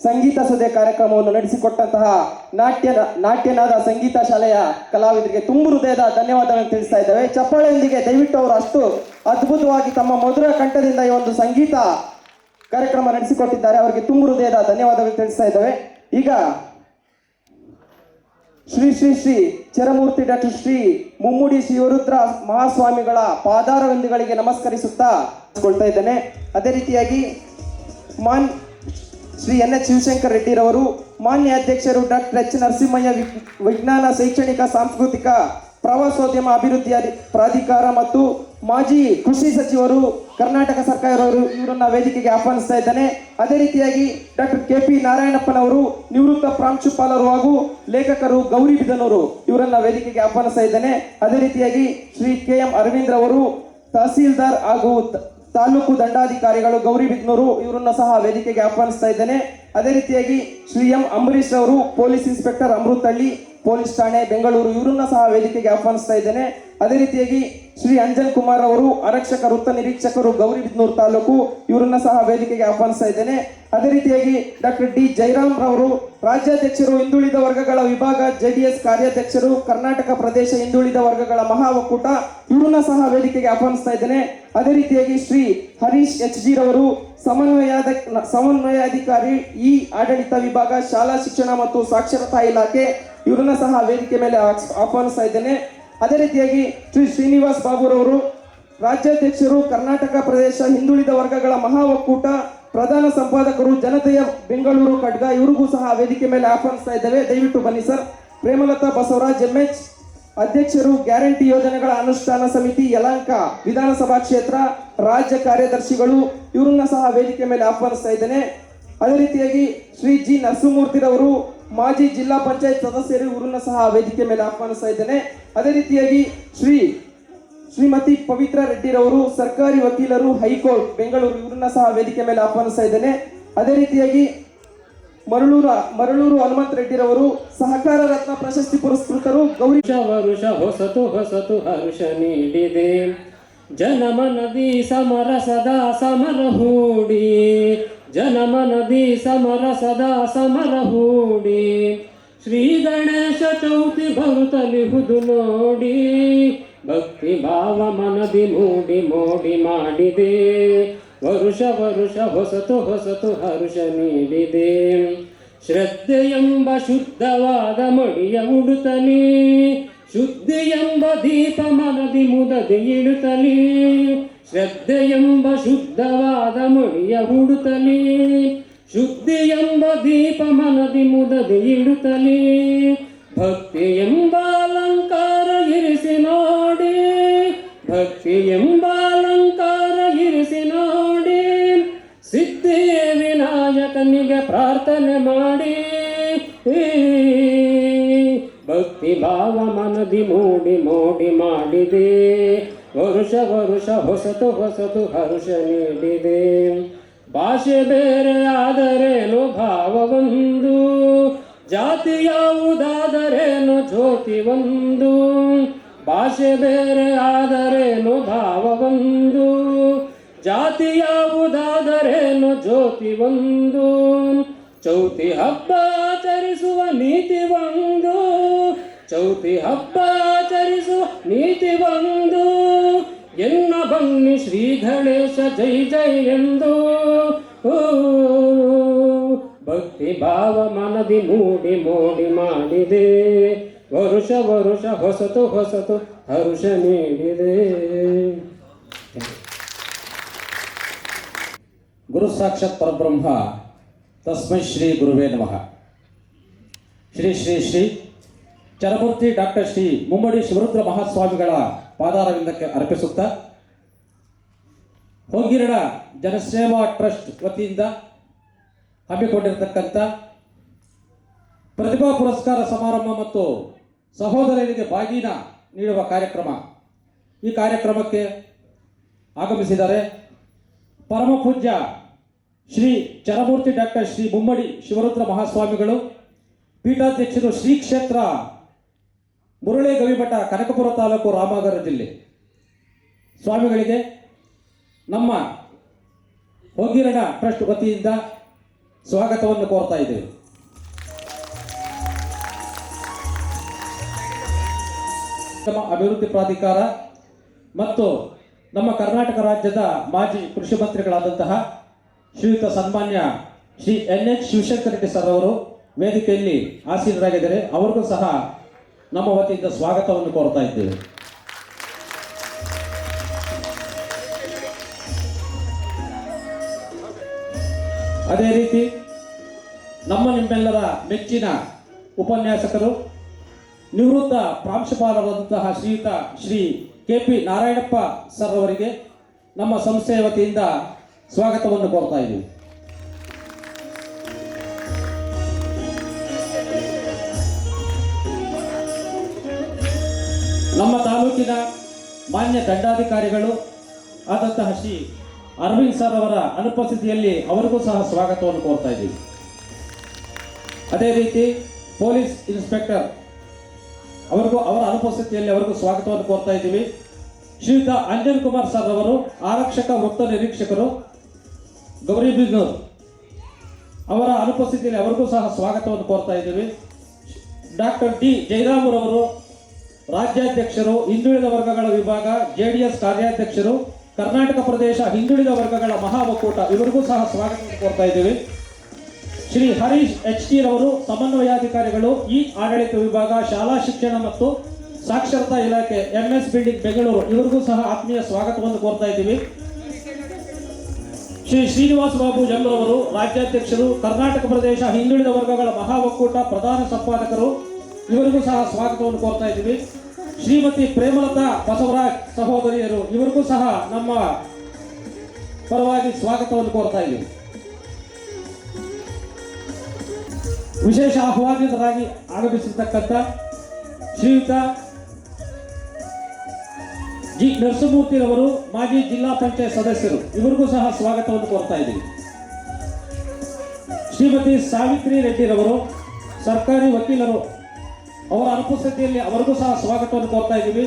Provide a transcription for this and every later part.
ಸಂಗೀತ ಸುದೆ ಕಾರ್ಯಕ್ರಮವನ್ನು ನಡೆಸಿಕೊಟ್ಟಂತಹ ನಾಟ್ಯನಾದ ಸಂಗೀತ ಶಾಲೆಯ ಕಲಾವಿದರಿಗೆ ತುಂಬು ಹೃದಯದ ಧನ್ಯವಾದಗಳನ್ನು ತಿಳಿಸ್ತಾ ಇದ್ದೇವೆ. ಚಪ್ಪಾಳೆಯೊಂದಿಗೆ ದಯವಿಟ್ಟು ಅವರು ಅಷ್ಟು ಅದ್ಭುತವಾಗಿ ತಮ್ಮ ಮಧುರ ಕಂಠದಿಂದ ಈ ಒಂದು ಸಂಗೀತ ಕಾರ್ಯಕ್ರಮ ನಡೆಸಿಕೊಟ್ಟಿದ್ದಾರೆ. ಅವರಿಗೆ ತುಂಬು ಹೃದಯದ ಧನ್ಯವಾದಗಳು ತಿಳಿಸ್ತಾ ಇದ್ದೇವೆ. ಈಗ ಶ್ರೀ ಶ್ರೀ ಶ್ರೀ ಚರಮೂರ್ತಿ ಡಾಕ್ಟರ್ ಶ್ರೀ ಮುಮ್ಮಡಿ ಶಿವರುದ್ರ ಮಹಾಸ್ವಾಮಿಗಳ ಪಾದಾರವಿಂದಗಳಿಗೆ ನಮಸ್ಕರಿಸುತ್ತಾ ಕೊಳ್ತಾ ಇದ್ದೇನೆ. ಅದೇ ರೀತಿಯಾಗಿ ಶ್ರೀ NH ಶಿವಶಂಕರ್ ರೆಡ್ಡಿರವರು, ಮಾನ್ಯ ಅಧ್ಯಕ್ಷರು ಡಾಕ್ಟರ್ H ನರಸಿಂಹಯ್ಯ, ವಿಜ್ಞಾನ ಶೈಕ್ಷಣಿಕ ಸಾಂಸ್ಕೃತಿಕ ಪ್ರವಾಸೋದ್ಯಮ ಅಭಿವೃದ್ಧಿ ಪ್ರಾಧಿಕಾರ ಮತ್ತು ಮಾಜಿ ಕೃಷಿ ಸಚಿವರು ಕರ್ನಾಟಕ ಸರ್ಕಾರವರು, ಇವರನ್ನ ವೇದಿಕೆಗೆ ಆಹ್ವಾನಿಸ್ತಾ ಇದ್ದೇನೆ. ಅದೇ ರೀತಿಯಾಗಿ ಡಾಕ್ಟರ್ KP ನಾರಾಯಣಪ್ಪನವರು, ನಿವೃತ್ತ ಪ್ರಾಂಶುಪಾಲರು ಹಾಗೂ ಲೇಖಕರು, ಗೌರಿಬಿದನೂರು, ಇವರನ್ನ ವೇದಿಕೆಗೆ ಆಹ್ವಾನಿಸ್ತಾ ಇದ್ದೇನೆ. ಅದೇ ರೀತಿಯಾಗಿ ಶ್ರೀ KM ಅರವಿಂದ್ ರವರು, ತಹಸೀಲ್ದಾರ್ ಹಾಗೂ ತಾಲೂಕು ದಂಡಾಧಿಕಾರಿಗಳು, ಗೌರಿಬಿದನೂರು, ಇವರನ್ನ ಸಹ ವೇದಿಕೆಗೆ ಆಹ್ವಾನಿಸ್ತಾ ಇದ್ದೇನೆ. ಅದೇ ರೀತಿಯಾಗಿ ಶ್ರೀ M ಅಂಬರೀಶ್ ಅವರು, ಪೊಲೀಸ್ ಇನ್ಸ್ಪೆಕ್ಟರ್, ಅಮೃತಹಳ್ಳಿ ಪೊಲೀಸ್ ಠಾಣೆ, ಬೆಂಗಳೂರು, ಇವರನ್ನ ಸಹ ವೇದಿಕೆಗೆ ಆಹ್ವಾನಿಸ್ತಾ ಇದ್ದೇನೆ. ಅದೇ ರೀತಿಯಾಗಿ ಶ್ರೀ ಅಂಜನ್ ಕುಮಾರ್ ಅವರು, ಆರಕ್ಷಕ ವೃತ್ತ ನಿರೀಕ್ಷಕರು, ಗೌರಿಬಿದನೂರು ತಾಲೂಕು, ಇವರನ್ನ ಸಹ ವೇದಿಕೆಗೆ ಆಹ್ವಾನಿಸ್ತಾ ಇದ್ದೇನೆ. ಅದೇ ರೀತಿಯಾಗಿ ಡಾಕ್ಟರ್ D ಜಯರಾಮ್ ರವರು, ರಾಜ್ಯಾಧ್ಯಕ್ಷರು, ಹಿಂದುಳಿದ ವರ್ಗಗಳ ವಿಭಾಗ, JDS ಕಾರ್ಯಾಧ್ಯಕ್ಷರು, ಕರ್ನಾಟಕ ಪ್ರದೇಶ ಹಿಂದುಳಿದ ವರ್ಗಗಳ ಮಹಾ ಒಕ್ಕೂಟ, ಇವರನ್ನ ಸಹ ವೇದಿಕೆಗೆ ಆಹ್ವಾನಿಸ್ತಾ ಇದ್ದೇನೆ. ಅದೇ ರೀತಿಯಾಗಿ ಶ್ರೀ ಹರೀಶ್ HG ರವರು, ಸಮನ್ವಯಾಧಿಕಾರಿ, ಆಡಳಿತ ವಿಭಾಗ, ಶಾಲಾ ಶಿಕ್ಷಣ ಮತ್ತು ಸಾಕ್ಷರತಾ ಇಲಾಖೆ, ಇವರನ್ನ ಸಹ ವೇದಿಕೆ ಮೇಲೆ ಆಹ್ವಾನಿಸ್ತಾ ಇದ್ದೇನೆ. ಅದೇ ರೀತಿಯಾಗಿ ಶ್ರೀ ಶ್ರೀನಿವಾಸ್ ಬಾಬುರವರು, ರಾಜ್ಯಾಧ್ಯಕ್ಷರು, ಕರ್ನಾಟಕ ಪ್ರದೇಶ ಹಿಂದುಳಿದ ವರ್ಗಗಳ ಮಹಾ ಒಕ್ಕೂಟ, ಪ್ರಧಾನ ಸಂಪಾದಕರು, ಜನತೆಯ ಬೆಂಗಳೂರು ಖಡ್ಗ, ಇವರಿಗೂ ಸಹ ವೇದಿಕೆ ಮೇಲೆ ಆಹ್ವಾನಿಸ್ತಾ ಇದ್ದೇವೆ. ದಯವಿಟ್ಟು ಬನ್ನಿ ಸರ್. ಪ್ರೇಮಲತಾ ಬಸವರಾಜ್ MH, ಅಧ್ಯಕ್ಷರು, ಗ್ಯಾರಂಟಿ ಯೋಜನೆಗಳ ಅನುಷ್ಠಾನ ಸಮಿತಿ, ಯಲಹಂಕ ವಿಧಾನಸಭಾ ಕ್ಷೇತ್ರ, ರಾಜ್ಯ ಕಾರ್ಯದರ್ಶಿಗಳು, ಇವರನ್ನ ಸಹ ವೇದಿಕೆ ಮೇಲೆ ಆಹ್ವಾನಿಸ್ತಾ ಇದ್ದೇನೆ. ಅದೇ ರೀತಿಯಾಗಿ ಶ್ರೀ G ನರಸಿಂಹಮೂರ್ತಿರವರು, ಮಾಜಿ ಜಿಲ್ಲಾ ಪಂಚಾಯತ್ ಸದಸ್ಯರು, ಇವರನ್ನ ಸಹ ವೇದಿಕೆ ಮೇಲೆ ಆಹ್ವಾನಿಸ್ತಾ ಇದ್ದೇನೆ. ಅದೇ ರೀತಿಯಾಗಿ ಶ್ರೀಮತಿ ಪವಿತ್ರ ರೆಡ್ಡಿರವರು, ಸರ್ಕಾರಿ ವಕೀಲರು, ಹೈಕೋರ್ಟ್ ಬೆಂಗಳೂರು, ಇವರನ್ನ ಸಹ ವೇದಿಕೆ ಮೇಲೆ ಆಹ್ವಾನಿಸ್ತಾ ಇದ್ದೇನೆ. ಅದೇ ರೀತಿಯಾಗಿ ಮರಳೂರು ಹನುಮಂತ ರೆಡ್ಡಿರವರು, ಸಹಕಾರ ರತ್ನ ಪ್ರಶಸ್ತಿ ಪುರಸ್ಕೃತರು, ಗೌರಿ ವರುಷ ಹೊಸತು ಹೊಸತು ಹರುಷ ನೀಡಿದೆ, ಜನಮನದಿ ಸಮರ ಸದಾ ಸಮರ ಹೂಡಿ, ಜನಮನದಿ ಸಮರ ಸದಾ ಸಮರ ಹೂಡಿ, ಶ್ರೀ ಗಣೇಶ ಚೌತಿ ಬರುತ್ತಲಿಹುದು ನೋಡಿ, ಭಕ್ತಿ ಭಾವ ಮನದಿ ಮೂಡಿ ಮೋಡಿ ಮಾಡಿದೆ, ವರುಷ ವರುಷ ಹೊಸತು ಹೊಸತು ಹರುಷ ನೀಡಿದೆ, ಶ್ರದ್ಧೆ ಎಂಬ ಶುದ್ಧವಾದ ಮಡಿಯ ಉಡುತ್ತಲಿ, ಶುದ್ಧಿ ಎಂಬ ದೀಪ ಮನದಿ ಮುದದಿ ಇಡುತ್ತಲಿ, ಶ್ರದ್ಧೆ ಎಂಬ ಶುದ್ಧವಾದ ಮಡಿಯ ಉಡುತ್ತಲಿ, ಶುದ್ಧಿ ಎಂಬ ದೀಪ ಮನದಿ ಮುದದಿ ಇಡುತ್ತಲಿ, ಭಕ್ತಿ ಎಂಬ ಅಲಂಕಾರ ಇರಿಸಿ ನೋಡಿ, ಭಕ್ತಿ ಎಂಬ ಅಲಂಕಾರ ಇರಿಸಿ ನೋಡಿ, ಸಿದ್ಧಿ ವಿನಾಯಕನಿಗೆ ಪ್ರಾರ್ಥನೆ ಮಾಡಿ, ಭಕ್ತಿ ಭಾವ ಮನದಿ ಮೂಡಿ ಮೋಡಿ ಮಾಡಿದೆ, ವರುಷ ವರುಷ ಹೊಸತು ಹೊಸತು ಹರುಷ ನೀಡಿದೆ, ಭಾಷೆ ಬೇರೆ ಆದರೇನು ಭಾವ ಒಂದು, ಜಾತಿ ಯಾವುದಾದರೇನು ಜ್ಯೋತಿ ಒಂದು, ಭಾಷೆ ಬೇರೆ ಆದರೇನು ಭಾವ ಒಂದು, ಜಾತಿ ಯಾವುದಾದರೇನು ಜ್ಯೋತಿ ಒಂದು, ಚೌತಿ ಹಬ್ಬ ಆಚರಿಸುವ ನೀತಿ ಒಂದು, ಚೌತಿ ಹಬ್ಬ ಆಚರಿಸುವ ನೀತಿ ಒಂದು, ಎನ್ನ ಬನ್ನಿ ಶ್ರೀ ಗಣೇಶ ಜೈ ಜೈ ಎಂದು, ಭಕ್ತಿ ಭಾವ ಮನದಿ ಮೂಡಿ ಮೋಡಿ ಮಾಡಿದೆ, ವರುಷ ವರುಷ ಹೊಸತು ಹೊಸತು ಹರುಷ ನೀಡಿದೆ. ಗುರು ಸಾಕ್ಷಾತ್ ಪರಬ್ರಹ್ಮ ತಸ್ಮೈ ಶ್ರೀ ಗುರುವೇ ನಮಃ. ಶ್ರೀ ಶ್ರೀ ಶ್ರೀ ಚರಮೂರ್ತಿ ಡಾಕ್ಟರ್ ಶ್ರೀ ಮುಮ್ಮಡಿ ಶಿವರುದ್ರ ಮಹಾಸ್ವಾಮಿಗಳ ಪಾದಾರವಿಂದಕ್ಕೆ ಅರ್ಪಿಸುತ್ತಾ, ಹೊಂಗಿರಣ ಜನಸೇವಾ ಟ್ರಸ್ಟ್ ವತಿಯಿಂದ ಹಮ್ಮಿಕೊಂಡಿರತಕ್ಕಂಥ ಪ್ರತಿಭಾ ಪುರಸ್ಕಾರ ಸಮಾರಂಭ ಮತ್ತು ಸಹೋದರರಿಗೆ ಬಾಗಿನ ನೀಡುವ ಕಾರ್ಯಕ್ರಮ, ಈ ಕಾರ್ಯಕ್ರಮಕ್ಕೆ ಆಗಮಿಸಿದ್ದಾರೆ ಪರಮ ಪೂಜ್ಯ ಶ್ರೀ ಚರಮೂರ್ತಿ ಡಾಕ್ಟರ್ ಶ್ರೀ ಮುಮ್ಮಡಿ ಶಿವರುದ್ರ ಮಹಾಸ್ವಾಮಿಗಳು, ಪೀಠಾಧ್ಯಕ್ಷರು, ಶ್ರೀ ಕ್ಷೇತ್ರ ಮುರಳಿ ಗವಿಮಠ, ಕನಕಪುರ ತಾಲೂಕು, ರಾಮನಗರ ಜಿಲ್ಲೆ. ಸ್ವಾಮಿಗಳಿಗೆ ನಮ್ಮ ಹೊಂಗಿರಣ ಟ್ರಸ್ಟ್ ವತಿಯಿಂದ ಸ್ವಾಗತವನ್ನು ಕೋರ್ತಾ ಇದ್ದೇವೆ. ಅಭಿವೃದ್ಧಿ ಪ್ರಾಧಿಕಾರ ಮತ್ತು ನಮ್ಮ ಕರ್ನಾಟಕ ರಾಜ್ಯದ ಮಾಜಿ ಕೃಷಿ ಮಂತ್ರಿಗಳಾದಂತಹ ಶ್ರೀಯುತ ಸನ್ಮಾನ್ಯ ಶ್ರೀ NH ಶಿವಶಂಕರ ರೆಡ್ಡಿ ಸರ್ ಅವರು ವೇದಿಕೆಯಲ್ಲಿ ಆಸೀನರಾಗಿದ್ದಾರೆ. ಅವರಿಗೂ ಸಹ ನಮ್ಮ ವತಿಯಿಂದ ಸ್ವಾಗತವನ್ನು ಕೋರ್ತಾ ಇದ್ದೇವೆ. ಅದೇ ರೀತಿ ನಿಮ್ಮೆಲ್ಲರ ಮೆಚ್ಚಿನ ಉಪನ್ಯಾಸಕರು ನಿವೃತ್ತ ಪ್ರಾಂಶುಪಾಲರಾದಂತಹ ಶ್ರೀಯುತ ಶ್ರೀ KP ನಾರಾಯಣಪ್ಪ ಸರ್ ಅವರಿಗೆ ನಮ್ಮ ಸಂಸ್ಥೆಯ ವತಿಯಿಂದ ಸ್ವಾಗತವನ್ನು ಕೋರ್ತಾ ಇದ್ದೀವಿ. ನಮ್ಮ ತಾಲೂಕಿನ ಮಾನ್ಯ ದಂಡಾಧಿಕಾರಿಗಳು ಆದಂತಹ ಶ್ರೀ ಅರವಿಂದ್ ಸರ್ ಅವರ ಅನುಪಸ್ಥಿತಿಯಲ್ಲಿ ಅವರಿಗೂ ಸಹ ಸ್ವಾಗತವನ್ನು ಕೋರ್ತಾ ಇದ್ದೀವಿ. ಅದೇ ರೀತಿ ಪೊಲೀಸ್ ಇನ್ಸ್ಪೆಕ್ಟರ್ ಅವರ ಅನುಪಸ್ಥಿತಿಯಲ್ಲಿ ಅವರಿಗೂ ಸ್ವಾಗತವನ್ನು ಕೋರ್ತಾ ಇದ್ದೀವಿ. ಶ್ರೀಯುತ ಅಂಜನ್ ಕುಮಾರ್ ಸರ್ ಅವರು ಆರಕ್ಷಕ ವೃತ್ತ ನಿರೀಕ್ಷಕರು ಗೌರಿಬಿದನೂರು ಅವರ ಅನುಪಸ್ಥಿತಿಯಲ್ಲಿ ಅವರಿಗೂ ಸಹ ಸ್ವಾಗತವನ್ನು ಕೋರ್ತಾ ಇದ್ದೀವಿ. ಡಾಕ್ಟರ್ D ಜಯರಾಮರವರು ರಾಜ್ಯಾಧ್ಯಕ್ಷರು, ಹಿಂದುಳಿದ ವರ್ಗಗಳ ವಿಭಾಗ JDS ಕಾರ್ಯಾಧ್ಯಕ್ಷರು, ಕರ್ನಾಟಕ ಪ್ರದೇಶ ಹಿಂದುಳಿದ ವರ್ಗಗಳ ಮಹಾ ಒಕ್ಕೂಟ, ಇವರಿಗೂ ಸಹ ಸ್ವಾಗತವನ್ನು ಕೋರ್ತಾ ಇದ್ದೀವಿ. ಶ್ರೀ ಹರೀಶ್ HT ರವರು ಸಮನ್ವಯಾಧಿಕಾರಿಗಳು, ಈ ಆಡಳಿತ ವಿಭಾಗ, ಶಾಲಾ ಶಿಕ್ಷಣ ಮತ್ತು ಸಾಕ್ಷರತಾ ಇಲಾಖೆ, MS ಬಿಲ್ಡಿಂಗ್ ಬೆಂಗಳೂರು, ಇವರಿಗೂ ಸಹ ಆತ್ಮೀಯ ಸ್ವಾಗತವನ್ನು ಕೋರ್ತಾ ಇದ್ದೀವಿ. ಶ್ರೀ ಶ್ರೀನಿವಾಸ ಬಾಬು ಜಂಗ್ರವರು ರಾಜ್ಯಾಧ್ಯಕ್ಷರು, ಕರ್ನಾಟಕ ಪ್ರದೇಶ ಹಿಂದುಳಿದ ವರ್ಗಗಳ ಮಹಾ ಒಕ್ಕೂಟ ಪ್ರಧಾನ ಸಂಪಾದಕರು, ಇವರಿಗೂ ಸಹ ಸ್ವಾಗತವನ್ನು ಕೋರ್ತಾ ಇದ್ದೀವಿ. ಶ್ರೀಮತಿ ಪ್ರೇಮಲತಾ ಬಸವರಾಜ್ ಸಹೋದರಿಯರು, ಇವರಿಗೂ ಸಹ ನಮ್ಮ ಪರವಾಗಿ ಸ್ವಾಗತವನ್ನು ಕೋರ್ತಾ ಇದ್ದೀವಿ. ವಿಶೇಷ ಆಹ್ವಾನಿತರಾಗಿ ಆಗಮಿಸಿರ್ತಕ್ಕಂಥ ಶ್ರೀಯುತ G ನರಸಿಂಹಮೂರ್ತಿರವರು ಮಾಜಿ ಜಿಲ್ಲಾ ಪಂಚಾಯತ್ ಸದಸ್ಯರು, ಇವರಿಗೂ ಸಹ ಸ್ವಾಗತವನ್ನು ಕೋರ್ತಾ ಇದ್ದೀವಿ. ಶ್ರೀಮತಿ ಸಾವಿತ್ರಿ ರೆಡ್ಡಿರವರು ಸರ್ಕಾರಿ ವಕೀಲರು, ಅವರ ಅನುಪಸ್ಥಿತಿಯಲ್ಲಿ ಅವರಿಗೂ ಸಹ ಸ್ವಾಗತವನ್ನು ಕೋರ್ತಾ ಇದ್ದೀವಿ.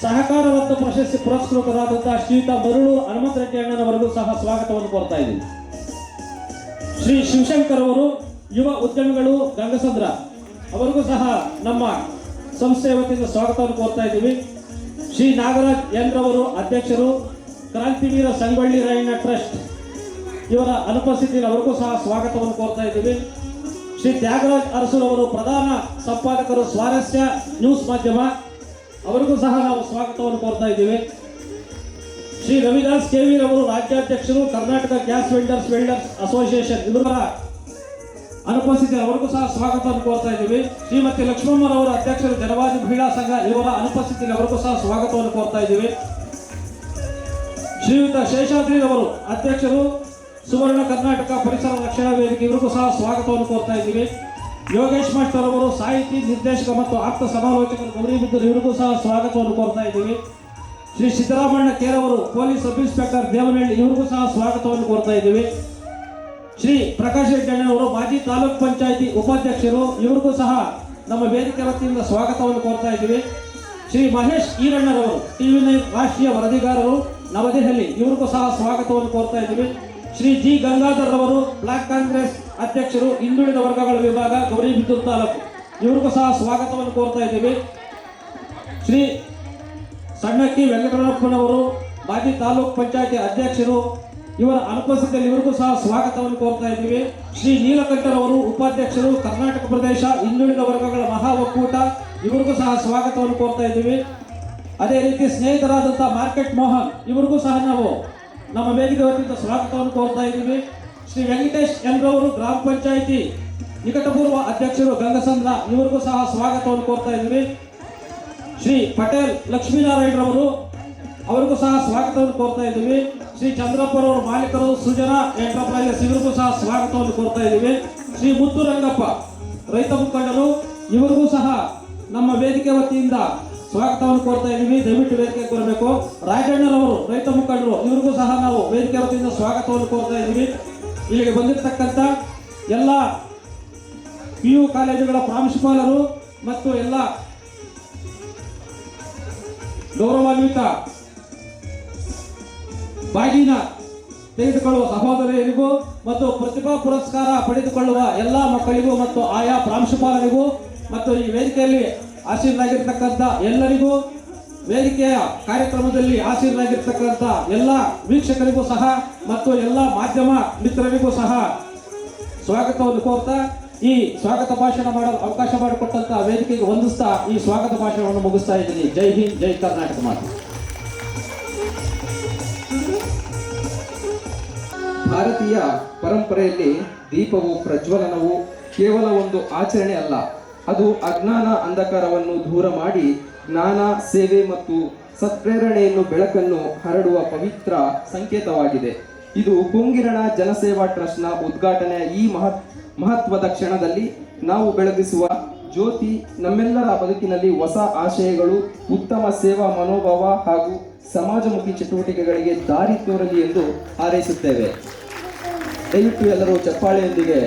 ಸಹಕಾರ ರತ್ನ ಪ್ರಶಸ್ತಿ ಪುರಸ್ಕೃತರಾದಂತಹ ಶ್ರೀಯುತ ಮರುಳು ಹನುಮಂತ ರೆಡ್ಡಿ ಅಣ್ಣನವರಿಗೂ ಸಹ ಸ್ವಾಗತವನ್ನು ಕೋರ್ತಾ ಇದ್ದೀವಿ. ಶ್ರೀ ಶಿವಶಂಕರ್ ಅವರು ಯುವ ಉದ್ಯಮಿಗಳು ಗಂಗಸಂದ್ರ, ಅವರಿಗೂ ಸಹ ನಮ್ಮ ಸಂಸ್ಥೆಯ ವತಿಯಿಂದ ಸ್ವಾಗತವನ್ನು ಕೋರ್ತಾ ಇದ್ದೀವಿ. ಶ್ರೀ ನಾಗರಾಜ್ N ರವರು ಅಧ್ಯಕ್ಷರು, ಕ್ರಾಂತಿವೀರ ಸಂಗೊಳ್ಳಿ ರಾಯಣ್ಣ ಟ್ರಸ್ಟ್, ಇವರ ಅನುಪಸ್ಥಿತಿಯಲ್ಲಿ ಅವರಿಗೂ ಸಹ ಸ್ವಾಗತವನ್ನು ಕೋರ್ತಾ ಇದ್ದೀವಿ. ಶ್ರೀ ತ್ಯಾಗರಾಜ್ ಅರಸುರವರು ಪ್ರಧಾನ ಸಂಪಾದಕರು, ಸ್ವಾರಸ್ಯ ನ್ಯೂಸ್ ಮಾಧ್ಯಮ, ಅವರಿಗೂ ಸಹ ನಾವು ಸ್ವಾಗತವನ್ನು ಕೋರ್ತಾ ಇದ್ದೀವಿ. ಶ್ರೀ ರವಿದಾಸ್ KV ರವರು ರಾಜ್ಯಾಧ್ಯಕ್ಷರು, ಕರ್ನಾಟಕ ಗ್ಯಾಸ್ ವೆಲ್ಡರ್ಸ್ ಅಸೋಸಿಯೇಷನ್, ಇವರ ಅನುಪಸ್ಥಿತಿ ಅವರಿಗೂ ಸಹ ಸ್ವಾಗತವನ್ನು ಕೋರ್ತಾ ಇದ್ದೀವಿ. ಶ್ರೀಮತಿ ಲಕ್ಷ್ಮಮ್ಮರವರು ಅಧ್ಯಕ್ಷರು, ಜನವಾದಿ ಮಹಿಳಾ ಸಂಘ, ಇವರ ಅನುಪಸ್ಥಿತಿಯಲ್ಲಿ ಅವರಿಗೂ ಸಹ ಸ್ವಾಗತವನ್ನು ಕೋರ್ತಾ ಇದ್ದೀವಿ. ಶ್ರೀಯುತ ಶೇಷಾದ್ರಿರವರು ಅಧ್ಯಕ್ಷರು, ಸುವರ್ಣ ಕರ್ನಾಟಕ ಪರಿಸರ ರಕ್ಷಣಾ ವೇದಿಕೆ, ಇವರಿಗೂ ಸಹ ಸ್ವಾಗತವನ್ನು ಕೋರ್ತಾ ಇದ್ದೀವಿ. ಯೋಗೇಶ್ ಮಾಸ್ಟರ್ ಅವರು ಸಾಹಿತಿ ನಿರ್ದೇಶಕ ಮತ್ತು ಆಪ್ತ ಸಮಾಲೋಚಕರು, ಗೌರಿಬಿದನೂರು, ಇವರಿಗೂ ಸಹ ಸ್ವಾಗತವನ್ನು ಕೋರ್ತಾ ಇದ್ದೀವಿ. ಶ್ರೀ ಸಿದ್ದರಾಮಣ್ಣ ಕೇರವರು ಪೊಲೀಸ್ ಸಬ್ ಇನ್ಸ್ಪೆಕ್ಟರ್ ದೇವನಹಳ್ಳಿ, ಇವರಿಗೂ ಸಹ ಸ್ವಾಗತವನ್ನು ಕೋರ್ತಾ ಇದ್ದೀವಿ. ಶ್ರೀ ಪ್ರಕಾಶ್ ರೆಡ್ಡಿ ಅಣ್ಣವರು ಮಾಜಿ ತಾಲೂಕ್ ಪಂಚಾಯಿತಿ ಉಪಾಧ್ಯಕ್ಷರು, ಇವರಿಗೂ ಸಹ ನಮ್ಮ ವೇದಿಕೆ ವತಿಯಿಂದ ಸ್ವಾಗತವನ್ನು ಕೋರ್ತಾ ಇದ್ದೀವಿ. ಶ್ರೀ ಮಹೇಶ್ ಈರಣ್ಣರವರು TV9 ರಾಷ್ಟ್ರೀಯ ವರದಿಗಾರರು, ನವದೆಹಲಿ, ಇವರಿಗೂ ಸಹ ಸ್ವಾಗತವನ್ನು ಕೋರ್ತಾ ಇದ್ದೀವಿ. ಶ್ರೀ G ಗಂಗಾಧರ್ ರವರು ಬ್ಲಾಕ್ ಕಾಂಗ್ರೆಸ್ ಅಧ್ಯಕ್ಷರು, ಹಿಂದುಳಿದ ವರ್ಗಗಳ ವಿಭಾಗ, ಗೌರಿಬಿದನೂರು ತಾಲೂಕು, ಇವರಿಗೂ ಸಹ ಸ್ವಾಗತವನ್ನು ಕೋರ್ತಾ ಇದ್ದೀವಿ. ಶ್ರೀ ಸಣ್ಣಕ್ಕಿ ವೆಂಕಟರಮಣಪ್ಪನವರು ಮಾಜಿ ತಾಲೂಕ್ ಪಂಚಾಯತಿ ಅಧ್ಯಕ್ಷರು, ಇವರ ಅನುಪಸ್ಥಿತಿಯಲ್ಲಿ ಇವರಿಗೂ ಸಹ ಸ್ವಾಗತವನ್ನು ಕೋರ್ತಾ ಇದ್ದೀವಿ. ಶ್ರೀ ನೀಲಕಂಠರವರು ಉಪಾಧ್ಯಕ್ಷರು, ಕರ್ನಾಟಕ ಪ್ರದೇಶ ಹಿಂದುಳಿದ ವರ್ಗಗಳ ಮಹಾ ಒಕ್ಕೂಟ, ಇವರಿಗೂ ಸಹ ಸ್ವಾಗತವನ್ನು ಕೋರ್ತಾ ಇದ್ದೀವಿ. ಅದೇ ರೀತಿ ಸ್ನೇಹಿತರಾದಂತಹ ಮಾರ್ಕೆಟ್ ಮೋಹನ್, ಇವರಿಗೂ ಸಹ ನಾವು ನಮ್ಮ ವೇದಿಕೆ ವತಿಯಿಂದ ಸ್ವಾಗತವನ್ನು ಕೋರ್ತಾ ಇದ್ದೀವಿ. ಶ್ರೀ ವೆಂಕಟೇಶ್ N ರವರು ಗ್ರಾಮ ಪಂಚಾಯಿತಿ ನಿಕಟಪೂರ್ವ ಅಧ್ಯಕ್ಷರು, ಗಂಗಸಂದ್ರ, ಇವರಿಗೂ ಸಹ ಸ್ವಾಗತವನ್ನು ಕೋರ್ತಾ ಇದ್ದೀವಿ. ಶ್ರೀ ಪಟೇಲ್ ಲಕ್ಷ್ಮೀನಾರಾಯಣರವರು, ಅವರಿಗೂ ಸಹ ಸ್ವಾಗತವನ್ನು ಕೋರ್ತಾ ಇದ್ದೀವಿ. ಶ್ರೀ ಚಂದ್ರಪ್ಪರವರು ಮಾಲೀಕರು, ಸೃಜನಾ ಎಂಟರ್ಪ್ರೈಸಸ್, ಇವರಿಗೂ ಸಹ ಸ್ವಾಗತವನ್ನು ಕೋರ್ತಾ ಇದ್ದೀವಿ. ಶ್ರೀ ಮುತ್ತುರಂಗಪ್ಪ ರೈತ ಮುಖಂಡರು, ಇವರಿಗೂ ಸಹ ನಮ್ಮ ವೇದಿಕೆ ವತಿಯಿಂದ ಸ್ವಾಗತವನ್ನು ಕೋರ್ತಾ ಇದ್ದೀವಿ. ದಯವಿಟ್ಟು ವೇದಿಕೆಗೆ ಬರಬೇಕು. ರಾಜಣ್ಣರವರು ರೈತ ಮುಖಂಡರು, ಇವರಿಗೂ ಸಹ ನಾವು ವೇದಿಕೆ ವತಿಯಿಂದ ಸ್ವಾಗತವನ್ನು ಕೋರ್ತಾ ಇದ್ದೀವಿ. ಇಲ್ಲಿಗೆ ಬಂದಿರತಕ್ಕಂಥ ಎಲ್ಲ PU ಕಾಲೇಜುಗಳ ಪ್ರಾಂಶುಪಾಲರು ಮತ್ತು ಎಲ್ಲ ಗೌರವಾನ್ವಿತ ಬಾಗಿನ ತೆಗೆದುಕೊಳ್ಳುವ ಸಹೋದರಿಯರಿಗೂ ಮತ್ತು ಪ್ರತಿಭಾ ಪುರಸ್ಕಾರ ಪಡೆದುಕೊಳ್ಳುವ ಎಲ್ಲ ಮಕ್ಕಳಿಗೂ ಮತ್ತು ಆಯಾ ಪ್ರಾಂಶುಪಾಲರಿಗೂ ಮತ್ತು ಈ ವೇದಿಕೆಯಲ್ಲಿ ಆಸೀನರಾಗಿರ್ತಕ್ಕಂಥ ಎಲ್ಲರಿಗೂ, ವೇದಿಕೆಯ ಕಾರ್ಯಕ್ರಮದಲ್ಲಿ ಆಸೀನರಾಗಿರ್ತಕ್ಕಂಥ ಎಲ್ಲ ವೀಕ್ಷಕರಿಗೂ ಸಹ ಮತ್ತು ಎಲ್ಲ ಮಾಧ್ಯಮ ಮಿತ್ರರಿಗೂ ಸಹ ಸ್ವಾಗತವನ್ನು ಕೋರ್ತಾ ಈ ಸ್ವಾಗತ ಭಾಷಣ ಮಾಡಲು ಅವಕಾಶ ಮಾಡಿಕೊಟ್ಟಂತ ವೇದಿಕೆಗೆ ವಂದಿಸ್ತಾ ಈ ಸ್ವಾಗತ ಭಾಷಣವನ್ನು ಮುಗಿಸ್ತಾ ಇದ್ದೀನಿ. ಜೈ ಹಿಂದ್, ಜೈ ಕರ್ನಾಟಕ ಮಾತು. ಭಾರತೀಯ ಪರಂಪರೆಯಲ್ಲಿ ದೀಪವು ಪ್ರಜ್ವಲನವು ಕೇವಲ ಒಂದು ಆಚರಣೆ ಅಲ್ಲ, ಅದು ಅಜ್ಞಾನ ಅಂಧಕಾರವನ್ನು ದೂರ ಮಾಡಿ ಜ್ಞಾನ, ಸೇವೆ ಮತ್ತು ಸತ್ಪ್ರೇರಣೆಯನ್ನು ಬೆಳಕನ್ನು ಹರಡುವ ಪವಿತ್ರ ಸಂಕೇತವಾಗಿದೆ. ಇದು ಪುಂಗಿರಣ ಜನಸೇವಾ ಟ್ರಸ್ಟ್ನ ಉದ್ಘಾಟನೆಯ ಈ ಮಹತ್ವದ ಕ್ಷಣದಲ್ಲಿ ನಾವು ಬೆಳಗಿಸುವ ಜ್ಯೋತಿ ನಮ್ಮೆಲ್ಲರ ಬದುಕಿನಲ್ಲಿ ಹೊಸ ಆಶಯಗಳು, ಉತ್ತಮ ಸೇವಾ ಮನೋಭಾವ ಹಾಗೂ ಸಮಾಜಮುಖಿ ಚಟುವಟಿಕೆಗಳಿಗೆ ದಾರಿ ತೋರಲಿ ಎಂದು ಹಾರೈಸುತ್ತೇವೆ. ದಯವಿಟ್ಟು ಎಲ್ಲರೂ ಚಪ್ಪಾಳೆಯೊಂದಿಗೆ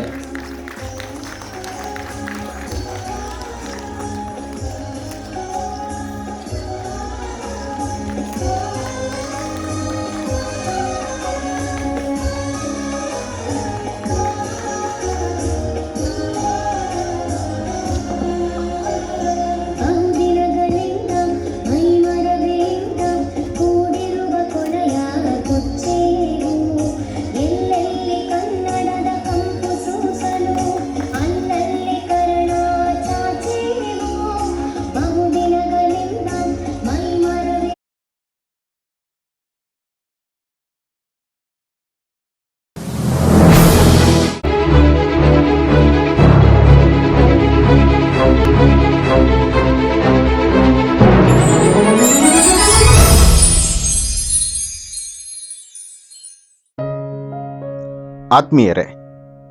ಆತ್ಮೀಯರೇ,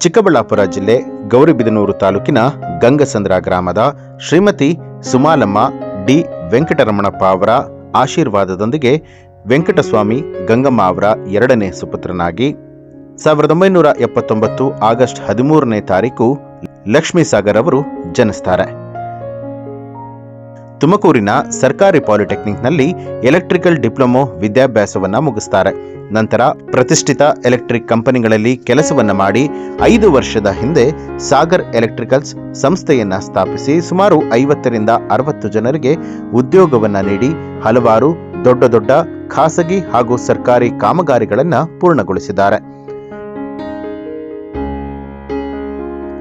ಚಿಕ್ಕಬಳ್ಳಾಪುರ ಜಿಲ್ಲೆ ಗೌರಿಬಿದನೂರು ತಾಲೂಕಿನ ಗಂಗಸಂದ್ರ ಗ್ರಾಮದ ಶ್ರೀಮತಿ ಸುಮಾಲಮ್ಮ ಡಿ ವೆಂಕಟರಮಣಪ್ಪ ಅವರ ಆಶೀರ್ವಾದದೊಂದಿಗೆ ವೆಂಕಟಸ್ವಾಮಿ ಗಂಗಮ್ಮ ಅವರ ಎರಡನೇ ಸುಪುತ್ರನಾಗಿ 1979 ಆಗಸ್ಟ್ 13ನೇ ತಾರೀಕು ಲಕ್ಷ್ಮೀಸಾಗರ್ ಅವರು ಜನಿಸ್ತಾರೆ. ತುಮಕೂರಿನ ಸರ್ಕಾರಿ ಪಾಲಿಟೆಕ್ನಿಕ್ನಲ್ಲಿ ಎಲೆಕ್ಟ್ರಿಕಲ್ ಡಿಪ್ಲೊಮೊ ವಿದ್ಯಾಭ್ಯಾಸವನ್ನ ಮುಗಿಸ್ತಾರೆ. ನಂತರ ಪ್ರತಿಷ್ಠಿತ ಎಲೆಕ್ಟ್ರಿಕ್ ಕಂಪನಿಗಳಲ್ಲಿ ಕೆಲಸವನ್ನ ಮಾಡಿ 5 ವರ್ಷದ ಹಿಂದೆ ಸಾಗರ್ ಎಲೆಕ್ಟ್ರಿಕಲ್ಸ್ ಸಂಸ್ಥೆಯನ್ನ ಸ್ಥಾಪಿಸಿ ಸುಮಾರು 50ರಿಂದ 60 ಜನರಿಗೆ ಉದ್ಯೋಗವನ್ನ ನೀಡಿ ಹಲವಾರು ದೊಡ್ಡ ದೊಡ್ಡ ಖಾಸಗಿ ಹಾಗೂ ಸರ್ಕಾರಿ ಕಾಮಗಾರಿಗಳನ್ನ ಪೂರ್ಣಗೊಳಿಸಿದ್ದಾರೆ.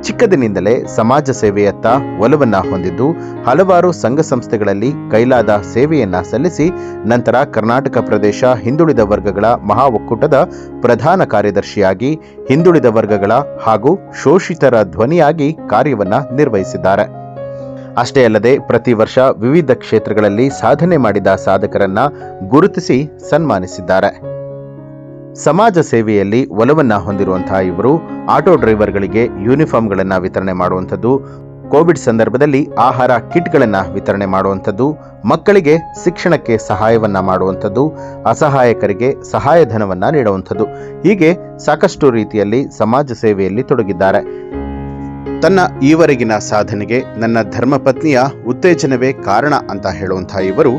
ಚಿಕ್ಕದಿನಿಂದಲೇ ಸಮಾಜ ಸೇವೆಯತ್ತ ಒಲವನ್ನ ಹೊಂದಿದ್ದು ಹಲವಾರು ಸಂಘ ಸಂಸ್ಥೆಗಳಲ್ಲಿ ಕೈಲಾದ ಸೇವೆಯನ್ನ ಸಲ್ಲಿಸಿ ನಂತರ ಕರ್ನಾಟಕ ಪ್ರದೇಶ ಹಿಂದುಳಿದ ವರ್ಗಗಳ ಮಹಾ ಒಕ್ಕೂಟದ ಪ್ರಧಾನ ಕಾರ್ಯದರ್ಶಿಯಾಗಿ ಹಿಂದುಳಿದ ವರ್ಗಗಳ ಹಾಗೂ ಶೋಷಿತರ ಧ್ವನಿಯಾಗಿ ಕಾರ್ಯವನ್ನ ನಿರ್ವಹಿಸಿದ್ದಾರೆ. ಅಷ್ಟೇ ಅಲ್ಲದೆ ಪ್ರತಿ ವರ್ಷ ವಿವಿಧ ಕ್ಷೇತ್ರಗಳಲ್ಲಿ ಸಾಧನೆ ಮಾಡಿದ ಸಾಧಕರನ್ನ ಗುರುತಿಸಿ ಸನ್ಮಾನಿಸಿದ್ದಾರೆ. ಸಮಾಜ ಸೇವೆಯಲ್ಲಿ ಒಲವನ್ನ ಹೊಂದಿರುವಂತಹ ಇವರು ಆಟೋ ಡ್ರೈವರ್ಗಳಿಗೆ ಯೂನಿಫಾರ್ಮ್ಗಳನ್ನ ವಿತರಣೆ ಮಾಡುವಂಥದ್ದು, ಕೋವಿಡ್ ಸಂದರ್ಭದಲ್ಲಿ ಆಹಾರ ಕಿಟ್ಗಳನ್ನ ವಿತರಣೆ ಮಾಡುವಂಥದ್ದು, ಮಕ್ಕಳಿಗೆ ಶಿಕ್ಷಣಕ್ಕೆ ಸಹಾಯವನ್ನ ಮಾಡುವಂಥದ್ದು, ಅಸಹಾಯಕರಿಗೆ ಸಹಾಯಧನವನ್ನ ನೀಡುವಂಥದ್ದು, ಹೀಗೆ ಸಾಕಷ್ಟು ರೀತಿಯಲ್ಲಿ ಸಮಾಜ ಸೇವೆಯಲ್ಲಿ ತೊಡಗಿದ್ದಾರೆ. ತನ್ನ ಈವರೆಗಿನ ಸಾಧನೆಗೆ ನನ್ನ ಧರ್ಮಪತ್ನಿಯ ಉತ್ತೇಜನವೇ ಕಾರಣ ಅಂತ ಹೇಳುವಂತಹ ಇವರು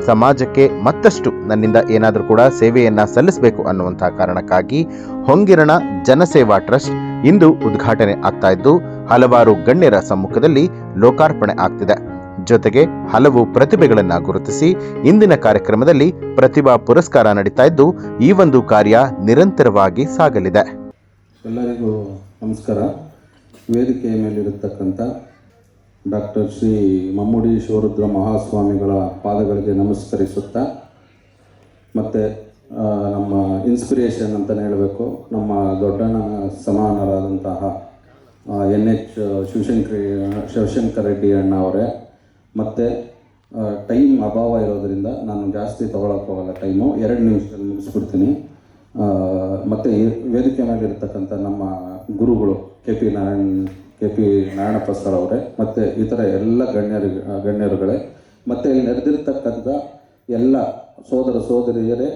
ಸಮಾಜಕ್ಕೆ ಮತ್ತಷ್ಟು ನನ್ನಿಂದ ಏನಾದರೂ ಕೂಡ ಸೇವೆಯನ್ನ ಸಲ್ಲಿಸಬೇಕು ಅನ್ನುವಂತಹ ಕಾರಣಕ್ಕಾಗಿ ಹೊಂಗಿರಣ ಜನಸೇವಾ ಟ್ರಸ್ಟ್ ಇಂದು ಉದ್ಘಾಟನೆ ಆಗ್ತಾ ಇದ್ದು ಹಲವಾರು ಗಣ್ಯರ ಸಮ್ಮುಖದಲ್ಲಿ ಲೋಕಾರ್ಪಣೆ ಆಗ್ತಿದೆ. ಜೊತೆಗೆ ಹಲವು ಪ್ರತಿಭೆಗಳನ್ನ ಗುರುತಿಸಿ ಇಂದಿನ ಕಾರ್ಯಕ್ರಮದಲ್ಲಿ ಪ್ರತಿಭಾ ಪುರಸ್ಕಾರ ನಡೀತಾ ಇದ್ದು ಈ ಒಂದು ಕಾರ್ಯ ನಿರಂತರವಾಗಿ ಸಾಗಲಿದೆ. ಎಲ್ಲರಿಗೂ ನಮಸ್ಕಾರ. ವೇದಿಕೆಯ ಮೇಲಿರತಕ್ಕಂಥ ಡಾಕ್ಟರ್ ಶ್ರೀ ಮಮ್ಮುಡಿ ಶಿವರುದ್ರ ಮಹಾಸ್ವಾಮಿಗಳ ಪಾದಗಳಿಗೆ ನಮಸ್ಕರಿಸುತ್ತಾ, ಮತ್ತು ನಮ್ಮ ಇನ್ಸ್ಪಿರೇಷನ್ ಅಂತಲೇ ಹೇಳಬೇಕು, ನಮ್ಮ ದೊಡ್ಡಣ್ಣನ ಸಮಾನರಾದಂತಹ NH ಶಿವಶಂಕರ್ ರೆಡ್ಡಿ ಅಣ್ಣ ಅವರೇ, ಮತ್ತು ಟೈಮ್ ಅಭಾವ ಇರೋದರಿಂದ ನಾನು ಜಾಸ್ತಿ ತೊಗೊಳಕ್ಕೋಗಲ್ಲ, ಟೈಮು 2 ನಿಮಿಷದಲ್ಲಿ ಮುಗಿಸ್ಬಿಡ್ತೀನಿ. ಮತ್ತು ವೇದಿಕೆ ಮೇಲಿರ್ತಕ್ಕಂಥ ನಮ್ಮ ಗುರುಗಳು ಕೆ ಪಿ ನಾರಾಯಣಪ್ಪ ಸರ್ ಅವರೇ, ಮತ್ತು ಇತರ ಎಲ್ಲ ಗಣ್ಯರುಗಳೇ, ಮತ್ತು ಇಲ್ಲಿ ನೆರೆದಿರ್ತಕ್ಕಂಥ ಎಲ್ಲ ಸೋದರ ಸೋದರಿಯರೇ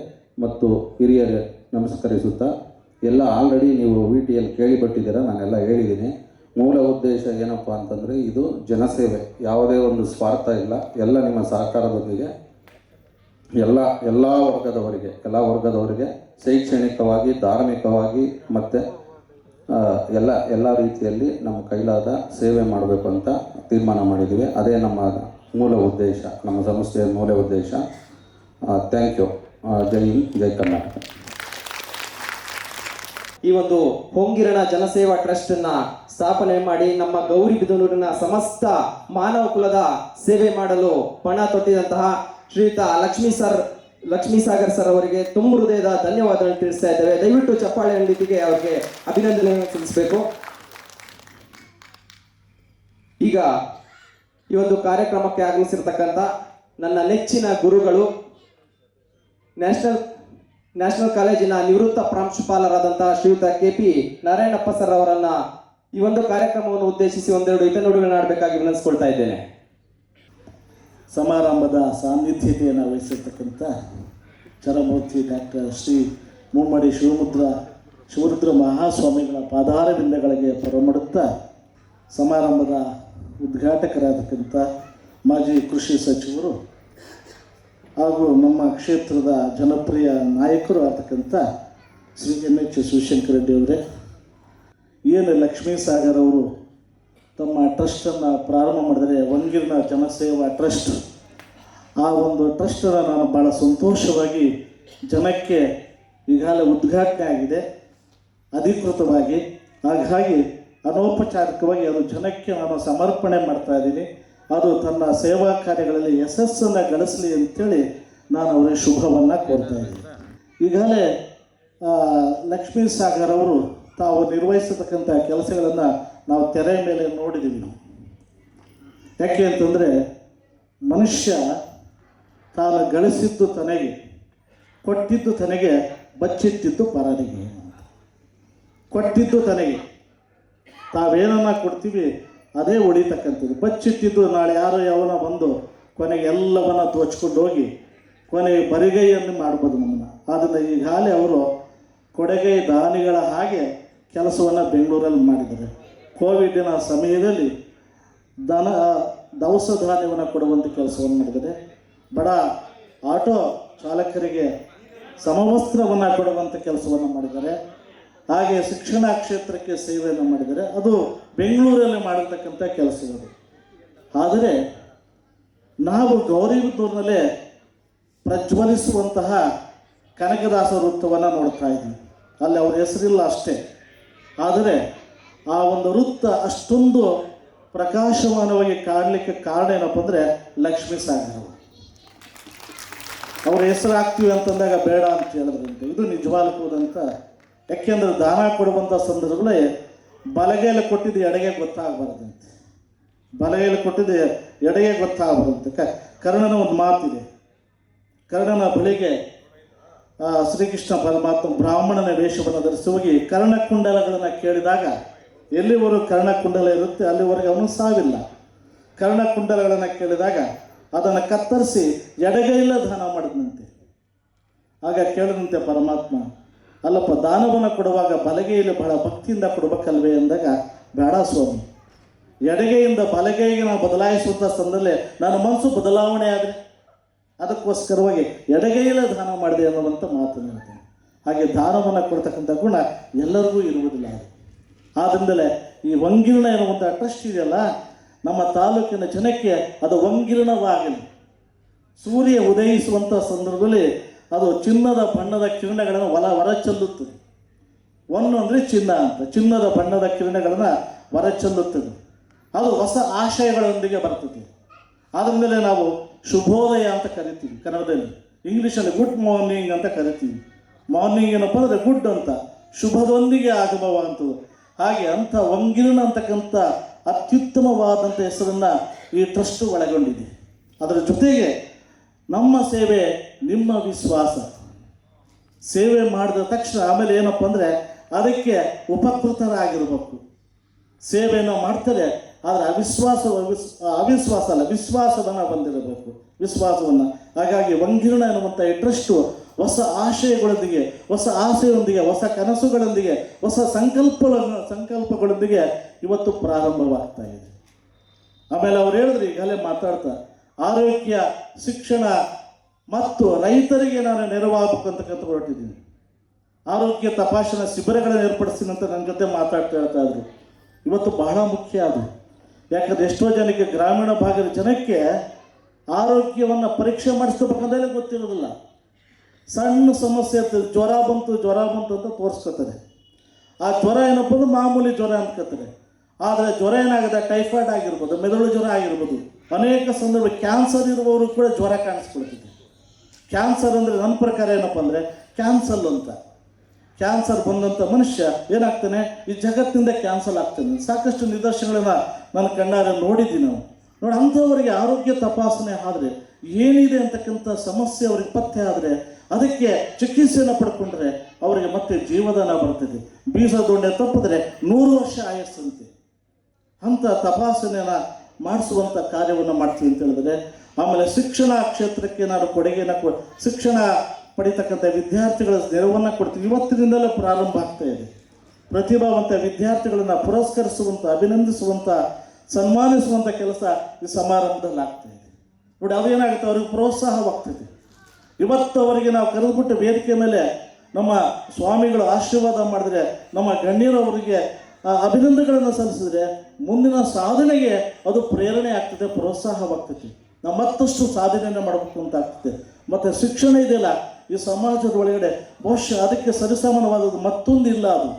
ಮತ್ತು ಹಿರಿಯರೇ ನಮಸ್ಕರಿಸುತ್ತಾ, ಎಲ್ಲ ಆಲ್ರೆಡಿ ನೀವು VTಯಲ್ಲಿ ಕೇಳಿಬಿಟ್ಟಿದ್ದೀರ, ನಾನೆಲ್ಲ ಹೇಳಿದ್ದೀನಿ. ಮೂಲ ಉದ್ದೇಶ ಏನಪ್ಪ ಅಂತಂದರೆ ಇದು ಜನಸೇವೆ, ಯಾವುದೇ ಒಂದು ಸ್ವಾರ್ಥ ಇಲ್ಲ. ಎಲ್ಲ ನಿಮ್ಮ ಸಹಕಾರದೊಂದಿಗೆ ಎಲ್ಲ ವರ್ಗದವರಿಗೆ ಶೈಕ್ಷಣಿಕವಾಗಿ, ಧಾರ್ಮಿಕವಾಗಿ ಮತ್ತು ಎಲ್ಲ ರೀತಿಯಲ್ಲಿ ನಮ್ಮ ಕೈಲಾದ ಸೇವೆ ಮಾಡಬೇಕು ಅಂತ ತೀರ್ಮಾನ ಮಾಡಿದ್ದೀವಿ. ಅದೇ ನಮ್ಮ ಮೂಲ ಉದ್ದೇಶ, ನಮ್ಮ ಸಂಸ್ಥೆಯ ಮೂಲ ಉದ್ದೇಶ. Thank you. ಜೈ ಹಿಂದ್, ಜೈ ಕರ್ನಾಟಕ. ಈ ಒಂದು ಹೊಂಗಿರಣ ಜನಸೇವಾ ಟ್ರಸ್ಟ್ ಅನ್ನ ಸ್ಥಾಪನೆ ಮಾಡಿ ನಮ್ಮ ಗೌರಿಬಿದನೂರಿನ ಸಮಸ್ತ ಮಾನವ ಕುಲದ ಸೇವೆ ಮಾಡಲು ಪಣ ತೊಟ್ಟಿದಂತಹ ಶ್ರೀಯುತ ಲಕ್ಷ್ಮೀಸಾಗರ್ ಸರ್ ಅವರಿಗೆ ತುಂಬ ಹೃದಯದ ಧನ್ಯವಾದಗಳನ್ನು ತಿಳಿಸ್ತಾ ಇದ್ದೇವೆ. ದಯವಿಟ್ಟು ಚಪ್ಪಾಳೆ ರೀತಿಗೆ ಅವರಿಗೆ ಅಭಿನಂದನೆಯನ್ನು ಸಲ್ಲಿಸಬೇಕು. ಈಗ ಈ ಒಂದು ಕಾರ್ಯಕ್ರಮಕ್ಕೆ ಆಗಮಿಸಿರ್ತಕ್ಕಂಥ ನನ್ನ ನೆಚ್ಚಿನ ಗುರುಗಳು, ನ್ಯಾಷನಲ್ ಕಾಲೇಜಿನ ನಿವೃತ್ತ ಪ್ರಾಂಶುಪಾಲರಾದಂತಹ ಶ್ರೀಯುತ KP ನಾರಾಯಣಪ್ಪ ಸರ್ ಅವರನ್ನ ಈ ಒಂದು ಕಾರ್ಯಕ್ರಮವನ್ನು ಉದ್ದೇಶಿಸಿ ಒಂದೆರಡು ಹಿತನುಡಿಗಳನ್ನು ಆಡಬೇಕಾಗಿ ವಿನಂತಿಸ್ಕೊಳ್ತಾ ಇದ್ದೇನೆ. ಸಮಾರಂಭದ ಸಾನ್ನಿಧ್ಯತೆಯನ್ನು ವಹಿಸಿರ್ತಕ್ಕಂಥ ಚರಮೂರ್ತಿ ಡಾಕ್ಟರ್ ಶ್ರೀ ಮುಮ್ಮಡಿ ಶಿವರುದ್ರ ಮಹಾಸ್ವಾಮಿಗಳ ಪಾದಾರವಿಂದಗಳಿಗೆ ಪರಮಡುತ್ತಾ ಸಮಾರಂಭದ ಉದ್ಘಾಟಕರಾದಕ್ಕಂಥ ಮಾಜಿ ಕೃಷಿ ಸಚಿವರು ಹಾಗೂ ನಮ್ಮ ಕ್ಷೇತ್ರದ ಜನಪ್ರಿಯ ನಾಯಕರು ಆಗ್ತಕ್ಕಂಥ ಶ್ರೀ NH ಶಿವಶಂಕರ ರೆಡ್ಡಿ ಅವರೇ, ಏನು ಲಕ್ಷ್ಮೀಸಾಗರ್ ಅವರು ತಮ್ಮ ಟ್ರಸ್ಟನ್ನು ಪ್ರಾರಂಭ ಮಾಡಿದರೆ, ಹೊಂಗಿರಣ ಜನಸೇವಾ ಟ್ರಸ್ಟ್, ಆ ಒಂದು ಟ್ರಸ್ಟನ್ನು ನಾನು ಭಾಳ ಸಂತೋಷವಾಗಿ ಜನಕ್ಕೆ ಈಗಾಗಲೇ ಉದ್ಘಾಟನೆ ಆಗಿದೆ ಅಧಿಕೃತವಾಗಿ. ಹಾಗಾಗಿ ಅನೌಪಚಾರಿಕವಾಗಿ ಅದು ಜನಕ್ಕೆ ನಾನು ಸಮರ್ಪಣೆ ಮಾಡ್ತಾ ಇದ್ದೀನಿ. ಅದು ತನ್ನ ಸೇವಾ ಕಾರ್ಯಗಳಲ್ಲಿ ಯಶಸ್ಸನ್ನು ಗಳಿಸಲಿ ಅಂತೇಳಿ ನಾನು ಅವರಿಗೆ ಶುಭವನ್ನು ಕೋರ್ತಾ ಇದ್ದೀನಿ. ಈಗಾಗಲೇ ಲಕ್ಷ್ಮೀಸಾಗರ್ ಅವರು ತಾವು ನಿರ್ವಹಿಸತಕ್ಕಂಥ ಕೆಲಸಗಳನ್ನು ನಾವು ತೆರೆ ಮೇಲೆ ನೋಡಿದ್ದೀವಿ. ಯಾಕೆ ಅಂತಂದರೆ, ಮನುಷ್ಯ ತಾನು ಗಳಿಸಿದ್ದು ತನಗೆ, ಕೊಟ್ಟಿದ್ದು ತನಗೆ, ಬಚ್ಚಿಟ್ಟಿದ್ದು ಪರರಿಗೆ. ಕೊಟ್ಟಿದ್ದು ತನಗೆ, ತಾವೇನನ್ನ ಕೊಡ್ತೀವಿ ಅದೇ ಉಳಿತಕ್ಕಂಥದ್ದು. ಬಚ್ಚಿಟ್ಟಿದ್ದು ನಾಳೆ ಯಾರೋ ಯಾವನ ಬಂದು ಕೊನೆಗೆ ಎಲ್ಲವನ್ನ ದೋಚ್ಕೊಂಡು ಹೋಗಿ ಕೊನೆಗೆ ಬರಿಗೈಯನ್ನು ಮಾಡ್ಬೋದು ನಮ್ಮನ್ನು. ಆದ್ದರಿಂದ ಈಗಾಗಲೇ ಅವರು ಕೊಡುಗೈ ದಾನಿಗಳ ಹಾಗೆ ಕೆಲಸವನ್ನು ಬೆಂಗಳೂರಲ್ಲಿ ಮಾಡಿದ್ದಾರೆ. ಕೋವಿಡಿನ ಸಮಯದಲ್ಲಿ ದವಸ ಧಾನ್ಯವನ್ನು ಕೊಡುವಂಥ ಕೆಲಸವನ್ನು ಮಾಡಿದ್ದಾರೆ. ಬಡ ಆಟೋ ಚಾಲಕರಿಗೆ ಸಮವಸ್ತ್ರವನ್ನು ಕೊಡುವಂಥ ಕೆಲಸವನ್ನು ಮಾಡಿದ್ದಾರೆ. ಹಾಗೆ ಶಿಕ್ಷಣ ಕ್ಷೇತ್ರಕ್ಕೆ ಸೇವೆಯನ್ನು ಮಾಡಿದ್ದಾರೆ. ಅದು ಬೆಂಗಳೂರಲ್ಲಿ ಮಾಡಿರ್ತಕ್ಕಂಥ ಕೆಲಸಗಳು. ಆದರೆ ನಾವು ಗೌರಿಬಿದನೂರಿನಲ್ಲೇ ಪ್ರಜ್ವಲಿಸುವಂತಹ ಕನಕದಾಸ ವೃತ್ತವನ್ನು ನೋಡ್ತಾ ಇದ್ವಿ. ಅಲ್ಲಿ ಅವ್ರ ಹೆಸರಿಲ್ಲ ಅಷ್ಟೇ, ಆದರೆ ಆ ಒಂದು ವೃತ್ತ ಅಷ್ಟೊಂದು ಪ್ರಕಾಶಮಾನವಾಗಿ ಕಾಡಲಿಕ್ಕೆ ಕಾರಣ ಏನಪ್ಪ ಅಂದರೆ ಲಕ್ಷ್ಮೀಸಾಗರ್ ಅವರು. ಅವ್ರ ಹೆಸರು ಹಾಕ್ತೀವಿ ಅಂತಂದಾಗ ಬೇಡ ಅಂತ ಹೇಳಿದ್ರಂತೆ. ಇದು ನಿಜವಾಗ್ಲೂದಂತ. ಯಾಕೆಂದ್ರೆ ದಾನ ಕೊಡುವಂಥ ಸಂದರ್ಭದಲ್ಲಿ ಬಲಗೈಲಿ ಕೊಟ್ಟಿದ್ದು ಎಡಗೆ ಗೊತ್ತಾಗಬಾರ್ದಂತೆ, ಬಲಗೈಲಿ ಕೊಟ್ಟಿದ್ದು ಎಡಗೆ ಗೊತ್ತಾಗಬಾರ್ದಂತೆ. ಕರ್ಣನ ಒಂದು ಮಾತಿದೆ. ಕರ್ಣನ ಬಳಿಗೆ ಶ್ರೀಕೃಷ್ಣ ಪರಮಾತ್ಮ ಬ್ರಾಹ್ಮಣನ ವೇಷವನ್ನು ಧರಿಸಿ ಹೋಗಿ ಕರ್ಣಕುಂಡಲಗಳನ್ನು ಕೇಳಿದಾಗ ಎಲ್ಲಿವರೆಗೂ ಕರ್ಣಕುಂಡಲ ಇರುತ್ತೆ ಅಲ್ಲಿವರೆಗೆ ಅವನು ಸಾವಿಲ್ಲ. ಕರ್ಣಕುಂಡಲಗಳನ್ನು ಕೇಳಿದಾಗ ಅದನ್ನು ಕತ್ತರಿಸಿ ಎಡಗೈಲ್ಲ ದಾನ ಮಾಡಿದಂತೆ. ಆಗ ಕೇಳಿದಂತೆ ಪರಮಾತ್ಮ, ಅಲ್ಲಪ್ಪ, ದಾನವನ್ನು ಕೊಡುವಾಗ ಬಲಗೈಯಲ್ಲಿ ಬಹಳ ಭಕ್ತಿಯಿಂದ ಕೊಡಬೇಕಲ್ವೇ ಅಂದಾಗ, ಬೇಡ ಸ್ವಾಮಿ, ಎಡಗೈಯಿಂದ ಬಲಗೈಗೆ ನಾವು ಬದಲಾಯಿಸುವಂಥ ಸಂದರ್ಭದಲ್ಲಿ ನನ್ನ ಮನಸ್ಸು ಬದಲಾವಣೆ ಆದರೆ ಅದಕ್ಕೋಸ್ಕರವಾಗಿ ಎಡಗೈಯಲ್ಲೇ ದಾನ ಮಾಡಿದೆ ಅನ್ನುವಂಥ ಮಾತನ್ನು ಹೇಳ್ತೇನೆ. ಹಾಗೆ ದಾನವನ್ನು ಕೊಡ್ತಕ್ಕಂಥ ಗುಣ ಎಲ್ಲರಿಗೂ ಇರುವುದಿಲ್ಲ. ಆದ್ದರಿಂದಲೇ ಈ ಹೊಂಗಿರಣ ಎನ್ನುವಂಥ ಟ್ರಸ್ಟ್ ಇದೆಯಲ್ಲ, ನಮ್ಮ ತಾಲೂಕಿನ ಜನಕ್ಕೆ ಅದು ಹೊಂಗಿರಣವಾಗಲಿ. ಸೂರ್ಯ ಉದಯಿಸುವಂಥ ಸಂದರ್ಭದಲ್ಲಿ ಅದು ಚಿನ್ನದ ಬಣ್ಣದ ಕಿರಣಗಳನ್ನು ಹೊರ ಚೆಲ್ಲುತ್ತದೆ. ಒಂದು ಅಂದರೆ ಚಿನ್ನ ಅಂತ, ಚಿನ್ನದ ಬಣ್ಣದ ಕಿರಣಗಳನ್ನು ಹೊರ ಚೆಲ್ಲುತ್ತದೆ. ಅದು ಹೊಸ ಆಶಯಗಳೊಂದಿಗೆ ಬರ್ತದೆ. ಆದ್ರಿಂದಲೇ ನಾವು ಶುಭೋದಯ ಅಂತ ಕರಿತೀವಿ ಕನ್ನಡದಲ್ಲಿ. ಇಂಗ್ಲೀಷಲ್ಲಿ ಗುಡ್ ಮಾರ್ನಿಂಗ್ ಅಂತ ಕರಿತೀವಿ. ಮಾರ್ನಿಂಗ್ ಏನಪ್ಪ ಅಂದರೆ ಗುಡ್ ಅಂತ, ಶುಭದೊಂದಿಗೆ ಆಗಮವಂಥದ್ದು. ಹಾಗೆ ಅಂಥ ಹೊಂಗಿರಣ ಅಂತಕ್ಕಂಥ ಅತ್ಯುತ್ತಮವಾದಂಥ ಹೆಸರನ್ನು ಈ ಟ್ರಸ್ಟ್ ಒಳಗೊಂಡಿದೆ. ಅದರ ಜೊತೆಗೆ ನಮ್ಮ ಸೇವೆ ನಿಮ್ಮ ವಿಶ್ವಾಸ. ಸೇವೆ ಮಾಡಿದ ತಕ್ಷಣ ಆಮೇಲೆ ಏನಪ್ಪ ಅಂದರೆ ಅದಕ್ಕೆ ಉಪಕೃತರಾಗಿರಬೇಕು. ಸೇವೆಯನ್ನು ಮಾಡ್ತಾರೆ, ಆದರೆ ಅವಿಶ್ವಾಸ ಅಲ್ಲ, ವಿಶ್ವಾಸವನ್ನು ಬಂದಿರಬೇಕು, ವಿಶ್ವಾಸವನ್ನು. ಹಾಗಾಗಿ ಹೊಂಗಿರಣ ಎನ್ನುವಂಥ ಈ ಟ್ರಸ್ಟು ಹೊಸ ಆಶಯಗಳೊಂದಿಗೆ, ಹೊಸ ಆಸೆಯೊಂದಿಗೆ, ಹೊಸ ಕನಸುಗಳೊಂದಿಗೆ, ಹೊಸ ಸಂಕಲ್ಪಗಳೊಂದಿಗೆ ಇವತ್ತು ಪ್ರಾರಂಭವಾಗ್ತಾ ಇದೆ. ಆಮೇಲೆ ಅವ್ರು ಹೇಳಿದ್ರು, ಈಗಲೇ ಮಾತಾಡ್ತಾ, ಆರೋಗ್ಯ, ಶಿಕ್ಷಣ ಮತ್ತು ರೈತರಿಗೆ ನಾನು ನೆರವಾಗಬೇಕು ಅಂತಕ್ಕಂಥ ಹೊರಟಿದ್ದೀನಿ. ಆರೋಗ್ಯ ತಪಾಸಣಾ ಶಿಬಿರಗಳನ್ನು ಏರ್ಪಡಿಸ್ತೀನಿ ಅಂತ ನನ್ನ ಜೊತೆ ಮಾತಾಡ್ತಾ ಹೇಳ್ತಾ ಇದ್ರು. ಇವತ್ತು ಬಹಳ ಮುಖ್ಯ ಅದು. ಯಾಕಂದರೆ ಎಷ್ಟೋ ಜನಕ್ಕೆ, ಗ್ರಾಮೀಣ ಭಾಗದ ಜನಕ್ಕೆ ಆರೋಗ್ಯವನ್ನು ಪರೀಕ್ಷೆ ಮಾಡಿಸ್ಕೋಬೇಕಂದ್ರೆ ಗೊತ್ತಿರೋದಿಲ್ಲ. ಸಣ್ಣ ಸಮಸ್ಯೆ ಇರ್ತದೆ, ಜ್ವರ ಬಂತು ಅಂತ ತೋರಿಸ್ಕೊತಾರೆ. ಆ ಜ್ವರ ಏನಪ್ಪ ಅಂದ್ರೆ ಮಾಮೂಲಿ ಜ್ವರ ಅನ್ಕೋತಾರೆ. ಆದರೆ ಜ್ವರ ಏನಾಗಿದೆ, ಟೈಫಾಯ್ಡ್ ಆಗಿರ್ಬೋದು, ಮೆದುಳು ಜ್ವರ ಆಗಿರ್ಬೋದು. ಅನೇಕ ಸಂದರ್ಭ ಕ್ಯಾನ್ಸರ್ ಇರುವವರು ಕೂಡ ಜ್ವರ ಕಾಣಿಸ್ಕೊಳ್ತಿದೆ. ಕ್ಯಾನ್ಸರ್ ಅಂದರೆ ನನ್ನ ಪ್ರಕಾರ ಏನಪ್ಪ ಅಂದರೆ ಕ್ಯಾನ್ಸಲ್ ಅಂತ. ಕ್ಯಾನ್ಸರ್ ಬಂದಂಥ ಮನುಷ್ಯ ಏನಾಗ್ತಾನೆ, ಈ ಜಗತ್ತಿನಿಂದ ಕ್ಯಾನ್ಸಲ್ ಆಗ್ತಾನೆ. ಸಾಕಷ್ಟು ನಿದರ್ಶನಗಳನ್ನ ನಾನು ಕಣ್ಣಾರೆ ನೋಡಿದ್ದೀನಿ ನಾವು. ನೋಡಿ, ಅಂಥವರಿಗೆ ಆರೋಗ್ಯ ತಪಾಸಣೆ ಆದರೆ ಏನಿದೆ ಅಂತಕ್ಕಂಥ ಸಮಸ್ಯೆ ಅವ್ರಿಗೆ ಪತ್ತೆ ಆದರೆ ಅದಕ್ಕೆ ಚಿಕಿತ್ಸೆಯನ್ನು ಪಡ್ಕೊಂಡ್ರೆ ಅವರಿಗೆ ಮತ್ತೆ ಜೀವದಾನ ಬರ್ತದೆ. ಬೀಜ ದೊಣ್ಣೆ ತಪ್ಪಿದ್ರೆ 100 ವರ್ಷ ಆಯಸ್ಸಂತೆ. ಅಂಥ ತಪಾಸಣೆಯನ್ನು ಮಾಡಿಸುವಂಥ ಕಾರ್ಯವನ್ನು ಮಾಡ್ತೀವಿ ಅಂತ ಹೇಳಿದ್ರೆ, ಆಮೇಲೆ ಶಿಕ್ಷಣ ಕ್ಷೇತ್ರಕ್ಕೆ ನಾನು ಕೊಡುಗೆಯನ್ನು ಶಿಕ್ಷಣ ಪಡಿತಕ್ಕಂಥ ವಿದ್ಯಾರ್ಥಿಗಳ ನೆರವನ್ನು ಕೊಡ್ತೀವಿ. ಇವತ್ತಿನಿಂದಲೇ ಪ್ರಾರಂಭ ಆಗ್ತಾ ಇದೆ. ಪ್ರತಿಭಾವಂತ ವಿದ್ಯಾರ್ಥಿಗಳನ್ನು ಪುರಸ್ಕರಿಸುವಂಥ, ಅಭಿನಂದಿಸುವಂಥ, ಸನ್ಮಾನಿಸುವಂಥ ಕೆಲಸ ಈ ಸಮಾರಂಭದಲ್ಲಿ ಆಗ್ತಾ ಇದೆ. ನೋಡಿ, ಅದೇನಾಗುತ್ತೆ, ಅವ್ರಿಗೆ ಪ್ರೋತ್ಸಾಹವಾಗ್ತದೆ. ಇವತ್ತು ಅವರಿಗೆ ನಾವು ಕರೆದುಬಿಟ್ಟು ವೇದಿಕೆ ಮೇಲೆ ನಮ್ಮ ಸ್ವಾಮಿಗಳು ಆಶೀರ್ವಾದ ಮಾಡಿದ್ರೆ, ನಮ್ಮ ಗಣ್ಯರು ಅವರಿಗೆ ಅಭಿನಂದನೆಗಳನ್ನು ಸಲ್ಲಿಸಿದ್ರೆ ಮುಂದಿನ ಸಾಧನೆಗೆ ಅದು ಪ್ರೇರಣೆ ಆಗ್ತದೆ, ಪ್ರೋತ್ಸಾಹವಾಗ್ತದೆ. ನಾವು ಮತ್ತಷ್ಟು ಸಾಧನೆಯನ್ನು ಮಾಡಬೇಕು ಅಂತ ಆಗ್ತದೆ. ಮತ್ತು ಶಿಕ್ಷಣ ಇದೆಯಲ್ಲ, ಈ ಸಮಾಜದ ಒಳಗಡೆ ಬಹುಶಃ ಅದಕ್ಕೆ ಸರಿಸಮಾನವಾದದ್ದು ಮತ್ತೊಂದಿಲ್ಲ. ಅದು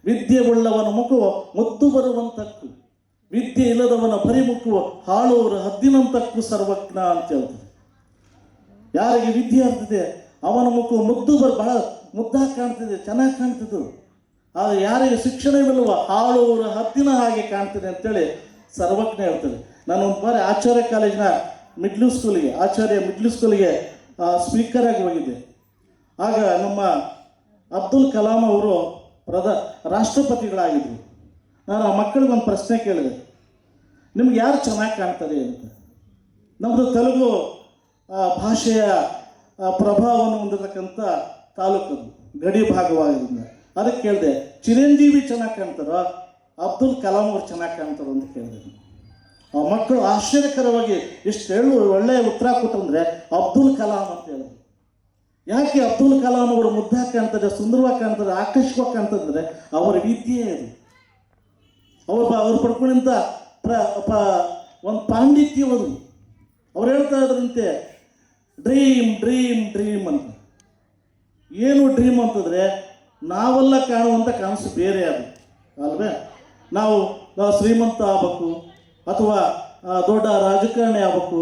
ವಿದ್ಯೆ ಉಳ್ಳವನ ಮುಖವು ಮುದ್ದು ಬರುವಂತಕ್ಕು, ವಿದ್ಯೆ ಇಲ್ಲದವನ ಬರಿಮುಖವು ಹಾಳುವರು ಹದ್ದಿನಂತಕ್ಕೂ ಸರ್ವಜ್ಞ ಅಂತ ಹೇಳ್ತಾರೆ. ಯಾರಿಗೆ ವಿದ್ಯೆ ಆಗ್ತದೆ ಅವನ ಮುಖವು ಬಹಳ ಮುದ್ದಾಗಿ ಕಾಣ್ತಿದೆ, ಚೆನ್ನಾಗಿ ಕಾಣ್ತಿದ್ದು. ಆದರೆ ಯಾರಿಗೆ ಶಿಕ್ಷಣವಿಲ್ಲವ ಹಾಳುವರು ಹದ್ದಿನ ಹಾಗೆ ಕಾಣ್ತಿದೆ ಅಂತೇಳಿ ಸರ್ವಜ್ಞ ಹೇಳ್ತಾರೆ. ನಾನು ಒಂದು ಬಾರಿ ಆಚಾರ್ಯ ಕಾಲೇಜಿನ ಮಿಡ್ಲ್ ಸ್ಕೂಲಿಗೆ ಸ್ಪೀಕರ್ ಆಗಿ ಹೋಗಿದ್ದೆ. ಆಗ ನಮ್ಮ ಅಬ್ದುಲ್ ಕಲಾಂ ಅವರು ರಾಷ್ಟ್ರಪತಿಗಳಾಗಿದ್ದರು. ನಾನು ಆ ಮಕ್ಕಳಿಗೆ ಒಂದು ಪ್ರಶ್ನೆ ಕೇಳಿದೆ, ನಿಮ್ಗೆ ಯಾರು ಚೆನ್ನಾಗಿ ಕಾಣ್ತಾರೆ ಅಂತ. ನಮ್ಮದು ತೆಲುಗು ಭಾಷೆಯ ಪ್ರಭಾವವನ್ನು ಹೊಂದಿರತಕ್ಕಂಥ ತಾಲೂಕದು, ಗಡಿ ಭಾಗವಾಗಿದ್ದರಿಂದ. ಅದಕ್ಕೆ ಕೇಳಿದೆ, ಚಿರಂಜೀವಿ ಚೆನ್ನಾಗಿ ಕಾಣ್ತಾರೋ ಅಬ್ದುಲ್ ಕಲಾಂ ಅವರು ಚೆನ್ನಾಗಿ ಕಾಣ್ತಾರೋ ಅಂತ ಕೇಳಿದೆ. ಆ ಮಕ್ಕಳು ಆಶ್ಚರ್ಯಕರವಾಗಿ ಎಷ್ಟು ಒಳ್ಳೆಯ ಉತ್ತರ ಕೊಟ್ಟಂದರೆ ಅಬ್ದುಲ್ ಕಲಾಂ ಅಂತ ಹೇಳಿದ್ರು. ಯಾಕೆ ಅಬ್ದುಲ್ ಕಲಾಂ ಅವರು ಮುದ್ದಾಗಿ ಕಾಣ್ತಾರೆ, ಸುಂದರವಾಗಿ ಕಾಣ್ತಾರೆ, ಆಕರ್ಷಕವಾಗಿ ಕಾಣ್ತಂದ್ರೆ ಅವರ ವಿದ್ಯೆ ಅದು. ಅವ್ರು ಪಡ್ಕೊಂಡಂಥ ಒಂದು ಪಾಂಡಿತ್ಯವದು. ಅವ್ರು ಹೇಳ್ತಾ ಇದ್ರಂತೆ, ಡ್ರೀಮ್ ಡ್ರೀಮ್ ಡ್ರೀಮ್ ಅಂತ. ಏನು ಡ್ರೀಮ್ ಅಂತಂದರೆ ನಾವೆಲ್ಲ ಕಾಣುವಂಥ ಕನಸು ಬೇರೆ ಅದು ಅಲ್ವೇ. ನಾವು ಶ್ರೀಮಂತ ಆಗಬೇಕು, ಅಥವಾ ದೊಡ್ಡ ರಾಜಕಾರಣಿ ಆಗಬೇಕು,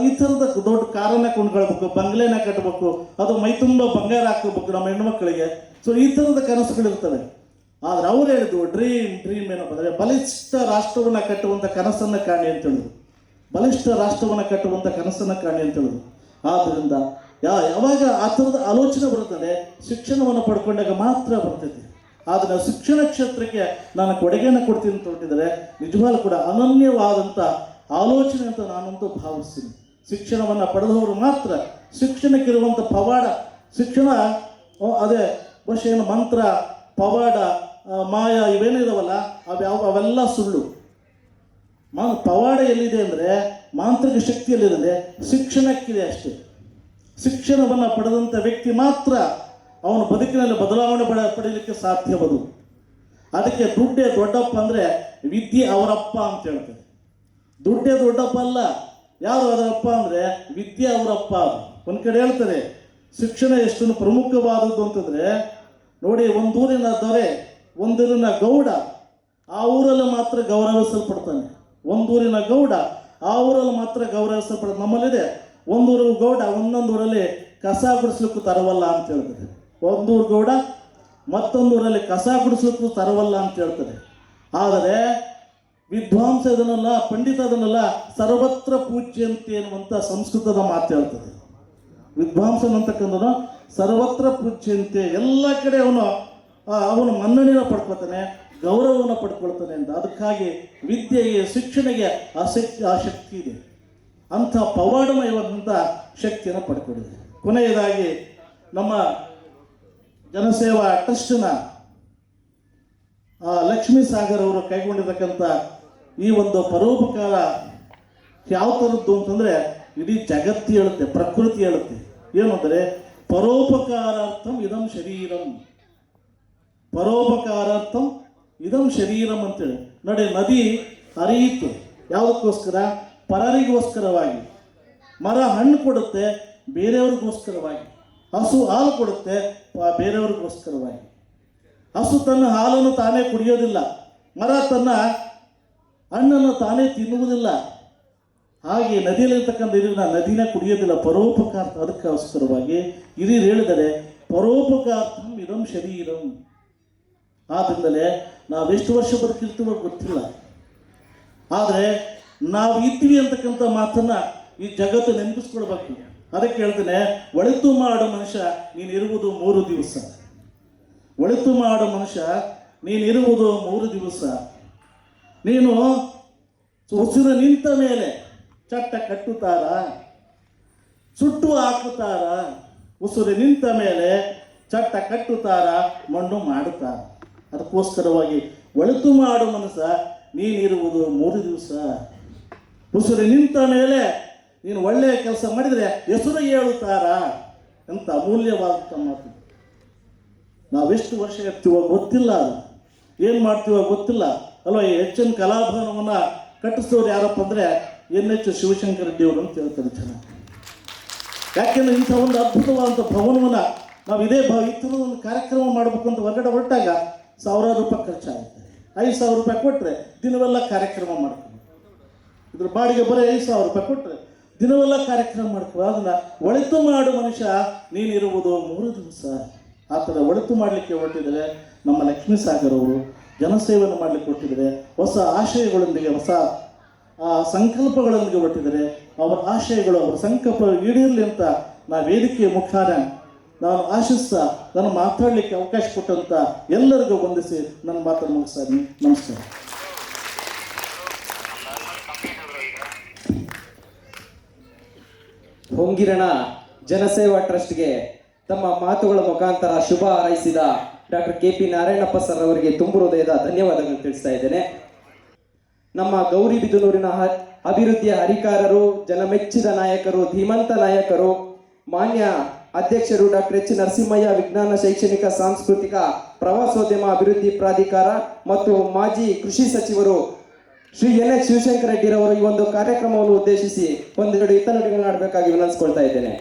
ಈ ಥರದ ದೊಡ್ಡ ಕಾರನ್ನ ಕೊಂಡ್ಕೊಳ್ಬೇಕು, ಬಂಗ್ಲೆನ ಕಟ್ಟಬೇಕು, ಅದು ಮೈ ತುಂಬ ಬಂಗಾರ ಹಾಕೋಬೇಕು ನಮ್ಮ ಹೆಣ್ಮಕ್ಳಿಗೆ. ಸೊ ಈ ಥರದ ಕನಸುಗಳಿರ್ತವೆ. ಆದರೆ ಅವ್ರು ಹೇಳಿದ್ರು ಡ್ರೀಮ್ ಏನಪ್ಪ ಅಂದರೆ ಬಲಿಷ್ಠ ರಾಷ್ಟ್ರವನ್ನು ಕಟ್ಟುವಂಥ ಕನಸನ್ನು ಕಾಣಿ ಅಂತ ಹೇಳಿದ್ರು. ಬಲಿಷ್ಠ ರಾಷ್ಟ್ರವನ್ನು ಕಟ್ಟುವಂಥ ಕನಸನ್ನು ಕಾಣಿ ಅಂತ ಹೇಳಿದ್ರು. ಆದ್ದರಿಂದ ಯಾವಾಗ ಆ ಥರದ ಆಲೋಚನೆ ಬರುತ್ತದೆ, ಶಿಕ್ಷಣವನ್ನು ಪಡ್ಕೊಂಡಾಗ ಮಾತ್ರ ಬರ್ತೈತಿ. ಆದರೆ ಶಿಕ್ಷಣ ಕ್ಷೇತ್ರಕ್ಕೆ ನಾನು ಕೊಡುಗೆಯನ್ನು ಕೊಡ್ತೀನಿ ಅಂತ ಹೊರಟಿದ್ದಾರೆ, ನಿಜವಾಗ್ಲೂ ಕೂಡ ಅನನ್ಯವಾದಂಥ ಆಲೋಚನೆ ಅಂತ ನಾನಂತೂ ಭಾವಿಸ್ತೀನಿ. ಶಿಕ್ಷಣವನ್ನು ಪಡೆದವರು ಮಾತ್ರ ಶಿಕ್ಷಣಕ್ಕಿರುವಂಥ ಪವಾಡ, ಶಿಕ್ಷಣ ಅದೇ ಬಹುಶಃ ಏನು ಮಂತ್ರ, ಪವಾಡ, ಮಾಯ ಇವೇನಿದಾವಲ್ಲ ಅವೆಲ್ಲ ಸುಳ್ಳು. ಪವಾಡ ಎಲ್ಲಿದೆ ಅಂದರೆ, ಮಾಂತ್ರಿಕ ಶಕ್ತಿ ಎಲ್ಲಿದೆ, ಶಿಕ್ಷಣಕ್ಕಿದೆ ಅಷ್ಟೇ. ಶಿಕ್ಷಣವನ್ನು ಪಡೆದಂಥ ವ್ಯಕ್ತಿ ಮಾತ್ರ ಅವನ ಬದುಕಿನಲ್ಲಿ ಬದಲಾವಣೆ ಪಡೀಲಿಕ್ಕೆ ಸಾಧ್ಯವುದು. ಅದಕ್ಕೆ ದುಡ್ಡೇ ದೊಡ್ಡಪ್ಪ ಅಂದರೆ ವಿದ್ಯೆ ಅವರಪ್ಪ ಅಂತ ಹೇಳ್ತಾರೆ. ದುಡ್ಡೇ ದೊಡ್ಡಪ್ಪ ಅಲ್ಲ, ಯಾರು ಅದರಪ್ಪ ಅಂದರೆ ವಿದ್ಯೆ ಅವರಪ್ಪ. ಒಂದು ಕಡೆ ಹೇಳ್ತಾರೆ ಶಿಕ್ಷಣ ಎಷ್ಟು ಪ್ರಮುಖವಾದದ್ದು ಅಂತಂದರೆ, ನೋಡಿ, ಒಂದೂರಿನ ದೊರೆ, ಒಂದೂರಿನ ಗೌಡ ಆ ಊರಲ್ಲಿ ಮಾತ್ರ ಗೌರವಿಸಲ್ಪಡ್ತಾನೆ. ಒಂದೂರಿನ ಗೌಡ ಆ ಊರಲ್ಲಿ ಮಾತ್ರ ಗೌರವಿಸಲ್ಪಡ್ತಾನೆ. ನಮ್ಮಲ್ಲಿದೆ ಒಂದೂರು ಗೌಡ ಒಂದೊಂದು ಊರಲ್ಲಿ ಕಸ ಗುಡಿಸ್ಲಿಕ್ಕೂ ತರವಲ್ಲ ಅಂತ ಹೇಳ್ತಾರೆ. ಒಂದೂರು ಗೌಡ ಮತ್ತೊಂದೂರಲ್ಲಿ ಕಸ ಗುಡಿಸ್ಲಿಕ್ಕೂ ತರವಲ್ಲ ಅಂತ ಹೇಳ್ತಾರೆ. ಆದರೆ ವಿದ್ವಾಂಸ ಇದನ್ನಲ್ಲ, ಪಂಡಿತ ಅದನ್ನಲ್ಲ, ಸರ್ವತ್ರ ಪೂಜ್ಯಂತೆ ಎನ್ನುವಂಥ ಸಂಸ್ಕೃತದ ಮಾತು ಹೇಳ್ತದೆ. ವಿದ್ವಾಂಸನಂತಕ್ಕಂಥವನು ಸರ್ವತ್ರ ಪೂಜ್ಯಂತೆ, ಎಲ್ಲ ಕಡೆ ಅವನು ಮನ್ನಣೆಯನ್ನು ಪಡ್ಕೊಳ್ತಾನೆ, ಗೌರವವನ್ನು ಪಡ್ಕೊಳ್ತಾನೆ ಅಂತ. ಅದಕ್ಕಾಗಿ ವಿದ್ಯೆಗೆ, ಶಿಕ್ಷಣಕ್ಕೆ ಆಸಕ್ತಿ ಇದೆ. ಅಂಥ ಪವಾಡಮಯವಾದಂಥ ಶಕ್ತಿಯನ್ನು ಪಡ್ಕೊಂಡಿದೆ. ಕೊನೆಯದಾಗಿ ನಮ್ಮ ಜನಸೇವಾ ಟ್ರಸ್ಟ್ನ ಲಕ್ಷ್ಮೀ ಸಾಗರ್ ಅವರು ಕೈಗೊಂಡಿರ್ತಕ್ಕಂಥ ಈ ಒಂದು ಪರೋಪಕಾರ ಯಾವ ಥರದ್ದು ಅಂತಂದರೆ, ಇಡೀ ಜಗತ್ತು ಹೇಳುತ್ತೆ, ಪ್ರಕೃತಿ ಹೇಳುತ್ತೆ. ಏನು ಅಂದರೆ, ಪರೋಪಕಾರಾರ್ಥಂ ಇದಂ ಶರೀರಂ. ಪರೋಪಕಾರಾರ್ಥಂ ಇದಂ ಶರೀರಂ ಅಂತೇಳಿ ನೋಡಿ. ನದಿ ಹರಿಯುತ್ತೆ ಯಾವುದಕ್ಕೋಸ್ಕರ? ಪರರಿಗೋಸ್ಕರವಾಗಿ. ಮರ ಹಣ್ಣು ಕೊಡುತ್ತೆ ಬೇರೆಯವ್ರಿಗೋಸ್ಕರವಾಗಿ. ಹಸು ಹಾಲು ಕೊಡುತ್ತೆ ಬೇರೆಯವ್ರಿಗೋಸ್ಕರವಾಗಿ. ಹಸು ತನ್ನ ಹಾಲನ್ನು ತಾನೇ ಕುಡಿಯೋದಿಲ್ಲ, ಮರ ತನ್ನ ಹಣ್ಣನ್ನು ತಾನೇ ತಿನ್ನುವುದಿಲ್ಲ. ಹಾಗೆ ನದಿಯಲ್ಲಿರ್ತಕ್ಕಂಥ ನೀರಿನ ನದಿನೇ ಕುಡಿಯೋದಿಲ್ಲ, ಪರೋಪಕಾರ ಅದಕ್ಕೋಸ್ಕರವಾಗಿ ಹಿರಿಯರು ಹೇಳಿದರೆ ಪರೋಪಕಾರ್ಥಂ ಇದಂ ಶರೀರಂ. ಆದ್ದರಿಂದಲೇ ನಾವೆಷ್ಟು ವರ್ಷ ಬದುಕಿರ್ತೀವೋ ಗೊತ್ತಿಲ್ಲ, ಆದರೆ ನಾವು ಇದ್ದೀವಿ ಅಂತಕ್ಕಂಥ ಮಾತನ್ನು ಈ ಜಗತ್ತು ನೆನಪಿಸ್ಕೊಳ್ಬೇಕು. ಅದಕ್ಕೆ ಹೇಳ್ತೇನೆ, ಒಳಿತು ಮಾಡು ಮನುಷ್ಯ ನೀನಿರುವುದು 3 ದಿವಸ. ಒಳಿತು ಮಾಡು ಮನುಷ್ಯ ನೀನಿರುವುದು 3 ದಿವಸ. ನೀನು ಉಸಿರು ನಿಂತ ಮೇಲೆ ಚಟ್ಟ ಕಟ್ಟುತ್ತಾರ, ಸುಟ್ಟು ಹಾಕುತ್ತಾರ. ಉಸಿರು ನಿಂತ ಮೇಲೆ ಚಟ್ಟ ಕಟ್ಟುತ್ತಾರ, ಮಣ್ಣು ಮಾಡುತ್ತಾರ. ಅದಕ್ಕೋಸ್ಕರವಾಗಿ ಒಳಿತು ಮಾಡು ಮನಸ್ಸ ನೀನಿರುವುದು 3 ದಿವಸ. ಉಸಿರು ನಿಂತ ಮೇಲೆ ನೀನು ಒಳ್ಳೆಯ ಕೆಲಸ ಮಾಡಿದರೆ ಹೆಸರು ಹೇಳುತ್ತಾರ ಅಂತ ಅಮೂಲ್ಯವಾದಂಥ ಮಾತು. ನಾವೆಷ್ಟು ವರ್ಷ ಇರ್ತೀವೋ ಗೊತ್ತಿಲ್ಲ, ಏನು ಮಾಡ್ತೀವೋ ಗೊತ್ತಿಲ್ಲ ಅಲ್ವಾ. ಈ ಹೆಚ್ಚಿನ ಕಲಾಭವನವನ್ನು ಕಟ್ಟಿಸಿದವ್ರು ಯಾರಪ್ಪ ಅಂದರೆ NH ಶಿವಶಂಕರ ರೆಡ್ಡಿ ಅವರು ಅಂತ ಹೇಳ್ತಾರೆ ಜನ. ಯಾಕೆಂದರೆ ಇಂಥ ಒಂದು ಅದ್ಭುತವಾದಂಥ ಭವನವನ್ನು ನಾವು ಇದೇ ಇತರ ಒಂದು ಕಾರ್ಯಕ್ರಮ ಮಾಡಬೇಕು ಅಂತ ಹೊರಗಡೆ ಹೊರಟಾಗ ₹1000 ಖರ್ಚಾಗುತ್ತೆ. 5,000 ರೂಪಾಯಿ ಕೊಟ್ಟರೆ ದಿನವೆಲ್ಲ ಕಾರ್ಯಕ್ರಮ ಮಾಡ್ತೀವಿ. ಇದ್ರ ಬಾಡಿಗೆ ಬರೀ 5,000 ಕೊಟ್ಟರೆ ದಿನವೆಲ್ಲ ಕಾರ್ಯಕ್ರಮ ಮಾಡ್ತೀವಿ. ಅದನ್ನು ಒಳಿತು ಮಾಡು ಮನುಷ್ಯ ನೀನಿರುವುದು 3 ದಿವಸ. ಆ ಥರ ಒಳಿತು ಮಾಡಲಿಕ್ಕೆ ಹೊರಟಿದ್ದಾರೆ ನಮ್ಮ ಲಕ್ಷ್ಮೀ ಸಾಗರ್ ಅವರು. ಜನಸೇವೆಯನ್ನು ಮಾಡಲಿಕ್ಕೆ ಹೊರಟಿದ್ದಾರೆ, ಹೊಸ ಆಶಯಗಳೊಂದಿಗೆ, ಹೊಸ ಸಂಕಲ್ಪಗಳೊಂದಿಗೆ ಹೊರಟಿದ್ದಾರೆ. ಅವರ ಆಶಯಗಳು, ಅವರ ಸಂಕಲ್ಪ ಈಡೇರಲಿ ಅಂತ ನಾವು ವೇದಿಕೆಯ ಮುಖಾನ ನಾನು ಆಶಿಸ್ತಾ ನಾನು ಮಾತಾಡಲಿಕ್ಕೆ ಅವಕಾಶ ಕೊಟ್ಟಂತ ಎಲ್ಲರಿಗೂ ವಂದಿಸಿ ನನ್ನ ಮಾತನ್ನು ಮುಗಿಸ್ತೀನಿ. ನಮಸ್ಕಾರ. ಹೊಂಗಿರಣ ಜನಸೇವಾ ಟ್ರಸ್ಟ್ಗೆ ತಮ್ಮ ಮಾತುಗಳ ಮುಖಾಂತರ ಶುಭ ಹಾರೈಸಿದ ಡಾಕ್ಟರ್ KP ನಾರಾಯಣಪ್ಪ ಸರ್ ಅವರಿಗೆ ತುಂಬು ಹೃದಯದ ಧನ್ಯವಾದಗಳನ್ನು ತಿಳಿಸ್ತಾ ಇದ್ದೇನೆ. ನಮ್ಮ ಗೌರಿಬಿದನೂರಿನ ಅಭಿವೃದ್ಧಿಯ ಹರಿಕಾರರು, ಜನಮೆಚ್ಚಿದ ನಾಯಕರು, ಧೀಮಂತ ನಾಯಕರು, ಮಾನ್ಯ ಅಧ್ಯಕ್ಷರು ಡಾಕ್ಟರ್ H ನರಸಿಂಹಯ್ಯ, ವಿಜ್ಞಾನ ಶೈಕ್ಷಣಿಕ ಸಾಂಸ್ಕೃತಿಕ ಪ್ರವಾಸೋದ್ಯಮ ಅಭಿವೃದ್ಧಿ ಪ್ರಾಧಿಕಾರ ಮತ್ತು ಮಾಜಿ ಕೃಷಿ ಸಚಿವರು ಶ್ರೀ NH ಶಿವಶಂಕರ ರೆಡ್ಡಿರವರು ಈ ಒಂದು ಕಾರ್ಯಕ್ರಮವನ್ನು ಉದ್ದೇಶಿಸಿ ಒಂದೆರಡು ಹಿತನುಡಿಗಳನ್ನು ಆಡಬೇಕಾಗಿ ವಿನಂತಿಸ್ಕೊಳ್ತಾ ಇದ್ದೇನೆ.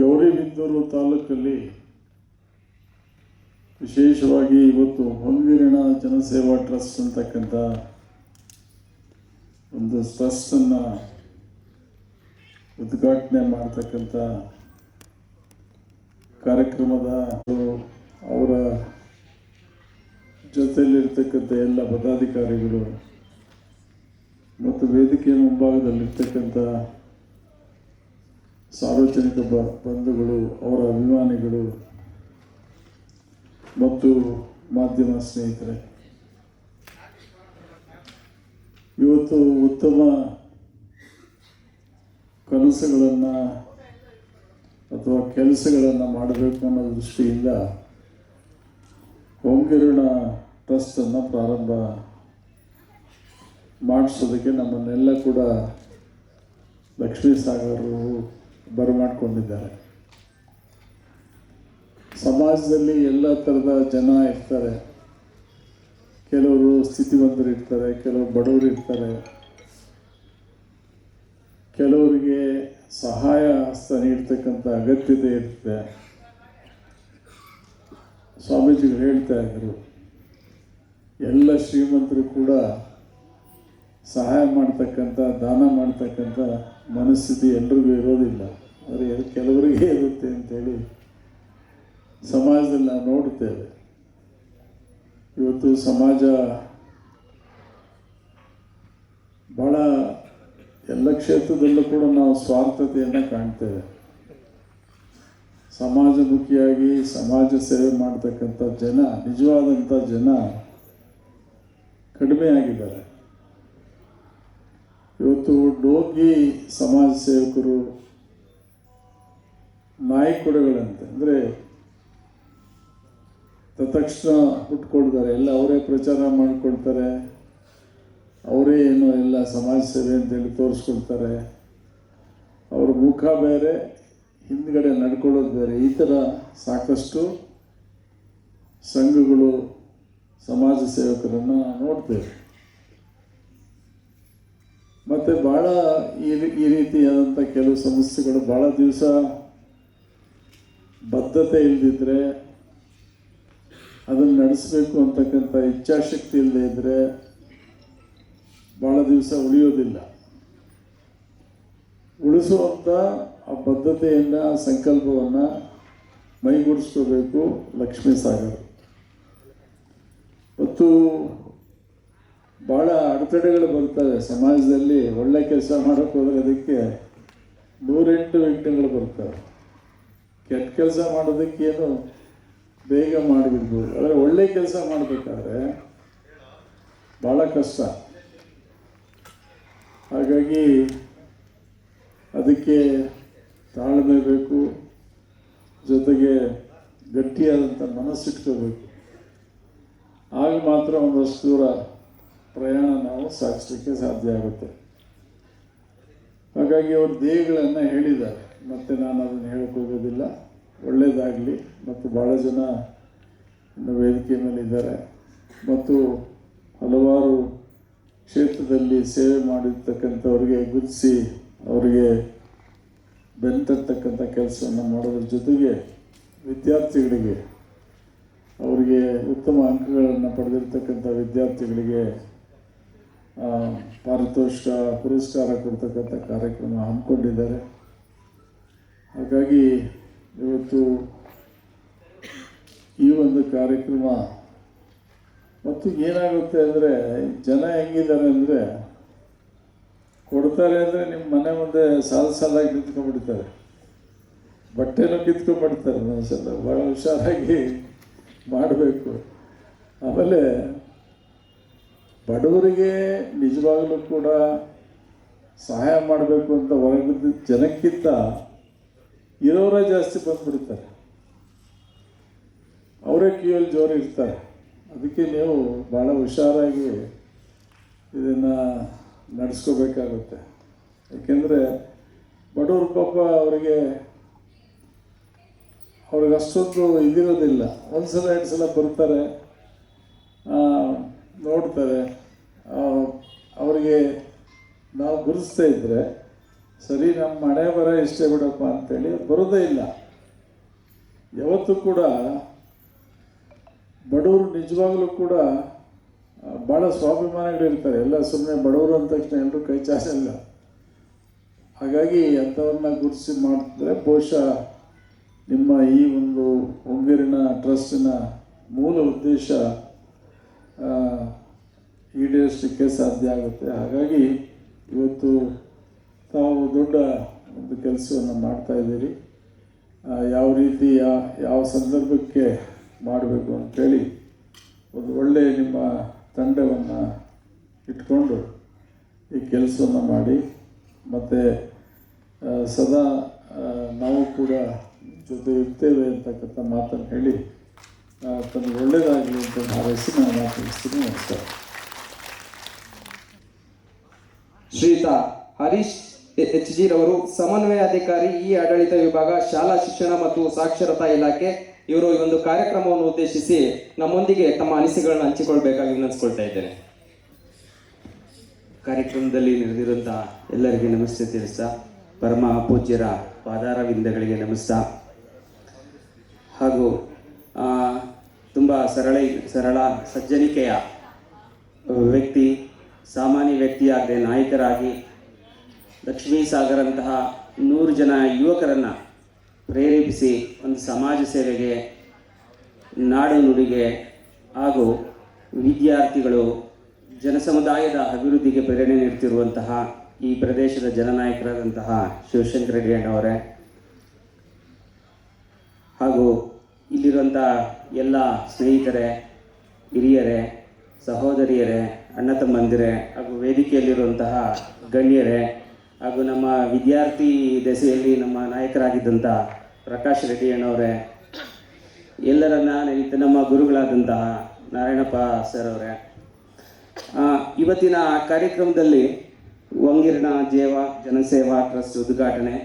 ಗೌರಿಬಿದನೂರು ತಾಲೂಕಲ್ಲಿ ವಿಶೇಷವಾಗಿ ಇವತ್ತು ಹೊಂಗಿರಣ ಜನಸೇವಾ ಟ್ರಸ್ಟ್ ಅಂತಕ್ಕಂಥ ಒಂದು ಟ್ರಸ್ಟನ್ನು ಉದ್ಘಾಟನೆ ಮಾಡ್ತಕ್ಕಂಥ ಕಾರ್ಯಕ್ರಮದ ಅವರ ಜೊತೆಯಲ್ಲಿರ್ತಕ್ಕಂಥ ಎಲ್ಲ ಪದಾಧಿಕಾರಿಗಳು ಮತ್ತು ವೇದಿಕೆಯ ಮುಂಭಾಗದಲ್ಲಿರ್ತಕ್ಕಂಥ ಸಾರ್ವಜನಿಕ ಬಂಧುಗಳು, ಅವರ ಅಭಿಮಾನಿಗಳು ಮತ್ತು ಮಾಧ್ಯಮ ಸ್ನೇಹಿತರೆ, ಇವತ್ತು ಉತ್ತಮ ಕನಸುಗಳನ್ನು ಅಥವಾ ಕೆಲಸಗಳನ್ನು ಮಾಡಬೇಕು ಅನ್ನೋ ದೃಷ್ಟಿಯಿಂದ ಹೊಂಗಿರಣ ಟ್ರಸ್ಟನ್ನು ಪ್ರಾರಂಭ ಮಾಡಿಸೋದಕ್ಕೆ ನಮ್ಮನ್ನೆಲ್ಲ ಕೂಡ ಲಕ್ಷ್ಮೀ ಸಾಗರರು ಬರಮಾಡ್ಕೊಂಡಿದ್ದಾರೆ. ಸಮಾಜದಲ್ಲಿ ಎಲ್ಲ ಥರದ ಜನ ಇರ್ತಾರೆ. ಕೆಲವರು ಸ್ಥಿತಿವಂತರು ಇರ್ತಾರೆ, ಕೆಲವರು ಬಡವರು ಇರ್ತಾರೆ, ಕೆಲವರಿಗೆ ಸಹಾಯ ಹಸ್ತ ನೀಡ್ತಕ್ಕಂಥ ಅಗತ್ಯತೆ ಇರುತ್ತೆ. ಸ್ವಾಮೀಜಿಗಳು ಹೇಳ್ತಾ ಇದ್ದರು, ಎಲ್ಲ ಶ್ರೀಮಂತರು ಕೂಡ ಸಹಾಯ ಮಾಡ್ತಕ್ಕಂಥ, ದಾನ ಮಾಡ್ತಕ್ಕಂಥ ಮನಸ್ಥಿತಿ ಎಲ್ರಿಗೂ ಇರೋದಿಲ್ಲ, ಆದರೆ ಕೆಲವರಿಗೆ ಇರುತ್ತೆ ಅಂತೇಳಿ ಸಮಾಜದಲ್ಲಿ ನಾವು ನೋಡ್ತೇವೆ. ಇವತ್ತು ಸಮಾಜ ಭಾಳ ಎಲ್ಲ ಕ್ಷೇತ್ರದಲ್ಲೂ ಕೂಡ ನಾವು ಸ್ವಾರ್ಥತೆಯನ್ನು ಕಾಣ್ತೇವೆ. ಸಮಾಜಮುಖಿಯಾಗಿ ಸಮಾಜ ಸೇವೆ ಮಾಡ್ತಕ್ಕಂಥ ಜನ, ನಿಜವಾದಂಥ ಜನ ಕಡಿಮೆ ಆಗಿದ್ದಾರೆ. ಇವತ್ತು ಡೋಗಿ ಸಮಾಜ ಸೇವಕರು ನಾಯಕರುಗಳಂತೆ, ಅಂದರೆ ತಕ್ಷಣ ಹುಟ್ಕೊಳ್ತಾರೆ, ಎಲ್ಲ ಅವರೇ ಪ್ರಚಾರ ಮಾಡಿಕೊಳ್ತಾರೆ, ಅವರೇ ಏನು ಎಲ್ಲ ಸಮಾಜ ಸೇವೆ ಅಂತೇಳಿ ತೋರಿಸ್ಕೊಳ್ತಾರೆ. ಅವ್ರ ಮುಖ ಬೇರೆ, ಹಿಂದ್ಗಡೆ ನಡ್ಕೊಳ್ಳೋದು ಬೇರೆ. ಈ ಥರ ಸಾಕಷ್ಟು ಸಂಘಗಳು, ಸಮಾಜ ಸೇವಕರನ್ನು ನೋಡ್ತೇವೆ. ಮತ್ತು ಭಾಳ ಈ ರೀತಿಯಾದಂಥ ಕೆಲವು ಸಮಸ್ಯೆಗಳು ಭಾಳ ದಿವಸ ಬದ್ಧತೆ ಇಲ್ಲದಿದ್ದರೆ, ಅದನ್ನು ನಡೆಸಬೇಕು ಅಂತಕ್ಕಂಥ ಇಚ್ಛಾಶಕ್ತಿ ಇಲ್ಲದೆ ಇದ್ದರೆ ಭಾಳ ದಿವಸ ಉಳಿಯೋದಿಲ್ಲ. ಉಳಿಸುವಂಥ ಆ ಬದ್ಧತೆಯನ್ನು, ಆ ಸಂಕಲ್ಪವನ್ನು ಮೈಗೂಡಿಸ್ಕೋಬೇಕು ಲಕ್ಷ್ಮೀ ಸಾಗರ್. ಮತ್ತು ಭಾಳ ಅಡೆತಡೆಗಳು ಬರ್ತವೆ ಸಮಾಜದಲ್ಲಿ. ಒಳ್ಳೆ ಕೆಲಸ ಮಾಡೋಕ್ಕೆ ಹೋದರೆ ಅದಕ್ಕೆ 108 ವಿಘ್ನಗಳು ಬರ್ತವೆ. ಕೆಟ್ಟ ಕೆಲಸ ಮಾಡೋದಕ್ಕೇನು ಬೇಗ ಮಾಡಿಬಿಡ್ಬೋದು, ಆದರೆ ಒಳ್ಳೆ ಕೆಲಸ ಮಾಡಬೇಕಾದ್ರೆ ಭಾಳ ಕಷ್ಟ. ಹಾಗಾಗಿ ಅದಕ್ಕೆ ತಾಳ್ಮೆ ಬೇಕು, ಜೊತೆಗೆ ಗಟ್ಟಿಯಾದಂಥ ಮನಸ್ಸಿಟ್ಕೋಬೇಕು. ಆಗ ಮಾತ್ರ ಒಂದಷ್ಟು ದೂರ ಪ್ರಯಾಣ ನಾವು ಸಾಗಿಸಲಿಕ್ಕೆ ಸಾಧ್ಯ ಆಗುತ್ತೆ. ಹಾಗಾಗಿ ಅವರು ಧ್ಯೇಯಗಳನ್ನು ಹೇಳಿದ್ದಾರೆ, ಮತ್ತು ನಾನು ಅದನ್ನು ಹೇಳಕ್ಕೆ ಹೋಗೋದಿಲ್ಲ. ಒಳ್ಳೆಯದಾಗಲಿ. ಮತ್ತು ಭಾಳ ಜನ ಇನ್ನು ವೇದಿಕೆ ಮೇಲಿದ್ದಾರೆ ಮತ್ತು ಹಲವಾರು ಕ್ಷೇತ್ರದಲ್ಲಿ ಸೇವೆ ಮಾಡಿರ್ತಕ್ಕಂಥವ್ರಿಗೆ ಗುರುತಿಸಿ ಅವರಿಗೆ ಬೆಂತಕ್ಕಂಥ ಕೆಲಸವನ್ನು ಮಾಡೋದ್ರ ಜೊತೆಗೆ ವಿದ್ಯಾರ್ಥಿಗಳಿಗೆ, ಅವರಿಗೆ ಉತ್ತಮ ಅಂಕಗಳನ್ನು ಪಡೆದಿರ್ತಕ್ಕಂಥ ವಿದ್ಯಾರ್ಥಿಗಳಿಗೆ ಪಾರಿತೋಷಿಕ ಪುರಸ್ಕಾರ ಕೊಡ್ತಕ್ಕಂಥ ಕಾರ್ಯಕ್ರಮ ಹಮ್ಮಿಕೊಂಡಿದ್ದಾರೆ. ಹಾಗಾಗಿ ಇವತ್ತು ಈ ಒಂದು ಕಾರ್ಯಕ್ರಮ ಮತ್ತು ಏನಾಗುತ್ತೆ ಅಂದರೆ, ಜನ ಹೆಂಗಿದ್ದಾರೆ ಅಂದರೆ, ಕೊಡ್ತಾರೆ ಅಂದರೆ ನಿಮ್ಮ ಮನೆ ಮುಂದೆ ಸಾಲಾಗಿ ನಿಂತ್ಕೊಂಡ್ಬಿಡ್ತಾರೆ, ಬಟ್ಟೆನೂ ಕಿತ್ಕೊಂಡ್ಬಿಡ್ತಾರೆ. ಒಂದ್ಸಲ ಭಾಳ ಹುಷಾರಾಗಿ ಮಾಡಬೇಕು. ಆಮೇಲೆ ಬಡವರಿಗೆ ನಿಜವಾಗಲೂ ಕೂಡ ಸಹಾಯ ಮಾಡಬೇಕು ಅಂತ ಹೊರಗಿದ್ದ ಜನಕ್ಕಿಂತ ಇರೋರೇ ಜಾಸ್ತಿ ಬಂದುಬಿಡ್ತಾರೆ, ಅವರೇ ಕ್ಯೂಯಲ್ಲಿ ಜೋರು ಇರ್ತಾರೆ. ಅದಕ್ಕೆ ನೀವು ಭಾಳ ಹುಷಾರಾಗಿ ಇದನ್ನು ನಡೆಸ್ಕೋಬೇಕಾಗುತ್ತೆ. ಏಕೆಂದರೆ ಬಡವರು ಪಾಪ ಅವ್ರಿಗೆ ಅಷ್ಟೊಂದು ಇದಿರೋದಿಲ್ಲ. ಒಂದು ಸಲ 2 ಸಲ ಬರ್ತಾರೆ, ನೋಡ್ತಾರೆ. ಅವರಿಗೆ ನಾವು ಗುರುಸ್ತಾ ಇದ್ದರೆ ಸರಿ, ನಮ್ಮ ಮನೆ ಬರ ಇಷ್ಟೇ ಬಿಡಪ್ಪ ಅಂತೇಳಿ ಬರೋದೇ ಇಲ್ಲ. ಯಾವತ್ತೂ ಕೂಡ ಬಡವರು ನಿಜವಾಗಲೂ ಕೂಡ ಭಾಳ ಸ್ವಾಭಿಮಾನಿಗಳಿರ್ತಾರೆ. ಎಲ್ಲ ಸುಮ್ಮನೆ ಬಡವರು ಅಂದ ತಕ್ಷಣ ಎಲ್ಲರೂ ಕೈ ಚಾಚಲ್ಲ. ಹಾಗಾಗಿ ಅಂಥವ್ರನ್ನ ಗುರುತಿಸಿ ಮಾಡ್ತಿದ್ರೆ ಬಹುಶಃ ನಿಮ್ಮ ಈ ಒಂದು ಹೊಂಗೇರಿನ ಟ್ರಸ್ಟಿನ ಮೂಲ ಉದ್ದೇಶ ಈಡೇರಿಸಲಿಕ್ಕೆ ಸಾಧ್ಯ ಆಗುತ್ತೆ. ಹಾಗಾಗಿ ಇವತ್ತು ತಾವು ದೊಡ್ಡ ಒಂದು ಕೆಲಸವನ್ನು ಮಾಡ್ತಾಯಿದ್ದೀರಿ. ಯಾವ ರೀತಿ ಯಾವ ಸಂದರ್ಭಕ್ಕೆ ಮಾಡಬೇಕು ಅಂಥೇಳಿ ಒಂದು ಒಳ್ಳೆಯ ನಿಮ್ಮ ತಂಡವನ್ನು ಇಟ್ಕೊಂಡು ಈ ಕೆಲಸವನ್ನು ಮಾಡಿ, ಮತ್ತು ಸದಾ ನಾವು ಕೂಡ ಜೊತೆ ಇರ್ತೇವೆ ಅಂತಕ್ಕಂಥ ಮಾತನ್ನು ಹೇಳಿ ತನಗೆ ಒಳ್ಳೆಯದಾಗಲಿ ಅಂತ ಹಾರೈಸಿ ನಾನು ಮಾತಾಡಿಸ್ತೀನಿ. ನಮಸ್ಕಾರ. ಶ್ರೀಯುತ ಹರೀಶ್ HG ರವರು ಸಮನ್ವಯಾಧಿಕಾರಿ, ಈ ಆಡಳಿತ ವಿಭಾಗ, ಶಾಲಾ ಶಿಕ್ಷಣ ಮತ್ತು ಸಾಕ್ಷರತಾ ಇಲಾಖೆ. ಇವರು ಈ ಒಂದು ಕಾರ್ಯಕ್ರಮವನ್ನು ಉದ್ದೇಶಿಸಿ ನಮ್ಮೊಂದಿಗೆ ತಮ್ಮ ಅನಿಸಿಕೆಗಳನ್ನು ಹಂಚಿಕೊಳ್ಬೇಕಾಗಿ ವಿನಂತಿಸ್ಕೊಳ್ತಾ ಇದ್ದೇನೆ. ಕಾರ್ಯಕ್ರಮದಲ್ಲಿ ನೆರೆದಿರುವಂಥ ಎಲ್ಲರಿಗೆ ನಮಸ್ತೆ ತಿಳಿಸ್ತಾ, ಪರಮ ಪೂಜ್ಯರ ಪಾದಾರವಿಂದಗಳಿಗೆ ನಮಸ್ತಾ. ಹಾಗೂ ತುಂಬ ಸರಳ ಸಜ್ಜನಿಕೆಯ ವ್ಯಕ್ತಿ, ಸಾಮಾನ್ಯ ವ್ಯಕ್ತಿಯಾಗದೆ ನಾಯಕರಾಗಿ ಲಕ್ಷ್ಮೀ ಸಾಗರಂತಹ 100 ಜನ ಯುವಕರನ್ನು ಪ್ರೇರೇಪಿಸಿ ಒಂದು ಸಮಾಜ ಸೇವೆಗೆ, ನಾಡು ನುಡಿಗೆ ಹಾಗೂ ವಿದ್ಯಾರ್ಥಿಗಳು, ಜನಸಮುದಾಯದ ಅಭಿವೃದ್ಧಿಗೆ ಪ್ರೇರಣೆ ನೀಡುತ್ತಿರುವಂತಹ ಈ ಪ್ರದೇಶದ ಜನನಾಯಕರಾದಂತಹ ಶಿವಶಂಕರ ರೆಡ್ಡಿ ಅಣ್ಣವರೇ, ಹಾಗೂ ಇಲ್ಲಿರುವಂಥ ಎಲ್ಲ ಸ್ನೇಹಿತರೇ, ಹಿರಿಯರೇ, ಸಹೋದರಿಯರೇ, ಅಣ್ಣ ತಮ್ಮಂದಿರೇ, ಹಾಗೂ ವೇದಿಕೆಯಲ್ಲಿರುವಂತಹ ಗಣ್ಯರೇ, ಹಾಗೂ ನಮ್ಮ ವಿದ್ಯಾರ್ಥಿ ದೆಸೆಯಲ್ಲಿ ನಮ್ಮ ನಾಯಕರಾಗಿದ್ದಂಥ ಪ್ರಕಾಶ್ ರೆಡ್ಡಿ ಅಣ್ಣವರೇ, ಎಲ್ಲರನ್ನ ನೆನೆಯುತ್ತ ನಮ್ಮ ಗುರುಗಳಾದಂತಹ ನಾರಾಯಣಪ್ಪ ಸರ್ ಅವರೇ, ಇವತ್ತಿನ ಕಾರ್ಯಕ್ರಮದಲ್ಲಿ ಹೊಂಗೇರಿನ ಜನಸೇವಾ ಟ್ರಸ್ಟ್ ಉದ್ಘಾಟನೆ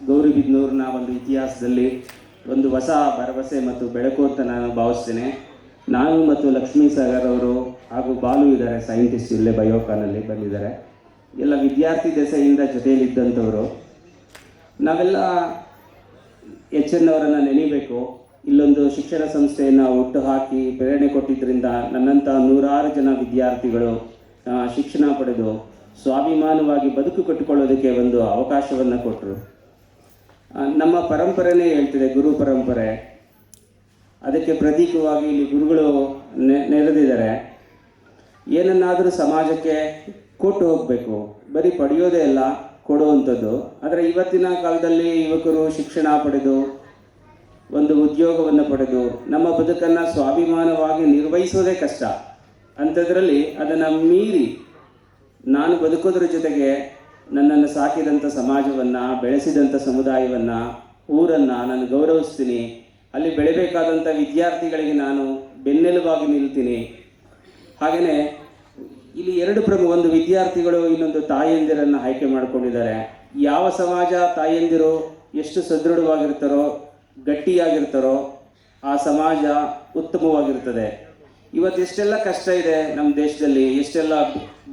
ಗೌರಿಬಿದನೂರಿನ ಒಂದು ಇತಿಹಾಸದಲ್ಲಿ ಒಂದು ಹೊಸ ಭರವಸೆ ಮತ್ತು ಬೆಳಕು ಅಂತ ನಾನು ಭಾವಿಸ್ತೇನೆ. ನಾನು ಮತ್ತು ಲಕ್ಷ್ಮೀ ಸಾಗರ್ ಅವರು ಹಾಗೂ ಬಾಲು ಇದ್ದಾರೆ, ಸೈಂಟಿಸ್ಟ್ ಇಲ್ಲೇ ಬಯೋಕಾನಲ್ಲಿ ಬಂದಿದ್ದಾರೆ. ಎಲ್ಲ ವಿದ್ಯಾರ್ಥಿ ದೆಸೆಯಿಂದ ಜೊತೆಯಲ್ಲಿದ್ದಂಥವರು. ನಾವೆಲ್ಲ ಎಚ್ ಎನ್ ಅವರನ್ನು ನೆನೀಬೇಕು. ಇಲ್ಲೊಂದು ಶಿಕ್ಷಣ ಸಂಸ್ಥೆಯನ್ನು ಹುಟ್ಟು ಹಾಕಿ ಪ್ರೇರಣೆ ಕೊಟ್ಟಿದ್ದರಿಂದ ನನ್ನಂಥ ನೂರಾರು ಜನ ವಿದ್ಯಾರ್ಥಿಗಳು ಶಿಕ್ಷಣ ಪಡೆದು ಸ್ವಾಭಿಮಾನವಾಗಿ ಬದುಕು ಕಟ್ಟಿಕೊಳ್ಳೋದಕ್ಕೆ ಒಂದು ಅವಕಾಶವನ್ನು ಕೊಟ್ಟರು. ನಮ್ಮ ಪರಂಪರೆನೇ ಹೇಳ್ತಿದೆ, ಗುರು ಪರಂಪರೆ. ಅದಕ್ಕೆ ಪ್ರತೀಕವಾಗಿ ಇಲ್ಲಿ ಗುರುಗಳು ನೆರೆದಿದ್ದಾರೆ. ಏನನ್ನಾದರೂ ಸಮಾಜಕ್ಕೆ ಕೊಟ್ಟು ಹೋಗಬೇಕು, ಬರೀ ಪಡೆಯೋದೇ ಅಲ್ಲ, ಕೊಡುವಂಥದ್ದು. ಆದರೆ ಇವತ್ತಿನ ಕಾಲದಲ್ಲಿ ಯುವಕರು ಶಿಕ್ಷಣ ಪಡೆದು ಒಂದು ಉದ್ಯೋಗವನ್ನು ಪಡೆದು ನಮ್ಮ ಬದುಕನ್ನು ಸ್ವಾಭಿಮಾನವಾಗಿ ನಿರ್ವಹಿಸೋದೇ ಕಷ್ಟ. ಅಂಥದ್ರಲ್ಲಿ ಅದನ್ನು ಮೀರಿ ನಾನು ಬದುಕೋದ್ರ ಜೊತೆಗೆ ನನ್ನನ್ನು ಸಾಕಿದಂಥ ಸಮಾಜವನ್ನು, ಬೆಳೆಸಿದಂಥ ಸಮುದಾಯವನ್ನು, ಊರನ್ನು ನಾನು ಗೌರವಿಸ್ತೀನಿ. ಅಲ್ಲಿ ಬೆಳೆಬೇಕಾದಂಥ ವಿದ್ಯಾರ್ಥಿಗಳಿಗೆ ನಾನು ಬೆನ್ನೆಲುಬಾಗಿ ನಿಲ್ತೀನಿ. ಹಾಗೆಯೇ ಇಲ್ಲಿ ಎರಡು ಒಂದು ವಿದ್ಯಾರ್ಥಿಗಳು, ಇನ್ನೊಂದು ತಾಯಂದಿರನ್ನು ಆಯ್ಕೆ ಮಾಡಿಕೊಂಡಿದ್ದಾರೆ. ಯಾವ ಸಮಾಜ ತಾಯಂದಿರು ಎಷ್ಟು ಸದೃಢವಾಗಿರ್ತಾರೋ, ಗಟ್ಟಿಯಾಗಿರ್ತಾರೋ ಆ ಸಮಾಜ ಉತ್ತಮವಾಗಿರ್ತದೆ. ಇವತ್ತು ಎಷ್ಟೆಲ್ಲ ಕಷ್ಟ ಇದೆ ನಮ್ಮ ದೇಶದಲ್ಲಿ, ಎಷ್ಟೆಲ್ಲ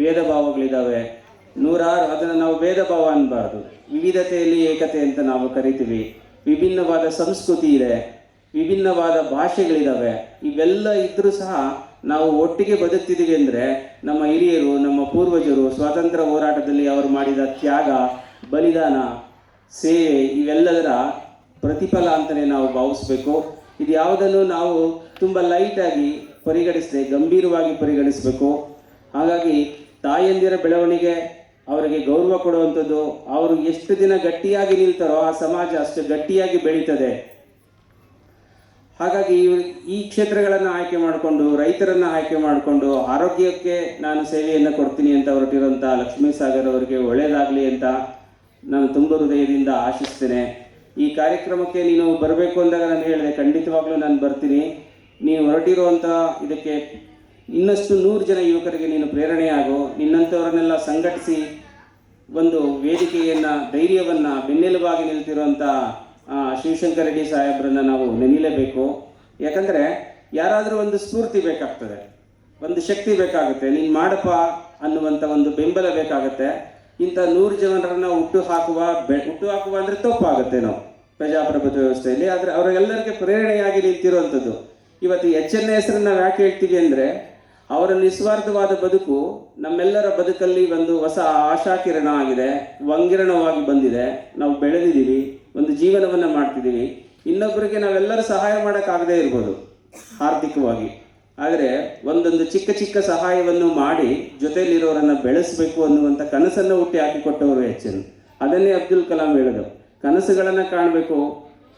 ಭೇದ ಭಾವಗಳಿದ್ದಾವೆ, ನೂರಾರು. ಅದನ್ನು ನಾವು ಭೇದ ಭಾವ ಅನ್ನಬಾರ್ದು, ವಿವಿಧತೆಯಲ್ಲಿ ಏಕತೆ ಅಂತ ನಾವು ಕರಿತೀವಿ. ವಿಭಿನ್ನವಾದ ಸಂಸ್ಕೃತಿ ಇದೆ, ವಿಭಿನ್ನವಾದ ಭಾಷೆಗಳಿದ್ದಾವೆ. ಇವೆಲ್ಲ ಇದ್ದರೂ ಸಹ ನಾವು ಒಟ್ಟಿಗೆ ಬದುಕ್ತಿದ್ದೀವಿ ಅಂದರೆ ನಮ್ಮ ಹಿರಿಯರು, ನಮ್ಮ ಪೂರ್ವಜರು ಸ್ವಾತಂತ್ರ್ಯ ಹೋರಾಟದಲ್ಲಿ ಅವರು ಮಾಡಿದ ತ್ಯಾಗ, ಬಲಿದಾನ, ಸೇವೆ ಇವೆಲ್ಲದರ ಪ್ರತಿಫಲ ಅಂತಲೇ ನಾವು ಭಾವಿಸ್ಬೇಕು. ಇದು ಯಾವುದನ್ನು ನಾವು ತುಂಬ ಲೈಟಾಗಿ ಪರಿಗಣಿಸದೆ ಗಂಭೀರವಾಗಿ ಪರಿಗಣಿಸಬೇಕು. ಹಾಗಾಗಿ ತಾಯಂದಿರ ಬೆಳವಣಿಗೆ, ಅವರಿಗೆ ಗೌರವ ಕೊಡುವಂಥದ್ದು, ಅವರು ಎಷ್ಟು ದಿನ ಗಟ್ಟಿಯಾಗಿ ನಿಲ್ತಾರೋ ಆ ಸಮಾಜ ಅಷ್ಟು ಗಟ್ಟಿಯಾಗಿ ಬೆಳೀತದೆ. ಹಾಗಾಗಿ ಈ ಕ್ಷೇತ್ರಗಳನ್ನು ಆಯ್ಕೆ ಮಾಡಿಕೊಂಡು, ರೈತರನ್ನು ಆಯ್ಕೆ ಮಾಡಿಕೊಂಡು, ಆರೋಗ್ಯಕ್ಕೆ ನಾನು ಸೇವೆಯನ್ನು ಕೊಡ್ತೀನಿ ಅಂತ ಹೊರಟಿರುವಂಥ ಲಕ್ಷ್ಮೀ ಸಾಗರ್ ಅವರಿಗೆ ಒಳ್ಳೆಯದಾಗಲಿ ಅಂತ ನಾನು ತುಂಬ ಹೃದಯದಿಂದ ಆಶಿಸ್ತೇನೆ. ಈ ಕಾರ್ಯಕ್ರಮಕ್ಕೆ ನೀನು ಬರಬೇಕು ಅಂದಾಗ ನಾನು ಹೇಳಿದೆ, ಖಂಡಿತವಾಗ್ಲೂ ನಾನು ಬರ್ತೀನಿ. ನೀನು ಹೊರಟಿರುವಂಥ ಇದಕ್ಕೆ ಇನ್ನಷ್ಟು 100 ಜನ ಯುವಕರಿಗೆ ನೀನು ಪ್ರೇರಣೆಯಾಗು. ನಿನ್ನಂಥವರನ್ನೆಲ್ಲ ಸಂಘಟಿಸಿ ಒಂದು ವೇದಿಕೆಯನ್ನು, ಧೈರ್ಯವನ್ನು, ಬೆನ್ನೆಲುಬಾಗಿ ನಿಲ್ತಿರುವಂಥ ಶಿವಶಂಕರ್ ರೆಡ್ಡಿ ಸಾಹೇಬ್ರನ್ನ ನಾವು ನೆನೀಲೇಬೇಕು. ಯಾಕಂದರೆ ಯಾರಾದರೂ ಒಂದು ಸ್ಫೂರ್ತಿ ಬೇಕಾಗ್ತದೆ, ಒಂದು ಶಕ್ತಿ ಬೇಕಾಗುತ್ತೆ, ನೀನು ಮಾಡಪ್ಪ ಅನ್ನುವಂಥ ಒಂದು ಬೆಂಬಲ ಬೇಕಾಗುತ್ತೆ. ಇಂಥ 100 ಜನರನ್ನು ಹುಟ್ಟು ಹಾಕುವ ಅಂದರೆ ತಪ್ಪಾಗುತ್ತೆ ನಾವು ಪ್ರಜಾಪ್ರಭುತ್ವ ವ್ಯವಸ್ಥೆಯಲ್ಲಿ. ಆದರೆ ಅವರೆಲ್ಲರಿಗೆ ಪ್ರೇರಣೆಯಾಗಿ ನಿಂತಿರುವಂಥದ್ದು. ಇವತ್ತು HN ಹೆಸರನ್ನು ನಾವು ಯಾಕೆ ಹೇಳ್ತೀವಿ ಅಂದರೆ, ಅವರ ನಿಸ್ವಾರ್ಥವಾದ ಬದುಕು ನಮ್ಮೆಲ್ಲರ ಬದುಕಲ್ಲಿ ಒಂದು ಹೊಸ ಆಶಾಕಿರಣ ಆಗಿದೆ, ವಂಗಿರಣವಾಗಿ ಬಂದಿದೆ. ನಾವು ಬೆಳೆದಿದ್ದೀವಿ, ಒಂದು ಜೀವನವನ್ನು ಮಾಡ್ತಿದ್ದೀವಿ. ಇನ್ನೊಬ್ಬರಿಗೆ ನಾವೆಲ್ಲರೂ ಸಹಾಯ ಮಾಡೋಕ್ಕಾಗದೇ ಇರ್ಬೋದು ಆರ್ಥಿಕವಾಗಿ, ಆದರೆ ಒಂದೊಂದು ಚಿಕ್ಕ ಚಿಕ್ಕ ಸಹಾಯವನ್ನು ಮಾಡಿ ಜೊತೆಯಲ್ಲಿರೋರನ್ನು ಬೆಳೆಸಬೇಕು ಅನ್ನುವಂಥ ಕನಸನ್ನು ಹುಟ್ಟಿ ಹಾಕಿಕೊಟ್ಟವರು HN. ಅದನ್ನೇ ಅಬ್ದುಲ್ ಕಲಾಂ ಹೇಳೋದು, ಕನಸುಗಳನ್ನು ಕಾಣಬೇಕು,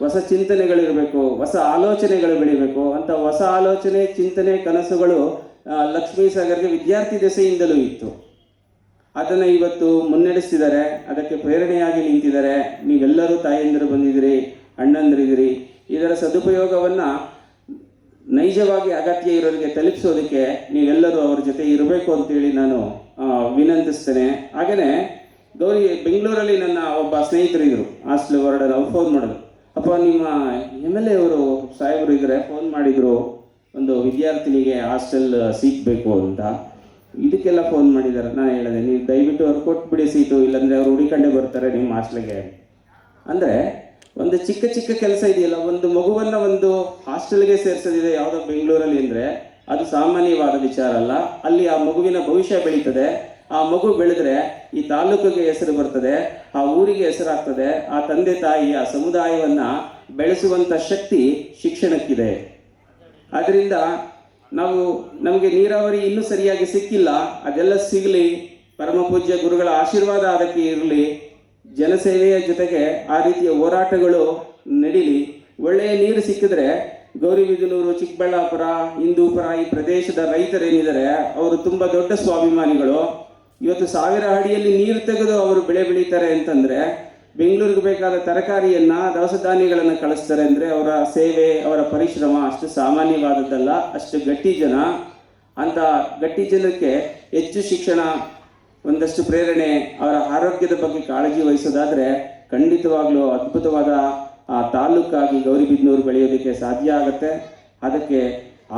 ಹೊಸ ಚಿಂತನೆಗಳಿರಬೇಕು, ಹೊಸ ಆಲೋಚನೆಗಳು ಬೆಳಿಬೇಕು ಅಂತ. ಹೊಸ ಆಲೋಚನೆ, ಚಿಂತನೆ, ಕನಸುಗಳು ಲಕ್ಷ್ಮೀ ಸಾಗರ್ಗೆ ವಿದ್ಯಾರ್ಥಿ ದೆಸೆಯಿಂದಲೂ ಇತ್ತು. ಅದನ್ನು ಇವತ್ತು ಮುನ್ನಡೆಸ್ತಿದ್ದಾರೆ, ಅದಕ್ಕೆ ಪ್ರೇರಣೆಯಾಗಿ ನಿಂತಿದ್ದಾರೆ. ನೀವೆಲ್ಲರೂ ತಾಯಂದಿರು ಬಂದಿದ್ದೀರಿ, ಅಣ್ಣಂದಿರಿದ್ದೀರಿ. ಇದರ ಸದುಪಯೋಗವನ್ನು ನೈಜವಾಗಿ ಅಗತ್ಯ ಇರೋರಿಗೆ ತಲುಪಿಸೋದಕ್ಕೆ ನೀವೆಲ್ಲರೂ ಅವ್ರ ಜೊತೆ ಇರಬೇಕು ಅಂತೇಳಿ ನಾನು ವಿನಂತಿಸ್ತೇನೆ. ಹಾಗೆಯೇ ಬೆಂಗಳೂರಲ್ಲಿ ನನ್ನ ಒಬ್ಬ ಸ್ನೇಹಿತರಿದ್ದರು, ಹಾಸ್ಟೆಲ್ ವಾರ್ಡನ್. ಅವ್ರು ಫೋನ್ ಮಾಡೋದು, ಅಪ್ಪ ನಿಮ್ಮ MLA ಅವರು ಸಾಹೇಬರು ಇದ್ದಾರೆ, ಫೋನ್ ಮಾಡಿದರು, ಒಂದು ವಿದ್ಯಾರ್ಥಿನಿಗೆ ಹಾಸ್ಟೆಲ್ ಸೀಟ್ ಬೇಕು ಅಂತ. ಇದಕ್ಕೆಲ್ಲ ಫೋನ್ ಮಾಡಿದ್ದಾರೆ. ನಾನು ಹೇಳಿದೆ, ನೀವು ದಯವಿಟ್ಟು ಅವ್ರು ಕೊಟ್ಬಿಡಿ ಸೀಟು, ಇಲ್ಲಾಂದರೆ ಅವ್ರು ಹುಡಿಕೊಂಡೇ ಬರ್ತಾರೆ ನಿಮ್ಮ ಹಾಸ್ಟೆಲ್ಗೆ. ಅಂದರೆ ಒಂದು ಚಿಕ್ಕ ಚಿಕ್ಕ ಕೆಲಸ ಇದೆಯಲ್ಲ, ಒಂದು ಮಗುವನ್ನು ಒಂದು ಹಾಸ್ಟೆಲ್ಗೆ ಸೇರಿಸೋದಿದೆ ಯಾವುದೋ ಬೆಂಗಳೂರಲ್ಲಿ ಅಂದರೆ ಅದು ಸಾಮಾನ್ಯವಾದ ವಿಚಾರ ಅಲ್ಲ. ಅಲ್ಲಿ ಆ ಮಗುವಿನ ಭವಿಷ್ಯ ಬೆಳೀತದೆ. ಆ ಮಗು ಬೆಳೆದ್ರೆ ಈ ತಾಲೂಕಿಗೆ ಹೆಸರು ಬರ್ತದೆ, ಆ ಊರಿಗೆ ಹೆಸರಾಗ್ತದೆ. ಆ ತಂದೆ ತಾಯಿ, ಆ ಸಮುದಾಯವನ್ನು ಬೆಳೆಸುವಂಥ ಶಕ್ತಿ ಶಿಕ್ಷಣಕ್ಕಿದೆ. ಆದ್ದರಿಂದ ನಮಗೆ ನೀರಾವರಿ ಇನ್ನೂ ಸರಿಯಾಗಿ ಸಿಕ್ಕಿಲ್ಲ, ಅದೆಲ್ಲ ಸಿಗಲಿ. ಪರಮ ಪೂಜ್ಯ ಗುರುಗಳ ಆಶೀರ್ವಾದ ಅದಕ್ಕೆ ಇರಲಿ. ಜನಸೇವೆಯ ಜೊತೆಗೆ ಆ ರೀತಿಯ ಹೋರಾಟಗಳು ನಡೀಲಿ. ಒಳ್ಳೆಯ ನೀರು ಸಿಕ್ಕಿದ್ರೆ ಗೌರಿಬಿದನೂರು, ಚಿಕ್ಕಬಳ್ಳಾಪುರ, ಹಿಂದೂಪುರ ಈ ಪ್ರದೇಶದ ರೈತರೇನಿದ್ದಾರೆ ಅವರು ತುಂಬ ದೊಡ್ಡ ಸ್ವಾಭಿಮಾನಿಗಳು. ಇವತ್ತು 1000 ಅಡಿಯಲ್ಲಿ ನೀರು ತೆಗೆದು ಅವರು ಬೆಳೆ ಬೆಳೀತಾರೆ ಅಂತಂದರೆ, ಬೆಂಗಳೂರಿಗೆ ಬೇಕಾದ ತರಕಾರಿಯನ್ನು, ದವಸ ಧಾನ್ಯಗಳನ್ನು ಕಳಿಸ್ತಾರೆ ಅಂದರೆ ಅವರ ಸೇವೆ, ಅವರ ಪರಿಶ್ರಮ ಅಷ್ಟು ಸಾಮಾನ್ಯವಾದದ್ದಲ್ಲ. ಅಷ್ಟು ಗಟ್ಟಿ ಜನ. ಅಂಥ ಗಟ್ಟಿ ಜನಕ್ಕೆ ಹೆಚ್ಚು ಶಿಕ್ಷಣ, ಒಂದಷ್ಟು ಪ್ರೇರಣೆ, ಅವರ ಆರೋಗ್ಯದ ಬಗ್ಗೆ ಕಾಳಜಿ ವಹಿಸೋದಾದರೆ ಖಂಡಿತವಾಗ್ಲೂ ಅದ್ಭುತವಾದ ತಾಲೂಕಾಗಿ ಗೌರಿಬಿದನೂರು ಬೆಳೆಯೋದಕ್ಕೆ ಸಾಧ್ಯ ಆಗುತ್ತೆ. ಅದಕ್ಕೆ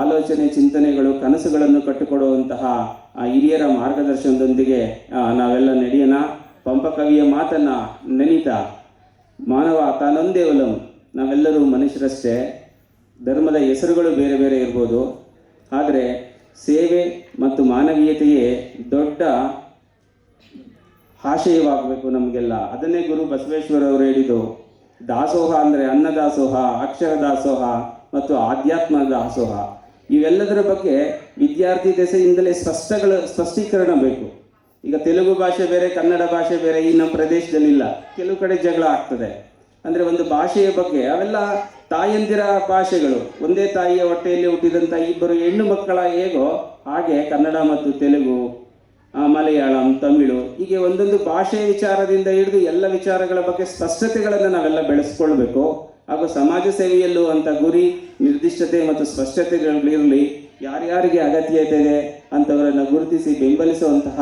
ಆಲೋಚನೆ, ಚಿಂತನೆಗಳು, ಕನಸುಗಳನ್ನು ಕಟ್ಟಿಕೊಡುವಂತಹ ಹಿರಿಯರ ಮಾರ್ಗದರ್ಶನದೊಂದಿಗೆ ನಾವೆಲ್ಲ ನಡೆಯೋಣ. ಪಂಪಕವಿಯ ಮಾತನ್ನು ನೆನೀತಾ ಮಾನವ ತಾನೊಂದೇವಲಂ, ನಾವೆಲ್ಲರೂ ಮನುಷ್ಯರಷ್ಟೇ. ಧರ್ಮದ ಹೆಸರುಗಳು ಬೇರೆ ಬೇರೆ ಇರ್ಬೋದು, ಆದರೆ ಸೇವೆ ಮತ್ತು ಮಾನವೀಯತೆಯೇ ದೊಡ್ಡ ಆಶಯವಾಗಬೇಕು ನಮಗೆಲ್ಲ. ಅದನ್ನೇ ಗುರು ಬಸವೇಶ್ವರವರು ಹೇಳಿದ್ದು, ದಾಸೋಹ ಅಂದರೆ ಅನ್ನದಾಸೋಹ, ಅಕ್ಷರ ದಾಸೋಹ ಮತ್ತು ಆಧ್ಯಾತ್ಮ ದಾಸೋಹ. ಇವೆಲ್ಲದರ ಬಗ್ಗೆ ವಿದ್ಯಾರ್ಥಿ ದೆಸೆಯಿಂದಲೇ ಸ್ಪಷ್ಟೀಕರಣ ಬೇಕು. ಈಗ ತೆಲುಗು ಭಾಷೆ ಬೇರೆ, ಕನ್ನಡ ಭಾಷೆ ಬೇರೆ ಈ ನಮ್ಮ ಪ್ರದೇಶದಲ್ಲಿಲ್ಲ. ಕೆಲವು ಕಡೆ ಜಗಳ ಆಗ್ತದೆ. ಅಂದರೆ ಒಂದು ಭಾಷೆಯ ಬಗ್ಗೆ, ಅವೆಲ್ಲ ತಾಯಂದಿರ ಭಾಷೆಗಳು. ಒಂದೇ ತಾಯಿಯ ಹೊಟ್ಟೆಯಲ್ಲಿ ಹುಟ್ಟಿದಂಥ ಇಬ್ಬರು ಹೆಣ್ಣು ಮಕ್ಕಳ ಹೇಗೋ ಹಾಗೆ ಕನ್ನಡ ಮತ್ತು ತೆಲುಗು, ಮಲಯಾಳಂ, ತಮಿಳು, ಹೀಗೆ ಒಂದೊಂದು ಭಾಷೆಯ ವಿಚಾರದಿಂದ ಹಿಡಿದು ಎಲ್ಲ ವಿಚಾರಗಳ ಬಗ್ಗೆ ಸ್ಪಷ್ಟತೆಗಳನ್ನು ನಾವೆಲ್ಲ ಬೆಳೆಸ್ಕೊಳ್ಬೇಕು. ಹಾಗೂ ಸಮಾಜ ಸೇವೆಯಲ್ಲೂ ಅಂತ ಗುರಿ, ನಿರ್ದಿಷ್ಟತೆ ಮತ್ತು ಸ್ಪಷ್ಟತೆಗಳಿರಲಿ. ಯಾರ್ಯಾರಿಗೆ ಅಗತ್ಯತೆ ಇದೆ ಅಂಥವರನ್ನು ಗುರುತಿಸಿ ಬೆಂಬಲಿಸುವಂತಹ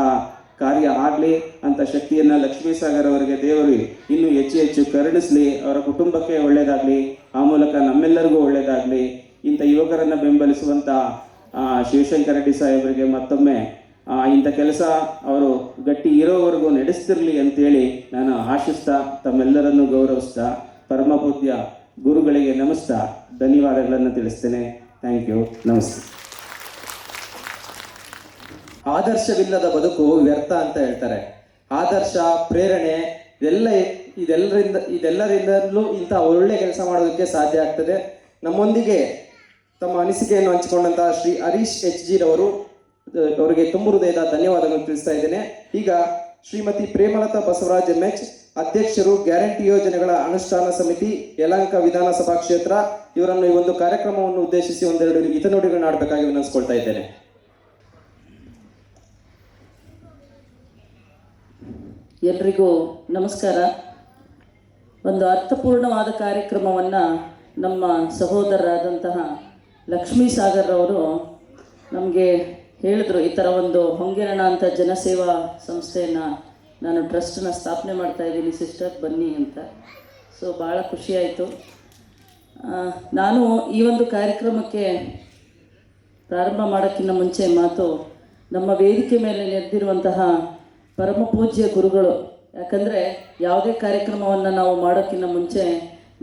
ಕಾರ್ಯ ಆಗಲಿ ಅಂತ ಶಕ್ತಿಯನ್ನು ಲಕ್ಷ್ಮೀ ಸಾಗರ್ ಅವರಿಗೆ ದೇವರು ಇನ್ನೂ ಹೆಚ್ಚು ಹೆಚ್ಚು ಕರುಣಿಸಲಿ. ಅವರ ಕುಟುಂಬಕ್ಕೆ ಒಳ್ಳೆಯದಾಗಲಿ, ಆ ಮೂಲಕ ನಮ್ಮೆಲ್ಲರಿಗೂ ಒಳ್ಳೆಯದಾಗಲಿ. ಇಂಥ ಯುವಕರನ್ನು ಬೆಂಬಲಿಸುವಂಥ ಶಿವಶಂಕರ ರೆಡ್ಡಿ ಸಾಹೇಬರಿಗೆ ಮತ್ತೊಮ್ಮೆ ಇಂಥ ಕೆಲಸ ಅವರು ಗಟ್ಟಿ ಇರೋವರೆಗೂ ನಡೆಸ್ತಿರಲಿ ಅಂತೇಳಿ ನಾನು ಆಶಿಸ್ತಾ, ತಮ್ಮೆಲ್ಲರನ್ನು ಗೌರವಿಸ್ತಾ, ಪರಮಪೂಜ್ಯ ಗುರುಗಳಿಗೆ ನಮಿಸ್ತಾ ಧನ್ಯವಾದಗಳನ್ನು ತಿಳಿಸ್ತೇನೆ. Thank you. ನಮಸ್ತೆ. ಆದರ್ಶವಿಲ್ಲದ ಬದುಕು ವ್ಯರ್ಥ ಅಂತ ಹೇಳ್ತಾರೆ. ಆದರ್ಶ, ಪ್ರೇರಣೆ ಇದೆಲ್ಲರಿಂದಲೂ ಇಂಥ ಒಳ್ಳೆ ಕೆಲಸ ಮಾಡೋದಕ್ಕೆ ಸಾಧ್ಯ ಆಗ್ತದೆ. ನಮ್ಮೊಂದಿಗೆ ತಮ್ಮ ಅನಿಸಿಕೆಯನ್ನು ಹಂಚಿಕೊಂಡಂತಹ ಶ್ರೀ ಹರೀಶ್ HG ಅವರಿಗೆ ತುಂಬ ಹೃದಯದ ಧನ್ಯವಾದಗಳನ್ನು ತಿಳಿಸ್ತಾ ಇದ್ದೇನೆ. ಈಗ ಶ್ರೀಮತಿ ಪ್ರೇಮಲತಾ ಬಸವರಾಜ್ MH, ಅಧ್ಯಕ್ಷರು, ಗ್ಯಾರಂಟಿ ಯೋಜನೆಗಳ ಅನುಷ್ಠಾನ ಸಮಿತಿ, ಯಲಹಂಕ ವಿಧಾನಸಭಾ ಕ್ಷೇತ್ರ, ಇವರನ್ನು ಈ ಒಂದು ಕಾರ್ಯಕ್ರಮವನ್ನು ಉದ್ದೇಶಿಸಿ ಒಂದೆರಡು ಹಿತನುಡಿಗಳನ್ನ ಆಡಬೇಕಾಗಿ ವಿನಂತಿಸ್ಕೊಳ್ತಾ ಇದ್ದೇನೆ. ಎಲ್ರಿಗೂ ನಮಸ್ಕಾರ. ಒಂದು ಅರ್ಥಪೂರ್ಣವಾದ ಕಾರ್ಯಕ್ರಮವನ್ನು ನಮ್ಮ ಸಹೋದರರಾದಂತಹ ಲಕ್ಷ್ಮೀ ಸಾಗರ್ ಅವರು ನಮಗೆ ಹೇಳಿದ್ರು. ಈ ಥರ ಒಂದು ಹೊಂಗೆರಣ ಅಂತ ಜನಸೇವಾ ಸಂಸ್ಥೆಯನ್ನು ನಾನು ಟ್ರಸ್ಟನ್ನ ಸ್ಥಾಪನೆ ಮಾಡ್ತಾ ಇದ್ದೀನಿ ಸಿಸ್ಟರ್, ಬನ್ನಿ ಅಂತ. ಸೊ ಭಾಳ ಖುಷಿಯಾಯಿತು. ನಾನು ಈ ಒಂದು ಕಾರ್ಯಕ್ರಮಕ್ಕೆ ಪ್ರಾರಂಭ ಮಾಡೋಕ್ಕಿಂತ ಮುಂಚೆ ಮಾತು, ನಮ್ಮ ವೇದಿಕೆ ಮೇಲೆ ನೆರೆದಿರುವಂತಹ ಪರಮ ಪೂಜ್ಯ ಗುರುಗಳು. ಯಾಕಂದರೆ ಯಾವುದೇ ಕಾರ್ಯಕ್ರಮವನ್ನು ನಾವು ಮಾಡೋಕ್ಕಿಂತ ಮುಂಚೆ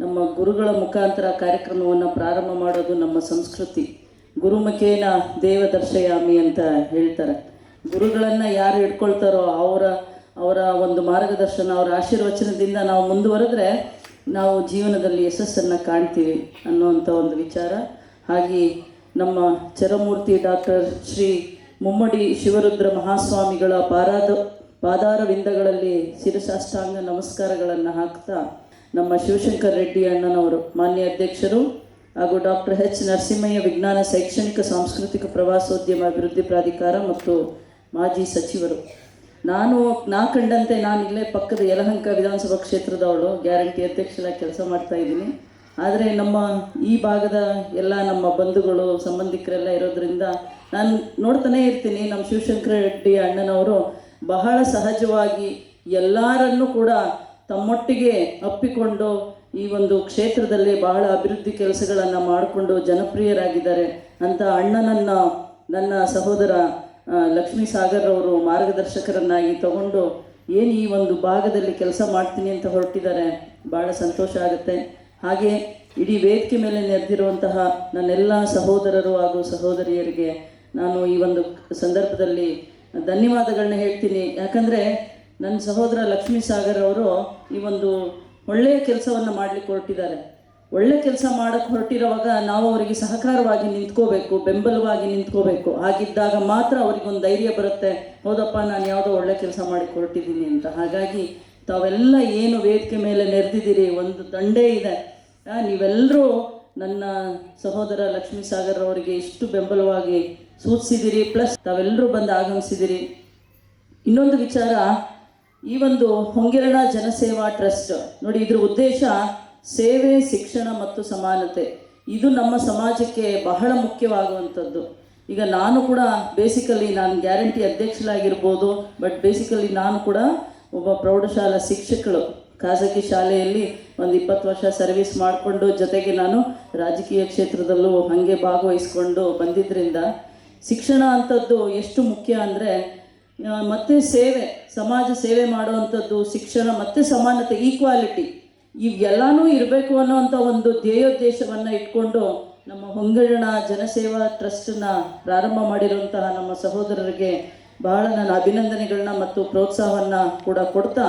ನಮ್ಮ ಗುರುಗಳ ಮುಖಾಂತರ ಕಾರ್ಯಕ್ರಮವನ್ನು ಪ್ರಾರಂಭ ಮಾಡೋದು ನಮ್ಮ ಸಂಸ್ಕೃತಿ. ಗುರುಮುಖೇನ ದೇವ ದರ್ಶಯಾಮಿ ಅಂತ ಹೇಳ್ತಾರೆ. ಗುರುಗಳನ್ನು ಯಾರು ಹಿಡ್ಕೊಳ್ತಾರೋ ಅವರ ಒಂದು ಮಾರ್ಗದರ್ಶನ, ಅವರ ಆಶೀರ್ವಚನದಿಂದ ನಾವು ಮುಂದುವರೆದ್ರೆ ನಾವು ಜೀವನದಲ್ಲಿ ಯಶಸ್ಸನ್ನು ಕಾಣ್ತೀವಿ ಅನ್ನುವಂಥ ಒಂದು ವಿಚಾರ. ಹಾಗೆ ನಮ್ಮ ಚರಮೂರ್ತಿ ಡಾಕ್ಟರ್ ಶ್ರೀ ಮುಮ್ಮಡಿ ಶಿವರುದ್ರ ಮಹಾಸ್ವಾಮಿಗಳ ಪಾದಾರವಿಂದಗಳಲ್ಲಿ ಶಿರಸಾಷ್ಟಾಂಗ ನಮಸ್ಕಾರಗಳನ್ನು ಹಾಕ್ತಾ, ನಮ್ಮ ಶಿವಶಂಕರ ರೆಡ್ಡಿ ಅಣ್ಣನವರು ಮಾನ್ಯ ಅಧ್ಯಕ್ಷರು ಹಾಗೂ ಡಾಕ್ಟರ್ H. ನರಸಿಂಹಯ್ಯ ವಿಜ್ಞಾನ ಶೈಕ್ಷಣಿಕ ಸಾಂಸ್ಕೃತಿಕ ಪ್ರವಾಸೋದ್ಯಮ ಅಭಿವೃದ್ಧಿ ಪ್ರಾಧಿಕಾರ ಮತ್ತು ಮಾಜಿ ಸಚಿವರು. ನಾ ಕಂಡಂತೆ ನಾನು ಇಲ್ಲೇ ಪಕ್ಕದ ಯಲಹಂಕ ವಿಧಾನಸಭಾ ಕ್ಷೇತ್ರದವಳು, ಗ್ಯಾರಂಟಿ ಅಧ್ಯಕ್ಷರಾಗಿ ಕೆಲಸ ಮಾಡ್ತಾ ಇದ್ದೀನಿ. ಆದರೆ ನಮ್ಮ ಈ ಭಾಗದ ಎಲ್ಲ ನಮ್ಮ ಬಂಧುಗಳು, ಸಂಬಂಧಿಕರೆಲ್ಲ ಇರೋದ್ರಿಂದ ನಾನು ನೋಡ್ತಾನೇ ಇರ್ತೀನಿ. ನಮ್ಮ ಶಿವಶಂಕರ ರೆಡ್ಡಿ ಅಣ್ಣನವರು ಬಹಳ ಸಹಜವಾಗಿ ಎಲ್ಲರನ್ನೂ ಕೂಡ ತಮ್ಮೊಟ್ಟಿಗೆ ಅಪ್ಪಿಕೊಂಡು ಈ ಒಂದು ಕ್ಷೇತ್ರದಲ್ಲಿ ಬಹಳ ಅಭಿವೃದ್ಧಿ ಕೆಲಸಗಳನ್ನು ಮಾಡಿಕೊಂಡು ಜನಪ್ರಿಯರಾಗಿದ್ದಾರೆ ಅಂತ ಅಣ್ಣನನ್ನು ನನ್ನ ಸಹೋದರ ಲಕ್ಷ್ಮೀ ಸಾಗರ್ ಅವರು ಮಾರ್ಗದರ್ಶಕರನ್ನಾಗಿ ತಗೊಂಡು ಏನು ಈ ಒಂದು ಭಾಗದಲ್ಲಿ ಕೆಲಸ ಮಾಡ್ತೀನಿ ಅಂತ ಹೊರಟಿದ್ದಾರೆ. ಭಾಳ ಸಂತೋಷ ಆಗುತ್ತೆ. ಹಾಗೆ ಇಡೀ ವೇದಿಕೆ ಮೇಲೆ ನೆರೆದಿರುವಂತಹ ನನ್ನೆಲ್ಲ ಸಹೋದರರು ಹಾಗೂ ಸಹೋದರಿಯರಿಗೆ ನಾನು ಈ ಒಂದು ಸಂದರ್ಭದಲ್ಲಿ ಧನ್ಯವಾದಗಳನ್ನ ಹೇಳ್ತೀನಿ. ಯಾಕಂದರೆ ನನ್ನ ಸಹೋದರ ಲಕ್ಷ್ಮೀ ಸಾಗರ್ ಅವರು ಈ ಒಂದು ಒಳ್ಳೆಯ ಕೆಲಸವನ್ನು ಮಾಡಲಿಕ್ಕೆ ಹೊರಟಿದ್ದಾರೆ. ಒಳ್ಳೆ ಕೆಲಸ ಮಾಡೋಕ್ಕೆ ಹೊರಟಿರುವಾಗ ನಾವು ಅವರಿಗೆ ಸಹಕಾರವಾಗಿ ನಿಂತ್ಕೋಬೇಕು, ಬೆಂಬಲವಾಗಿ ನಿಂತ್ಕೋಬೇಕು. ಹಾಗಿದ್ದಾಗ ಮಾತ್ರ ಅವರಿಗೊಂದು ಧೈರ್ಯ ಬರುತ್ತೆ, ಹೌದಪ್ಪ ನಾನು ಯಾವುದೋ ಒಳ್ಳೆ ಕೆಲಸ ಮಾಡಿ ಹೊರಟಿದ್ದೀನಿ ಅಂತ. ಹಾಗಾಗಿ ತಾವೆಲ್ಲ ಏನು ವೇದಿಕೆ ಮೇಲೆ ನೆರೆದಿದ್ದೀರಿ, ಒಂದು ದಂಡೇ ಇದೆ. ನೀವೆಲ್ಲರೂ ನನ್ನ ಸಹೋದರ ಲಕ್ಷ್ಮೀ ಸಾಗರ್ ಅವರಿಗೆ ಇಷ್ಟು ಬೆಂಬಲವಾಗಿ ಸೂಚಿಸಿದಿರಿ, ಪ್ಲಸ್ ತಾವೆಲ್ಲರೂ ಬಂದು ಆಗಮಿಸಿದಿರಿ. ಇನ್ನೊಂದು ವಿಚಾರ, ಈ ಒಂದು ಹೊಂಗೆರಣ ಜನಸೇವಾ ಟ್ರಸ್ಟ್ ನೋಡಿ, ಇದ್ರ ಉದ್ದೇಶ ಸೇವೆ, ಶಿಕ್ಷಣ ಮತ್ತು ಸಮಾನತೆ. ಇದು ನಮ್ಮ ಸಮಾಜಕ್ಕೆ ಬಹಳ ಮುಖ್ಯವಾಗುವಂಥದ್ದು. ಈಗ ನಾನು ಕೂಡ ನಾನು ಗ್ಯಾರಂಟಿ ಅಧ್ಯಕ್ಷರಾಗಿರ್ಬೋದು, ಬಟ್ ಬೇಸಿಕಲಿ ನಾನು ಕೂಡ ಒಬ್ಬ ಪ್ರೌಢಶಾಲಾ ಶಿಕ್ಷಕಳು. ಖಾಸಗಿ ಶಾಲೆಯಲ್ಲಿ ಒಂದು 20 ವರ್ಷ ಸರ್ವಿಸ್ ಮಾಡಿಕೊಂಡು ಜೊತೆಗೆ ನಾನು ರಾಜಕೀಯ ಕ್ಷೇತ್ರದಲ್ಲೂ ಹಾಗೆ ಭಾಗವಹಿಸ್ಕೊಂಡು ಬಂದಿದ್ದರಿಂದ ಶಿಕ್ಷಣ ಅಂಥದ್ದು ಎಷ್ಟು ಮುಖ್ಯ ಅಂದರೆ ಮತ್ತು ಸೇವೆ, ಸಮಾಜ ಸೇವೆ ಮಾಡುವಂಥದ್ದು, ಶಿಕ್ಷಣ ಮತ್ತು ಸಮಾನತೆ, ಈಕ್ವಾಲಿಟಿ ಇವೆಲ್ಲನೂ ಇರಬೇಕು ಅನ್ನೋವಂಥ ಒಂದು ಧ್ಯೇಯೋದ್ದೇಶವನ್ನು ಇಟ್ಕೊಂಡು ನಮ್ಮ ಹೊಂಗಣ ಜನಸೇವಾ ಟ್ರಸ್ಟನ್ನು ಪ್ರಾರಂಭ ಮಾಡಿರುವಂತಹ ನಮ್ಮ ಸಹೋದರರಿಗೆ ಬಹಳ ನಾನು ಅಭಿನಂದನೆಗಳನ್ನ ಮತ್ತು ಪ್ರೋತ್ಸಾಹವನ್ನು ಕೂಡ ಕೊಡ್ತಾ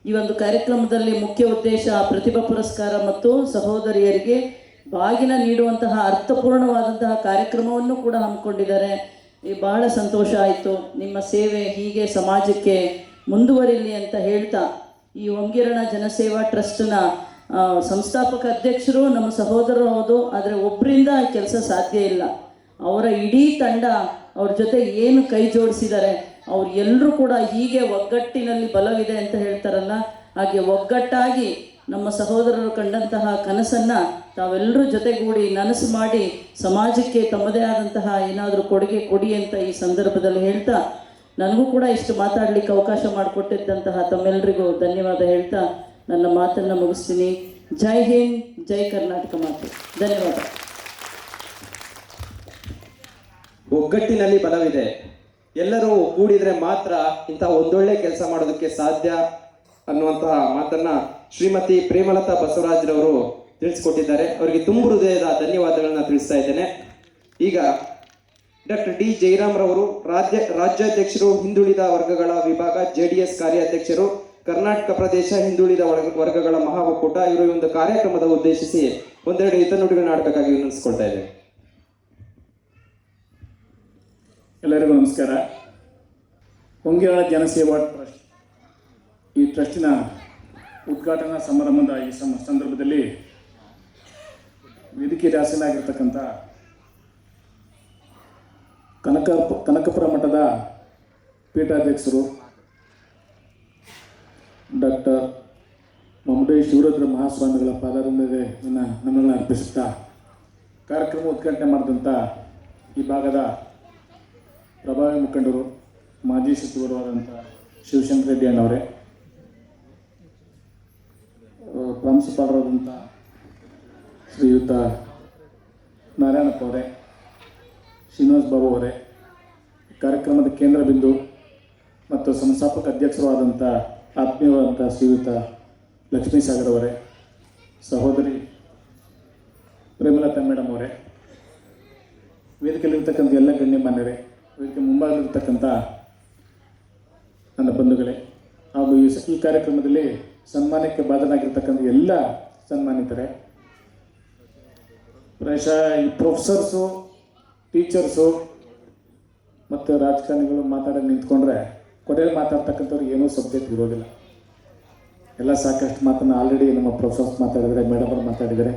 ಈ ಒಂದು ಕಾರ್ಯಕ್ರಮದಲ್ಲಿ ಮುಖ್ಯ ಉದ್ದೇಶ ಪ್ರತಿಭಾ ಪುರಸ್ಕಾರ ಮತ್ತು ಸಹೋದರಿಯರಿಗೆ ಬಾಗಿನ ನೀಡುವಂತಹ ಅರ್ಥಪೂರ್ಣವಾದಂತಹ ಕಾರ್ಯಕ್ರಮವನ್ನು ಕೂಡ ಹಮ್ಮಿಕೊಂಡಿದ್ದಾರೆ. ಬಹಳ ಸಂತೋಷ ಆಯಿತು. ನಿಮ್ಮ ಸೇವೆ ಹೀಗೆ ಸಮಾಜಕ್ಕೆ ಮುಂದುವರಿಲಿ ಅಂತ ಹೇಳ್ತಾ ಈ ಹೊಂಗಿರಣ ಜನಸೇವಾ ಟ್ರಸ್ಟ್ನ ಸಂಸ್ಥಾಪಕ ಅಧ್ಯಕ್ಷರು ನಮ್ಮ ಸಹೋದರರು ಹೌದು, ಆದರೆ ಒಬ್ಬರಿಂದ ಕೆಲಸ ಸಾಧ್ಯ ಇಲ್ಲ. ಅವರ ಇಡೀ ತಂಡ ಅವ್ರ ಜೊತೆ ಏನು ಕೈ ಜೋಡಿಸಿದ್ದಾರೆ, ಅವ್ರು ಎಲ್ಲರೂ ಕೂಡ ಹೀಗೆ ಒಗ್ಗಟ್ಟಿನಲ್ಲಿ ಬಲವಿದೆ ಅಂತ ಹೇಳ್ತಾರಲ್ಲ, ಹಾಗೆ ಒಗ್ಗಟ್ಟಾಗಿ ನಮ್ಮ ಸಹೋದರರು ಕಂಡಂತಹ ಕನಸನ್ನು ತಾವೆಲ್ಲರೂ ಜೊತೆಗೂಡಿ ನನಸು ಮಾಡಿ ಸಮಾಜಕ್ಕೆ ತಮ್ಮದೇ ಆದಂತಹ ಏನಾದರೂ ಕೊಡುಗೆ ಕೊಡಿ ಅಂತ ಈ ಸಂದರ್ಭದಲ್ಲಿ ಹೇಳ್ತಾ, ನನಗೂ ಕೂಡ ಇಷ್ಟು ಮಾತಾಡಲಿಕ್ಕೆ ಅವಕಾಶ ಮಾಡಿಕೊಟ್ಟಿದ್ದಂತಹ ತಮ್ಮೆಲ್ಲರಿಗೂ ಧನ್ಯವಾದ ಹೇಳ್ತಾ ನನ್ನ ಮಾತನ್ನು ಮುಗಿಸ್ತೀನಿ. ಜೈ ಹಿಂದ್, ಜೈ ಕರ್ನಾಟಕ ಮಾತು. ಧನ್ಯವಾದ. ಒಗ್ಗಟ್ಟಿನಲ್ಲಿ ಬಲವಿದೆ. ಎಲ್ಲರೂ ಕೂಡಿದ್ರೆ ಮಾತ್ರ ಇಂಥ ಒಂದೊಳ್ಳೆ ಕೆಲಸ ಮಾಡೋದಕ್ಕೆ ಸಾಧ್ಯ ಅನ್ನುವಂತಹ ಮಾತನ್ನ ಶ್ರೀಮತಿ ಪ್ರೇಮಲತಾ ಬಸವರಾಜ್ರವರು ತಿಳಿಸ್ಕೊಟ್ಟಿದ್ದಾರೆ. ಅವರಿಗೆ ತುಂಬ ಹೃದಯದ ಧನ್ಯವಾದಗಳನ್ನ ತಿಳಿಸ್ತಾ ಇದ್ದೇನೆ. ಈಗ ಡಾಕ್ಟರ್ ಡಿ ಜಯರಾಮ್ ರವರು ರಾಜ್ಯಾಧ್ಯಕ್ಷರು, ಹಿಂದುಳಿದ ವರ್ಗಗಳ ವಿಭಾಗ JDS ಕಾರ್ಯಾಧ್ಯಕ್ಷರು, ಕರ್ನಾಟಕ ಪ್ರದೇಶ ಹಿಂದುಳಿದ ವರ್ಗಗಳ ಮಹಾ ಒಕ್ಕೂಟ, ಇವರು ಒಂದು ಕಾರ್ಯಕ್ರಮದ ಉದ್ದೇಶಿಸಿ ಒಂದೆರಡು ಹಿತನುಡಿಗಳನ್ನ ಆಡಬೇಕಾಗಿ ವಿನಂತಿಸ್ಕೊಳ್ತಾ ಇದ್ದೇನೆ. ಎಲ್ಲರಿಗೂ ನಮಸ್ಕಾರ. ಹೊಂಗಿರಣ ಜನಸೇವಾ ಟ್ರಸ್ಟ್ ಈ ಟ್ರಸ್ಟಿನ ಉದ್ಘಾಟನಾ ಸಮಾರಂಭದ ಈ ಸಂದರ್ಭದಲ್ಲಿ ವೇದಿಕೆ ಆಸೀನರಾಗಿರ್ತಕ್ಕಂಥ ಕನಕಪುರ ಮಠದ ಪೀಠಾಧ್ಯಕ್ಷರು ಡಾಕ್ಟರ್ ಮುಮ್ಮಡಿ ಶಿವರುದ್ರ ಮಹಾಸ್ವಾಮಿಗಳ ಪಾದಾರವಿಂದಕ್ಕೆ ನಮ್ಮನ್ನು ಅರ್ಪಿಸುತ್ತಾ ಕಾರ್ಯಕ್ರಮ ಉದ್ಘಾಟನೆ ಮಾಡಿದಂಥ ಈ ಭಾಗದ ಪ್ರಭಾವಿ ಮುಖಂಡರು, ಮಾಜಿ ಸಚಿವರು ಆದಂಥ ಶಿವಶಂಕರ ರೆಡ್ಡಿ ಅಣ್ಣವರೇ, ಪ್ರಾಂಶುಪಾಲರಾದಂಥ ಶ್ರೀಯುತ ನಾರಾಯಣಪ್ಪ ಅವರೇ, ಶ್ರೀನಿವಾಸ್ ಬಾಬು ಅವರೇ, ಕಾರ್ಯಕ್ರಮದ ಕೇಂದ್ರ ಬಿಂದು ಮತ್ತು ಸಂಸ್ಥಾಪಕ ಅಧ್ಯಕ್ಷರು ಆದಂಥ ಆತ್ಮೀಯವಾದಂಥ ಶ್ರೀಯುತ ಲಕ್ಷ್ಮೀಸಾಗರ್ ಅವರೇ, ಸಹೋದರಿ ಪ್ರೇಮಲತಾ ಮೇಡಮ್ ಅವರೇ, ವೇದಿಕೆಯಲ್ಲಿರ್ತಕ್ಕಂಥ ಎಲ್ಲ ಗಣ್ಯಮಾನ್ಯರೇ, ವೇದಿಕೆ ಮುಂಭಾಗದಲ್ಲಿರ್ತಕ್ಕಂಥ ನನ್ನ ಬಂಧುಗಳೇ, ಹಾಗೂ ಈ ಕಾರ್ಯಕ್ರಮದಲ್ಲಿ ಸನ್ಮಾನಕ್ಕೆ ಬಾಧನಾಗಿರ್ತಕ್ಕಂಥ ಎಲ್ಲ ಸನ್ಮಾನಿತರೇ, ಪ್ರಾಯಶಃ ಈ ಪ್ರೊಫೆಸರ್ಸು, ಟೀಚರ್ಸು ಮತ್ತು ರಾಜಕಾರಣಿಗಳು ಮಾತಾಡೋಕೆ ನಿಂತ್ಕೊಂಡ್ರೆ ಕೊನೆಯಲ್ಲಿ ಮಾತಾಡ್ತಕ್ಕಂಥವ್ರು ಏನೂ ಸಬ್ಜೆಕ್ಟ್ ಇರೋದಿಲ್ಲ. ಎಲ್ಲ ಸಾಕಷ್ಟು ಮಾತನ್ನು ಆಲ್ರೆಡಿ ನಮ್ಮ ಪ್ರೊಫೆಸರ್ಸ್ ಮಾತಾಡಿದರೆ, ಮೇಡಮ್ ಅವರು ಮಾತಾಡಿದರೆ,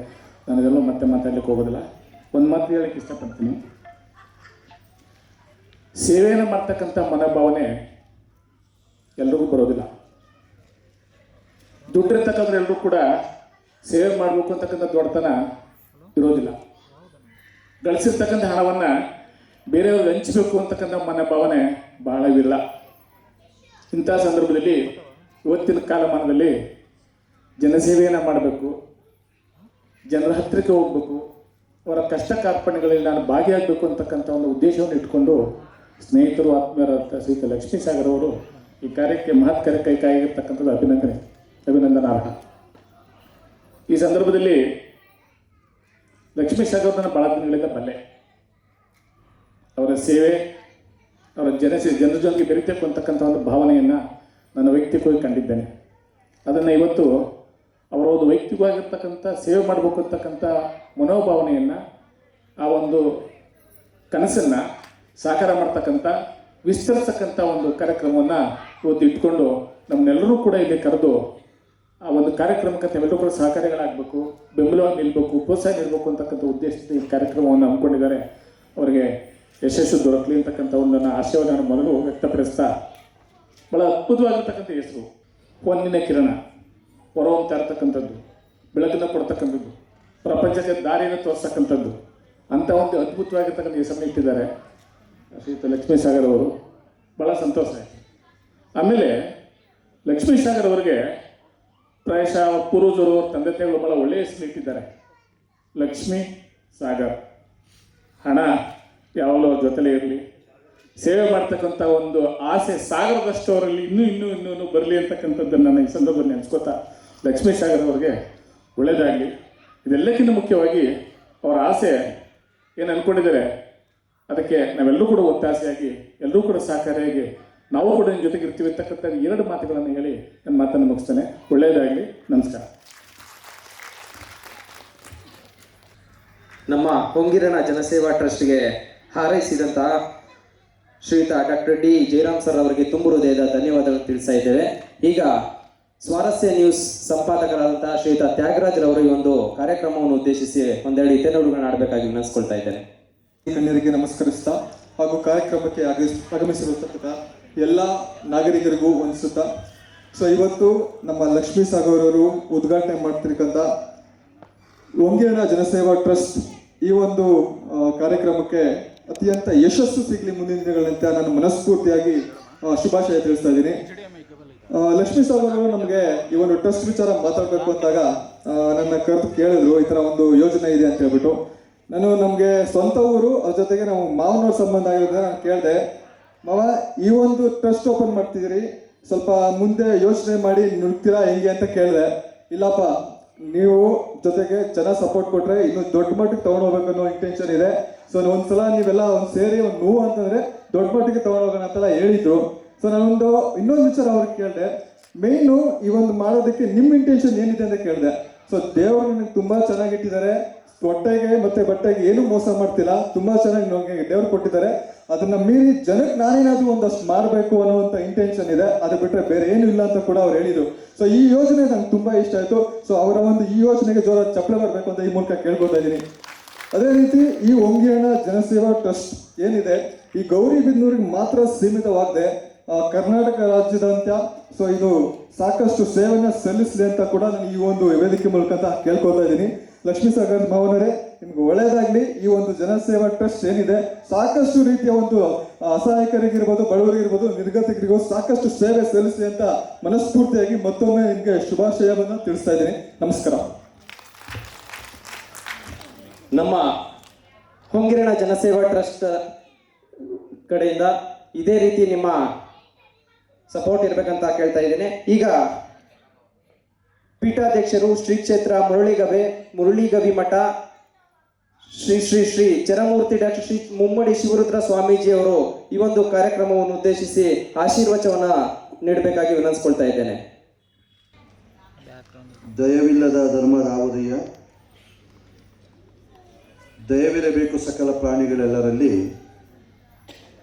ನನಗೆಲ್ಲ ಮತ್ತೆ ಮಾತಾಡ್ಲಿಕ್ಕೆ ಹೋಗೋದಿಲ್ಲ. ಒಂದು ಮಾತು ಹೇಳಕ್ಕೆ ಇಷ್ಟಪಡ್ತೀನಿ. ಸೇವೆಯನ್ನು ಮಾಡ್ತಕ್ಕಂಥ ಮನೋಭಾವನೆ ಎಲ್ರಿಗೂ ಬರೋದಿಲ್ಲ. ದುಡ್ಡಿರ್ತಕ್ಕಂಥ ಎಲ್ಲರೂ ಕೂಡ ಸೇವೆ ಮಾಡಬೇಕು ಅಂತಕ್ಕಂಥ ದೊಡ್ಡತನ ಇರೋದಿಲ್ಲ. ಗಳಿಸಿರ್ತಕ್ಕಂಥ ಹಣವನ್ನು ಬೇರೆಯವ್ರಿಗೆ ಹಂಚಬೇಕು ಅಂತಕ್ಕಂಥ ಮನೋಭಾವನೆ ಬಹಳವಿಲ್ಲ. ಇಂಥ ಸಂದರ್ಭದಲ್ಲಿ ಇವತ್ತಿನ ಕಾಲಮಾನದಲ್ಲಿ ಜನಸೇವೆಯನ್ನು ಮಾಡಬೇಕು, ಜನರ ಹತ್ತಿರಕ್ಕೆ ಹೋಗಬೇಕು, ಅವರ ಕಷ್ಟ ಕಾರ್ಪಣ್ಯಗಳಲ್ಲಿ ನಾನು ಭಾಗಿಯಾಗಬೇಕು ಅಂತಕ್ಕಂಥ ಒಂದು ಉದ್ದೇಶವನ್ನು ಇಟ್ಕೊಂಡು ಸ್ನೇಹಿತರು, ಆತ್ಮೀಯರಾದ ಶ್ರೀಯುತ ಲಕ್ಷ್ಮೀಸಾಗರ್ ಅವರು ಈ ಕಾರ್ಯಕ್ಕೆ ಮಹತ್ ಕಾರ್ಯಕ್ಕೆ ಕೈಗಾಗಿರ್ತಕ್ಕಂಥದ್ದು ಅಭಿನಂದನಾರ್ಹ. ಈ ಸಂದರ್ಭದಲ್ಲಿ ಲಕ್ಷ್ಮೀಸಾಗರ್ ನನ್ನ ಭಾಳ ದಿನಗಳಿಂದ ಬಲ್ಲೆ. ಅವರ ಸೇವೆ, ಅವರ ಜನರ ಜೊತೆಗೆ ಬೆರೀಬೇಕು ಅಂತಕ್ಕಂಥ ಒಂದು ಭಾವನೆಯನ್ನು ನಾನು ವೈಯಕ್ತಿಕವಾಗಿ ಕಂಡಿದ್ದೇನೆ. ಅದನ್ನು ಇವತ್ತು ಅವರ ಒಂದು ವೈಯಕ್ತಿಕವಾಗಿರ್ತಕ್ಕಂಥ ಸೇವೆ ಮಾಡಬೇಕು ಅಂತಕ್ಕಂಥ ಮನೋಭಾವನೆಯನ್ನು, ಆ ಒಂದು ಕನಸನ್ನು ಸಾಕಾರ ಮಾಡ್ತಕ್ಕಂಥ, ವಿಸ್ತರಿಸ್ತಕ್ಕಂಥ ಒಂದು ಕಾರ್ಯಕ್ರಮವನ್ನು ಇವತ್ತು ಇಟ್ಕೊಂಡು ನಮ್ಮನ್ನೆಲ್ಲರೂ ಕೂಡ ಇಲ್ಲಿ ಕರೆದು ಆ ಒಂದು ಕಾರ್ಯಕ್ರಮಕ್ಕೆ ತಾವೆಲ್ಲರೂ ಕೂಡ ಸಹಕಾರಿಗಳಾಗಬೇಕು, ಬೆಂಬಲವಾಗಿ ನಿಲ್ಲಬೇಕು, ಪ್ರೋತ್ಸಾಹ ನೀಡಬೇಕು ಅಂತಕ್ಕಂಥ ಉದ್ದೇಶದಿಂದ ಈ ಕಾರ್ಯಕ್ರಮವನ್ನು ಹಮ್ಮಿಕೊಂಡಿದ್ದಾರೆ. ಅವರಿಗೆ ಯಶಸ್ಸು ದೊರಕಲಿ ಅಂತಕ್ಕಂಥ ಒಂದು ಆಶಯವನ್ನು ಮೊದಲು ವ್ಯಕ್ತಪಡಿಸ್ತಾ, ಭಾಳ ಅದ್ಭುತವಾಗಿರ್ತಕ್ಕಂಥ ಹೆಸರು ಹೊನ್ನಿನ ಕಿರಣ, ಹೊರಹೊಮ್ತಾ ಇರ್ತಕ್ಕಂಥದ್ದು, ಬೆಳಕನ್ನು ಕೊಡ್ತಕ್ಕಂಥದ್ದು, ಪ್ರಪಂಚಕ್ಕೆ ದಾರಿಯನ್ನು ತೋರಿಸ್ತಕ್ಕಂಥದ್ದು, ಅಂಥ ಒಂದು ಅದ್ಭುತವಾಗಿರ್ತಕ್ಕಂಥ ಹೆಸರನ್ನು ಇಟ್ಟಿದ್ದಾರೆ ಶ್ರೀಯುತ ಲಕ್ಷ್ಮೀಸಾಗರ್ ಅವರು. ಭಾಳ ಸಂತೋಷ ಆಯಿತು. ಆಮೇಲೆ ಲಕ್ಷ್ಮೀಸಾಗರ್ ಅವರಿಗೆ ಪ್ರಾಯಶಃ ಪೂರ್ವಜರು ಅವ್ರ ತಂದೆ ತಾಯಿಗಳು ಭಾಳ ಒಳ್ಳೆಯ ಹೆಸರಿಟ್ಟಿದ್ದಾರೆ. ಲಕ್ಷ್ಮೀ ಸಾಗರ್, ಹಣ ಯಾವಾಗಲೂ ಅವ್ರ ಜೊತೆಲೇ ಇರಲಿ, ಸೇವೆ ಮಾಡ್ತಕ್ಕಂಥ ಒಂದು ಆಸೆ ಸಾಗರದಷ್ಟು ಅವರಲ್ಲಿ ಇನ್ನೂ ಬರಲಿ ಅಂತಕ್ಕಂಥದ್ದನ್ನು ನಾನು ಈ ಸಂದರ್ಭದಲ್ಲಿ ನೆನೆಸ್ಕೋತಾ ಲಕ್ಷ್ಮೀ ಸಾಗರ್ ಅವ್ರಿಗೆ ಒಳ್ಳೆಯದಾಗಲಿ. ಇದೆಲ್ಲಕ್ಕಿಂತ ಮುಖ್ಯವಾಗಿ ಅವರ ಆಸೆ ಏನು ಅಂದ್ಕೊಂಡಿದ್ದಾರೆ ಅದಕ್ಕೆ ನಾವೆಲ್ಲರೂ ಕೂಡ ಒತ್ತಾಸೆಯಾಗಿ ಎಲ್ಲರೂ ಕೂಡ ಸಹಕಾರಿಯಾಗಿ ನಾವು ಕೂಡ ನಿಮ್ಮ ಜೊತೆಗೆ ಇರ್ತೀವಿ ಅಂತಕ್ಕಂಥ 2 ಮಾತುಗಳನ್ನು ಹೇಳಿ ನನ್ನ ಮಾತನ್ನು ಮುಗಿಸ್ತೇನೆ. ಒಳ್ಳೆಯದಾಗಲಿ. ನಮಸ್ಕಾರ. ನಮ್ಮ ಹೊಂಗಿರಣ ಜನಸೇವಾ ಟ್ರಸ್ಟ್ಗೆ ಹಾರೈಸಿದಂತಹ ಶ್ರೀಯುತ ಡಾಕ್ಟರ್ ಡಿ ಜಯರಾಮ್ ಸರ್ ಅವರಿಗೆ ತುಂಬು ಹೃದಯದ ಧನ್ಯವಾದಗಳು ತಿಳಿಸ್ತಾ ಇದ್ದೇವೆ. ಈಗ ಸ್ವಾರಸ್ಯ ನ್ಯೂಸ್ ಸಂಪಾದಕರಾದಂತಹ ಶ್ರೀಯುತ ತ್ಯಾಗರಾಜ್ ರವರು ಈ ಒಂದು ಕಾರ್ಯಕ್ರಮವನ್ನು ಉದ್ದೇಶಿಸಿ ಒಂದೆರಡು ಹಿತನುಡಿಗಳನ್ನ ಆಡಬೇಕಾಗಿ ವಿನಂತಿಸ್ಕೊಳ್ತಾ ಇದ್ದೇನೆ. ಗಣ್ಯರಿಗೆ ನಮಸ್ಕರಿಸ್ತಾ ಹಾಗೂ ಕಾರ್ಯಕ್ರಮಕ್ಕೆ ಆಗಮಿಸಿರತಕ್ಕಂಥ ಎಲ್ಲ ನಾಗರಿಕರಿಗೂ ವಂದಿಸುತ್ತಾ, ಸೊ ಇವತ್ತು ನಮ್ಮ ಲಕ್ಷ್ಮೀ ಸಾಗರ್ ಅವರು ಉದ್ಘಾಟನೆ ಮಾಡ್ತಿರ್ತಕ್ಕಂಥ ಹೊಂಗಿರಣ ಜನಸೇವಾ ಟ್ರಸ್ಟ್ ಈ ಒಂದು ಕಾರ್ಯಕ್ರಮಕ್ಕೆ ಅತ್ಯಂತ ಯಶಸ್ಸು ಸಿಗಲಿ ಮುಂದಿನ ದಿನಗಳಂತೆ ನಾನು ಮನಸ್ಫೂರ್ತಿಯಾಗಿ ಶುಭಾಶಯ ತಿಳಿಸ್ತಾ ಇದ್ದೀನಿ. ಲಕ್ಷ್ಮೀ ಸಾಗರ್ ಅವರು ನಮಗೆ ಈ ಒಂದು ಟ್ರಸ್ಟ್ ವಿಚಾರ ಮಾತಾಡಬೇಕು ಅಂದಾಗ ನನ್ನ ಕರೆದು ಕೇಳಿದ್ರು, ಈ ಥರ ಒಂದು ಯೋಜನೆ ಇದೆ ಅಂತ ಹೇಳ್ಬಿಟ್ಟು. ನಾನು ನಮಗೆ ಸ್ವಂತ ಊರು, ಅದ್ರ ಜೊತೆಗೆ ನಾವು ಮಾವನವ್ರ ಸಂಬಂಧ ಆಗಿರೋದ್ರಿಂದ ನಾನು ಕೇಳಿದೆ, ಮಾವ ಈ ಒಂದು ಟ್ರಸ್ಟ್ ಓಪನ್ ಮಾಡ್ತಿದ್ದೀರಿ, ಸ್ವಲ್ಪ ಮುಂದೆ ಯೋಚನೆ ಮಾಡಿ ನುಗ್ತೀರಾ ಹೆಂಗೆ ಅಂತ ಕೇಳಿದೆ. ಇಲ್ಲಪ್ಪ, ನೀವು ಜೊತೆಗೆ ಚೆನ್ನಾಗಿ ಸಪೋರ್ಟ್ ಕೊಟ್ಟರೆ ಇನ್ನೂ ದೊಡ್ಡ ಮಟ್ಟಿಗೆ ತೊಗೊಂಡೋಗ್ಬೇಕು ಅನ್ನೋ ಇಂಟೆನ್ಷನ್ ಇದೆ. ಸೊ ಒಂದ್ಸಲ ನೀವೆಲ್ಲ ಒಂದು ಸೇರಿ ಒಂದು ನೋವು ಅಂತಂದರೆ ದೊಡ್ಡ ಮಟ್ಟಿಗೆ ತೊಗೊಂಡೋಗೋಣ ಅಂತೆಲ್ಲ ಹೇಳಿದ್ರು. ಸೊ ನಾನೊಂದು ಇನ್ನೊಂದು ವಿಚಾರ ಅವ್ರಿಗೆ ಕೇಳಿದೆ, ಮೇಯ್ನು ಈ ಒಂದು ಮಾಡೋದಕ್ಕೆ ನಿಮ್ಮ ಇಂಟೆನ್ಷನ್ ಏನಿದೆ ಅಂತ ಕೇಳಿದೆ. ಸೊ ದೇವರು ನನಗೆ ತುಂಬ ಚೆನ್ನಾಗಿಟ್ಟಿದ್ದಾರೆ, ಹೊಟ್ಟೆಗೆ ಮತ್ತೆ ಬಟ್ಟೆಗೆ ಏನು ಮೋಸ ಮಾಡ್ತಿಲ್ಲ, ತುಂಬ ಚೆನ್ನಾಗಿ ನಮಗೆ ದೇವ್ರು ಕೊಟ್ಟಿದ್ದಾರೆ. ಅದನ್ನ ಮೀರಿ ಜನಕ್ಕೆ ನಾನೇನಾದ್ರೂ ಒಂದಷ್ಟು ಮಾಡಬೇಕು ಅನ್ನುವಂಥ ಇಂಟೆನ್ಷನ್ ಇದೆ, ಅದು ಬಿಟ್ಟರೆ ಬೇರೆ ಏನು ಇಲ್ಲ ಅಂತ ಕೂಡ ಅವ್ರು ಹೇಳಿದ್ರು. ಸೊ ಈ ಯೋಜನೆ ನಂಗೆ ತುಂಬ ಇಷ್ಟ ಆಯಿತು. ಸೊ ಅವರ ಒಂದು ಈ ಯೋಜನೆಗೆ ಜೋರ ಚಪ್ಪಳೆ ಬರಬೇಕು ಅಂತ ಈ ಮೂಲಕ ಕೇಳ್ಕೊತಾ ಇದ್ದೀನಿ. ಅದೇ ರೀತಿ ಈ ಹೊಂಗಿರಣ ಜನಸೇವಾ ಟ್ರಸ್ಟ್ ಏನಿದೆ, ಈ ಗೌರಿಬಿದನೂರಿಗೆ ಮಾತ್ರ ಸೀಮಿತವಾಗದೆ ಕರ್ನಾಟಕ ರಾಜ್ಯದಾದ್ಯಂತ ಸೊ ಇದು ಸಾಕಷ್ಟು ಸೇವೆಯನ್ನು ಸಲ್ಲಿಸಲಿ ಅಂತ ಕೂಡ ನಾನು ಈ ಒಂದು ವೇದಿಕೆ ಮೂಲಕ ಕೇಳ್ಕೊತಾ ಇದ್ದೀನಿ. ಲಕ್ಷ್ಮೀ ಸಾಗರ್ ಮಾವನವರೇ, ನಿಮ್ಗೆ ಒಳ್ಳೆಯದಾಗಲಿ. ಈ ಒಂದು ಜನಸೇವಾ ಟ್ರಸ್ಟ್ ಏನಿದೆ ಸಾಕಷ್ಟು ರೀತಿಯ ಒಂದು ಅಸಹಾಯಕರಿಗಿರ್ಬೋದು, ಬಡವರಿಗಿರ್ಬೋದು, ನಿರ್ಗತಿಕರಿಗೂ ಸಾಕಷ್ಟು ಸೇವೆ ಸಲ್ಲಿಸಲಿ ಅಂತ ಮನಸ್ಫೂರ್ತಿಯಾಗಿ ಮತ್ತೊಮ್ಮೆ ನಿಮಗೆ ಶುಭಾಶಯವನ್ನು ತಿಳಿಸ್ತಾ ಇದ್ದೀನಿ. ನಮಸ್ಕಾರ. ನಮ್ಮ ಹೊಂಗಿರಣ ಜನಸೇವಾ ಟ್ರಸ್ಟ್ ಕಡೆಯಿಂದ ಇದೇ ರೀತಿ ನಿಮ್ಮ ಸಪೋರ್ಟ್ ಇರಬೇಕಂತ ಕೇಳ್ತಾ ಇದ್ದೇನೆ. ಈಗ ಪೀಠಾಧ್ಯಕ್ಷರು ಶ್ರೀ ಕ್ಷೇತ್ರ ಮುರಳಿಗವಿ ಮಠ ಶ್ರೀ ಶ್ರೀ ಶ್ರೀ ಚರಮೂರ್ತಿ ಡಾಕ್ಟರ್ ಶ್ರೀ ಮುಮ್ಮಡಿ ಶಿವರುದ್ರ ಸ್ವಾಮೀಜಿ ಅವರು ಈ ಒಂದು ಕಾರ್ಯಕ್ರಮವನ್ನು ಉದ್ದೇಶಿಸಿ ಆಶೀರ್ವಚನ ನೀಡಬೇಕಾಗಿ ವಿನಂತಿಸ್ಕೊಳ್ತಾ ಇದ್ದೇನೆ. ದಯವಿಲ್ಲದ ಧರ್ಮದಾವುದೆಯ ದಯವಿರಬೇಕು ಸಕಲ ಪ್ರಾಣಿಗಳೆಲ್ಲರಲ್ಲಿ,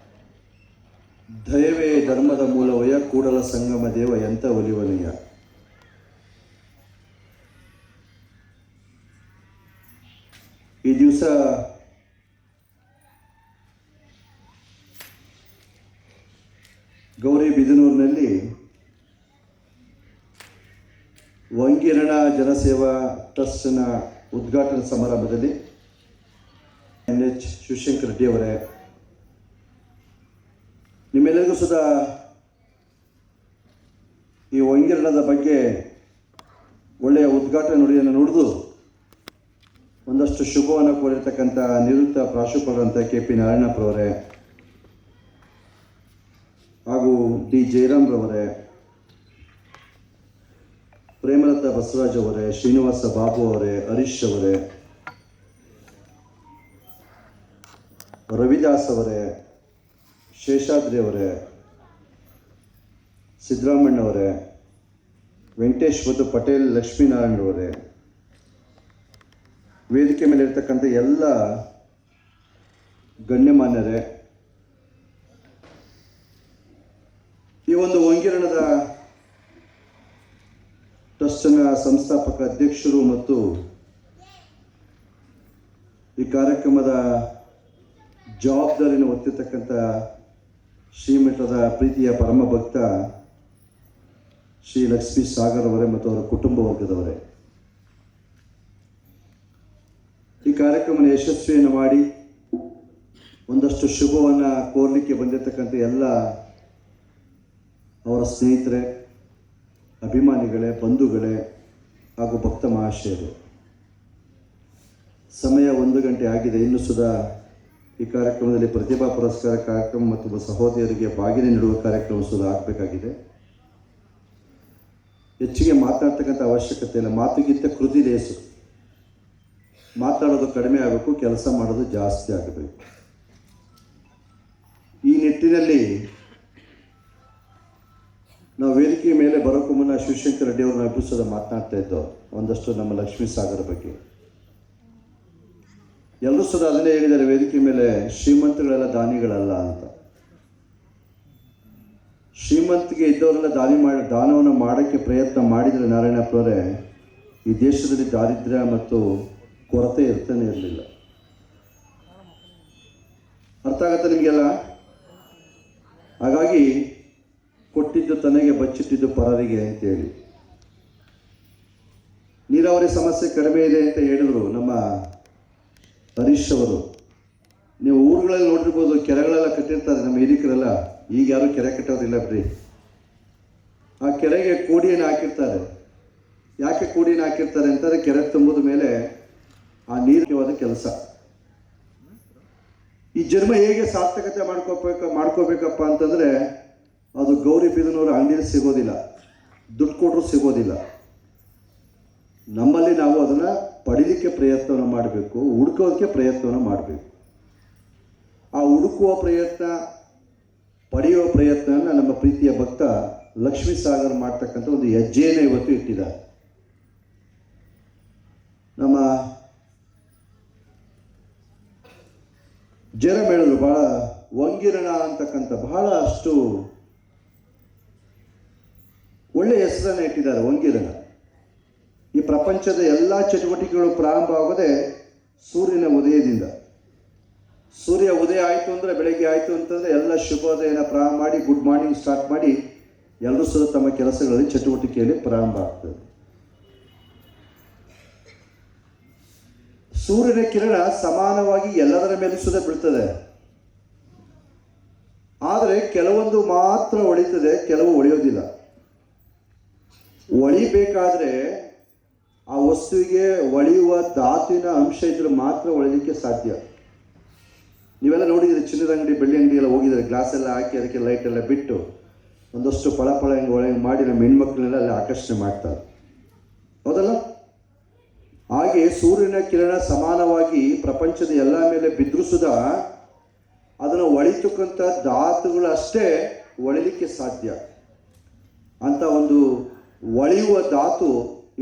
ದಯವೇ ಧರ್ಮದ ಮೂಲವಯ, ಕೂಡಲ ಸಂಗಮ ದೇವ ಎಂತ ಒಲಿವನಯ್ಯ. ಈ ದಿವಸ ಗೌರಿಬಿದನೂರಿನಲ್ಲಿ ಹೊಂಗಿರಣ ಜನಸೇವಾ ಟ್ರಸ್ಟ್ನ ಉದ್ಘಾಟನಾ ಸಮಾರಂಭದಲ್ಲಿ NH ಶಿವಶಂಕರ್ ರೆಡ್ಡಿ ಅವರೇ, ನಿಮ್ಮೆಲ್ಲರಿಗೂ ಸುಧಾ ಈ ಹೊಂಗಿರಣದ ಬಗ್ಗೆ ಒಳ್ಳೆಯ ಉದ್ಘಾಟನಾ ನುಡಿಯನ್ನು ನುಡಿದು ಒಂದಷ್ಟು ಶುಭವನ್ನು ಕೋರಿರ್ತಕ್ಕಂಥ ನಿವೃತ್ತ ಪ್ರಾಂಶುಪಾಲರಂಥ KP ನಾರಾಯಣಪ್ಪರವರೇ ಹಾಗೂ D ಜಯರಾಮ್ ರವರೇ, ಪ್ರೇಮಲತಾ ಬಸವರಾಜ್ ಅವರೇ, ಶ್ರೀನಿವಾಸ ಬಾಬು ಅವರೇ, ಹರೀಶ್ ಅವರೇ, ರವಿದಾಸ್ ಅವರೇ, ಶೇಷಾದ್ರಿ ಅವರೇ, ಸಿದ್ದರಾಮಣ್ಣವರೇ, ವೆಂಕಟೇಶ್ ಮತ್ತು ಪಟೇಲ್ ಲಕ್ಷ್ಮೀನಾರಾಯಣರವರೇ, ವೇದಿಕೆ ಮೇಲೆ ಇರ್ತಕ್ಕಂಥ ಎಲ್ಲ ಗಣ್ಯಮಾನ್ಯರೇ, ಈ ಒಂದು ಹೊಂಗಿರಣದ ಟ್ರಸ್ಟ್ನ ಸಂಸ್ಥಾಪಕ ಅಧ್ಯಕ್ಷರು ಮತ್ತು ಈ ಕಾರ್ಯಕ್ರಮದ ಜವಾಬ್ದಾರಿಯನ್ನು ಹೊತ್ತಿರ್ತಕ್ಕಂಥ ಶ್ರೀಮಠದ ಪ್ರೀತಿಯ ಪರಮ ಭಕ್ತ ಶ್ರೀ ಲಕ್ಷ್ಮೀ ಸಾಗರ್ ಅವರೇ ಮತ್ತು ಅವರ ಕುಟುಂಬ ವರ್ಗದವರೇ, ಈ ಕಾರ್ಯಕ್ರಮನ ಯಶಸ್ವಿಯನ್ನು ಮಾಡಿ ಒಂದಷ್ಟು ಶುಭವನ್ನು ಕೋರಲಿಕ್ಕೆ ಬಂದಿರತಕ್ಕಂಥ ಎಲ್ಲ ಅವರ ಸ್ನೇಹಿತರೆ, ಅಭಿಮಾನಿಗಳೇ, ಬಂಧುಗಳೇ, ಹಾಗೂ ಭಕ್ತ ಮಹಾಶಯರು, ಸಮಯ 1 ಗಂಟೆ ಆಗಿದೆ. ಇನ್ನೂ ಸುಧಾ ಈ ಕಾರ್ಯಕ್ರಮದಲ್ಲಿ ಪ್ರತಿಭಾ ಪುರಸ್ಕಾರ ಕಾರ್ಯಕ್ರಮ ಮತ್ತು ಒಬ್ಬ ಸಹೋದರಿಯರಿಗೆ ಬಾಗಿನ ನೀಡುವ ಕಾರ್ಯಕ್ರಮ ಸುಧಾ ಆಗಬೇಕಾಗಿದೆ. ಹೆಚ್ಚಿಗೆ ಮಾತನಾಡ್ತಕ್ಕಂಥ ಅವಶ್ಯಕತೆ ಇಲ್ಲ. ಮಾತುಗಿಂತ ಕೃತಿ ಲೇಸು. ಮಾತಾಡೋದು ಕಡಿಮೆ ಆಗಬೇಕು, ಕೆಲಸ ಮಾಡೋದು ಜಾಸ್ತಿ ಆಗಬೇಕು. ಈ ನಿಟ್ಟಿನಲ್ಲಿ ನಾವು ವೇದಿಕೆ ಮೇಲೆ ಬರೋಕ್ಕೂ ಮುನ್ನ ಶಿವಶಂಕರ್ ರೆಡ್ಡಿ ಅವ್ರನ್ನ ಎಬ್ಬಿಸೋದ ಮಾತನಾಡ್ತಾ ಇದ್ದೋ ಒಂದಷ್ಟು ನಮ್ಮ ಲಕ್ಷ್ಮೀ ಸಾಗರ ಬಗ್ಗೆ. ಎಲ್ಲರೂ ಸುಧಾ ಅದನ್ನೇ ಹೇಳಿದ್ದಾರೆ ವೇದಿಕೆ ಮೇಲೆ, ಶ್ರೀಮಂತಗಳೆಲ್ಲ ದಾನಿಗಳಲ್ಲ ಅಂತ. ಶ್ರೀಮಂತಿಗೆ ಇದ್ದವರೆಲ್ಲ ದಾನವನ್ನು ಮಾಡೋಕ್ಕೆ ಪ್ರಯತ್ನ ಮಾಡಿದರೆ ನಾರಾಯಣಪ್ಪನವರೇ, ಈ ದೇಶದಲ್ಲಿ ದಾರಿದ್ರ್ಯ ಮತ್ತು ಕೊರತೆ ಇರ್ತಾನೆ ಇರಲಿಲ್ಲ. ಅರ್ಥ ಆಗತ್ತೆ ನಿಮಗೆಲ್ಲ? ಹಾಗಾಗಿ ಕೊಟ್ಟಿದ್ದು ತನಗೆ ಬಚ್ಚಿಟ್ಟಿದ್ದು ಪರರಿಗೆ ಅಂತೇಳಿ. ನೀರಾವರಿ ಸಮಸ್ಯೆ ಕಡಿಮೆ ಇದೆ ಅಂತ ಹೇಳಿದ್ರು ನಮ್ಮ ಹರೀಶ್ ಅವರು. ನೀವು ಊರುಗಳಲ್ಲಿ ನೋಡಿರ್ಬೋದು, ಕೆರೆಗಳೆಲ್ಲ ಕಟ್ಟಿರ್ತಾರೆ ನಮ್ಮ ಹಿರಿಕರೆಲ್ಲ. ಈಗ ಯಾರು ಕೆರೆ ಕಟ್ಟೋದಿಲ್ಲ ಬಿಡಿ. ಆ ಕೆರೆಗೆ ಕೋಡಿಯನ್ನು ಹಾಕಿರ್ತಾರೆ. ಯಾಕೆ ಕೋಡಿಯನ್ನು ಹಾಕಿರ್ತಾರೆ ಅಂತಾರೆ, ಕೆರೆ ತುಂಬಿದ ಮೇಲೆ ಆ ನೀರಿನ ಕೆಲಸ. ಈ ಜನ್ಮ ಹೇಗೆ ಸಾರ್ಥಕತೆ ಮಾಡ್ಕೋಬೇಕಪ್ಪ ಅಂತಂದರೆ, ಅದು ಗೌರಿ ಬೀದನೂರು ಅಂಗಡಿಯಲ್ಲಿ ಸಿಗೋದಿಲ್ಲ, ದುಡ್ಡು ಕೊಟ್ಟರು ಸಿಗೋದಿಲ್ಲ. ನಮ್ಮಲ್ಲಿ ನಾವು ಅದನ್ನು ಪಡೀಲಿಕ್ಕೆ ಪ್ರಯತ್ನವನ್ನು ಮಾಡಬೇಕು, ಹುಡುಕೋದಕ್ಕೆ ಪ್ರಯತ್ನವನ್ನು ಮಾಡಬೇಕು. ಆ ಹುಡುಕುವ ಪ್ರಯತ್ನ, ಪಡೆಯುವ ಪ್ರಯತ್ನವನ್ನು ನಮ್ಮ ಪ್ರೀತಿಯ ಭಕ್ತ ಲಕ್ಷ್ಮೀ ಸಾಗರ್ ಮಾಡ್ತಕ್ಕಂಥ ಒಂದು ಹೆಜ್ಜೆಯನ್ನು ಇವತ್ತು ಇಟ್ಟಿದ್ದಾರೆ. ನಮ್ಮ ಜಯರಾಮ್ ಹೇಳಿದ್ರು, ಬಹಳ ವಂಗಿರಣ ಅಂತಕ್ಕಂಥ ಬಹಳ ಅಷ್ಟು ಒಳ್ಳೆಯ ಹೆಸರನ್ನು ಇಟ್ಟಿದ್ದಾರೆ. ವಂಗಿರಣ. ಈ ಪ್ರಪಂಚದ ಎಲ್ಲ ಚಟುವಟಿಕೆಗಳು ಪ್ರಾರಂಭ ಆಗೋದೇ ಸೂರ್ಯನ ಉದಯದಿಂದ. ಸೂರ್ಯ ಉದಯ ಆಯಿತು ಅಂದರೆ, ಬೆಳಗ್ಗೆ ಆಯಿತು ಅಂತಂದರೆ ಎಲ್ಲ ಶುಭೋದಯನ ಪ್ರಾರಂಭ ಮಾಡಿ, ಗುಡ್ ಮಾರ್ನಿಂಗ್ ಸ್ಟಾರ್ಟ್ ಮಾಡಿ ಎಲ್ಲರೂ ಸಹ ತಮ್ಮ ಕೆಲಸಗಳಲ್ಲಿ ಚಟುವಟಿಕೆಯಲ್ಲಿ ಪ್ರಾರಂಭ ಆಗ್ತದೆ. ಸೂರ್ಯನ ಕಿರಣ ಸಮಾನವಾಗಿ ಎಲ್ಲದರ ಮೇಲೂ ಸುದ ಬೀಳ್ತದೆ. ಆದರೆ ಕೆಲವೊಂದು ಮಾತ್ರ ಹೊಳಿತದೆ, ಕೆಲವು ಹೊಳೆಯೋದಿಲ್ಲ. ಹೊಳಿಬೇಕಾದ್ರೆ ಆ ವಸ್ತುವಿಗೆ ಹೊಳೆಯುವ ಧಾತುವಿನ ಅಂಶ ಇದ್ರೆ ಮಾತ್ರ ಹೊಳಿಲಿಕ್ಕೆ ಸಾಧ್ಯ. ನೀವೆಲ್ಲ ನೋಡಿದ್ದೀರಿ, ಚಿನ್ನದ ಅಂಗಡಿ, ಬೆಳ್ಳಿ ಅಂಗಡಿ ಎಲ್ಲ ಹೋಗಿದ್ದಾರೆ, ಗ್ಲಾಸ್ ಎಲ್ಲ ಹಾಕಿ ಅದಕ್ಕೆ ಲೈಟ್ ಎಲ್ಲ ಬಿಟ್ಟು ಒಂದಷ್ಟು ಫಳ ಹಿಂಗೆ ಮಾಡಿ ನಮ್ಮ ಹೆಣ್ಮಕ್ಳನ್ನೆಲ್ಲ ಅಲ್ಲಿ ಆಕರ್ಷಣೆ ಮಾಡ್ತಾರೆ, ಹೌದಲ್ಲ? ಹಾಗೆ ಸೂರ್ಯನ ಕಿರಣ ಸಮಾನವಾಗಿ ಪ್ರಪಂಚದ ಎಲ್ಲ ಮೇಲೆ ಬಿದ್ದರೂ ಸುಧಾ ಅದನ್ನು ಹೊಳಿತಕ್ಕಂಥ ಧಾತುಗಳು ಅಷ್ಟೇ ಹೊಳಿಲಿಕ್ಕೆ ಸಾಧ್ಯ. ಅಂತ ಒಂದು ಹೊಳೆಯುವ ಧಾತು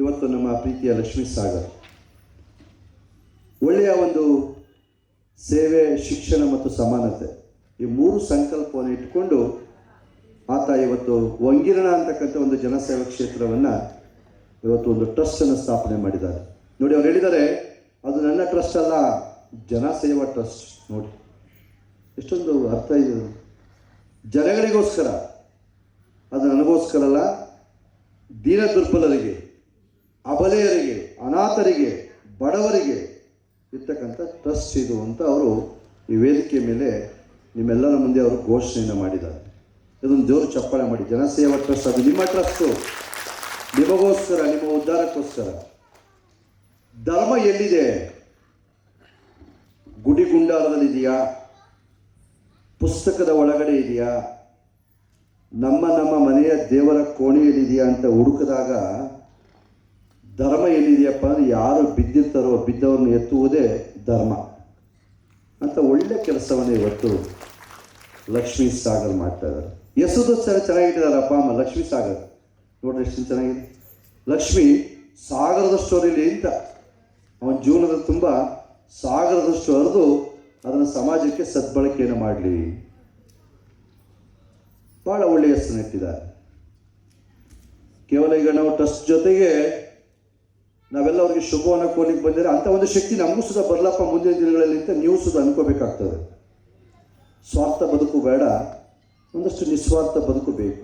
ಇವತ್ತು ನಮ್ಮ ಪ್ರೀತಿಯ ಲಕ್ಷ್ಮೀ ಸಾಗರ್. ಒಳ್ಳೆಯ ಒಂದು ಸೇವೆ, ಶಿಕ್ಷಣ ಮತ್ತು ಸಮಾನತೆ, ಈ 3 ಸಂಕಲ್ಪವನ್ನು ಇಟ್ಕೊಂಡು ಆತ ಇವತ್ತು ವಂಗಿರಣ ಅಂತಕ್ಕಂಥ ಒಂದು ಜನಸೇವಾ ಕ್ಷೇತ್ರವನ್ನು ಇವತ್ತು ಒಂದು ಟ್ರಸ್ಟನ್ನು ಸ್ಥಾಪನೆ ಮಾಡಿದ್ದಾರೆ. ನೋಡಿ, ಅವ್ರು ಹೇಳಿದ್ದಾರೆ, ಅದು ನನ್ನ ಟ್ರಸ್ಟ್ ಅಲ್ಲ, ಜನಸೇವಾ ಟ್ರಸ್ಟ್. ನೋಡಿ ಎಷ್ಟೊಂದು ಅರ್ಥ ಇದೆ. ಜನಗಳಿಗೋಸ್ಕರ, ಅದು ನನಗೋಸ್ಕರ ಅಲ್ಲ, ದೀನ ದುರ್ಬಲರಿಗೆ, ಅಬಲೆಯರಿಗೆ, ಅನಾಥರಿಗೆ, ಬಡವರಿಗೆ ಇರ್ತಕ್ಕಂಥ ಟ್ರಸ್ಟ್ ಇದು ಅಂತ ಅವರು ಈ ವೇದಿಕೆ ಮೇಲೆ ನಿಮ್ಮೆಲ್ಲರ ಮುಂದೆ ಅವರು ಘೋಷಣೆಯನ್ನು ಮಾಡಿದ್ದಾರೆ. ಇದೊಂದು ಜೋರು ಚಪ್ಪಾಳೆ ಮಾಡಿ. ಜನಸೇವಾ ಟ್ರಸ್ಟ್ ಅದು ನಿಮ್ಮ ಟ್ರಸ್ಟು, ನಿಮಗೋಸ್ಕರ, ನಿಮ್ಮ ಉದ್ಧಾರಕ್ಕೋಸ್ಕರ. ಧರ್ಮ ಎಲ್ಲಿದೆ? ಗುಡಿ ಗುಂಡಾರದಲ್ಲಿದೆಯಾ? ಪುಸ್ತಕದ ಒಳಗಡೆ ಇದೆಯಾ? ನಮ್ಮ ಮನೆಯ ದೇವರ ಕೋಣೆಯಲ್ಲಿದೆಯಾ ಅಂತ ಹುಡುಕಿದಾಗ ಧರ್ಮ ಎಲ್ಲಿದೆಯಪ್ಪ ಅಂದರೆ, ಯಾರು ಬಿದ್ದಿರ್ತಾರೋ ಬಿದ್ದವ್ರನ್ನ ಎತ್ತುವುದೇ ಧರ್ಮ ಅಂತ ಒಳ್ಳೆ ಕೆಲಸವನ್ನು ಇವತ್ತು ಲಕ್ಷ್ಮೀ ಸಾಗರ್ ಮಾಡ್ತಾ ಇದ್ದಾರೆ. ಹೆಸರು ಚೆನ್ನಾಗಿಟ್ಟಿದ್ದಾರೆ ಅಪ್ಪ ಅಮ್ಮ, ಲಕ್ಷ್ಮೀ ಸಾಗರ್. ನೋಡ್ರಿ ಎಷ್ಟು ಚೆನ್ನಾಗಿದೆ. ಲಕ್ಷ್ಮಿ ಸಾಗರದ ಸ್ಟೋರಿಲಿ ಅಂತ ಅವನ ಜೀವನದ ತುಂಬ ಸಾಗರದಷ್ಟು ಹರಿದು ಅದನ್ನು ಸಮಾಜಕ್ಕೆ ಸದ್ಬಳಕೆಯನ್ನು ಮಾಡಲಿ. ಭಾಳ ಒಳ್ಳೆಯ ಹೆಸರನ್ನು ಇಟ್ಟಿದ್ದಾರೆ. ಕೇವಲ ಈಗ ನಾವು ಟ್ರಸ್ಟ್ ಜೊತೆಗೆ ನಾವೆಲ್ಲ ಅವ್ರಿಗೆ ಶುಭವನ್ನು ಕೋಲಿಕ್ಕೆ ಬಂದರೆ ಅಂಥ ಒಂದು ಶಕ್ತಿ ನಮಗೂ ಸುಧಾ ಬರಲಪ್ಪ ಮುಂದಿನ ದಿನಗಳಲ್ಲಿ ಅಂತ ನೀವು ಸುಧಾ ಅನ್ಕೋಬೇಕಾಗ್ತದೆ. ಸ್ವಾರ್ಥ ಬದುಕು ಬೇಡ, ಒಂದಷ್ಟು ನಿಸ್ವಾರ್ಥ ಬದುಕು ಬೇಕು.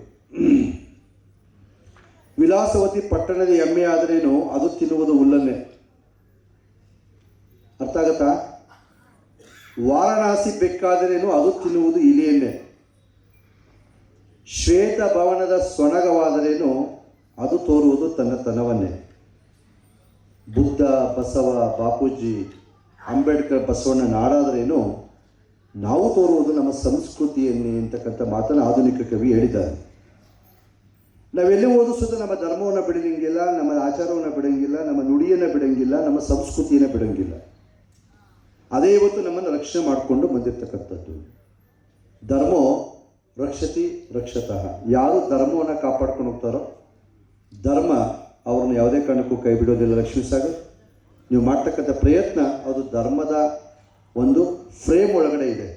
ವಿಲಾಸವತಿ ಪಟ್ಟಣದ ಎಮ್ಮೆ ಆದರೇನು, ಅದು ತಿನ್ನುವುದು ಹುಲ್ಲನ್ನೇ. ಅರ್ಥ ಆಗತ್ತಾ? ವಾರಣಾಸಿ ಬೆಕ್ಕಾದರೇನು, ಅದು ತಿನ್ನುವುದು ಇಲಿಯನ್ನೇ. ಶ್ವೇತ ಭವನದ ಸೊಣಗವಾದರೇನು, ಅದು ತೋರುವುದು ತನ್ನ ತನವನ್ನೇ. ಬುದ್ಧ, ಬಸವ, ಬಾಪೂಜಿ, ಅಂಬೇಡ್ಕರ್, ಬಸವಣ್ಣ ನಾಡಾದ್ರೇನು ನಾವು ತೋರುವುದು ನಮ್ಮ ಸಂಸ್ಕೃತಿಯನ್ನೇ ಅಂತಕ್ಕಂಥ ಮಾತನ್ನು ಆಧುನಿಕ ಕವಿ ಹೇಳಿದ್ದಾರೆ. ನಾವೆಲ್ಲಿ ಓದಿಸೋದು ನಮ್ಮ ಧರ್ಮವನ್ನು ಬಿಡಂಗಿಲ್ಲ, ನಮ್ಮ ಆಚಾರವನ್ನು ಬಿಡಂಗಿಲ್ಲ, ನಮ್ಮ ನುಡಿಯನ್ನು ಬಿಡಂಗಿಲ್ಲ, ನಮ್ಮ ಸಂಸ್ಕೃತಿಯನ್ನು ಬಿಡಂಗಿಲ್ಲ. ಅದೇ ಇವತ್ತು ನಮ್ಮನ್ನು ರಕ್ಷಣೆ ಮಾಡಿಕೊಂಡು ಬಂದಿರತಕ್ಕಂಥದ್ದು. ಧರ್ಮೋ ರಕ್ಷತಿ ರಕ್ಷತಃ. ಯಾರು ಧರ್ಮವನ್ನು ಕಾಪಾಡ್ಕೊಂಡು ಹೋಗ್ತಾರೋ ಧರ್ಮ ಅವ್ರನ್ನ ಯಾವುದೇ ಕಾರಣಕ್ಕೂ ಕೈ ಬಿಡೋದಿಲ್ಲ. ಲಕ್ಷ್ಮೀ ಸಾಗರ್, ನೀವು ಮಾಡ್ತಕ್ಕಂಥ ಪ್ರಯತ್ನ ಅದು ಧರ್ಮದ ಒಂದು ಫ್ರೇಮ್ ಒಳಗಡೆ ಇದೆ.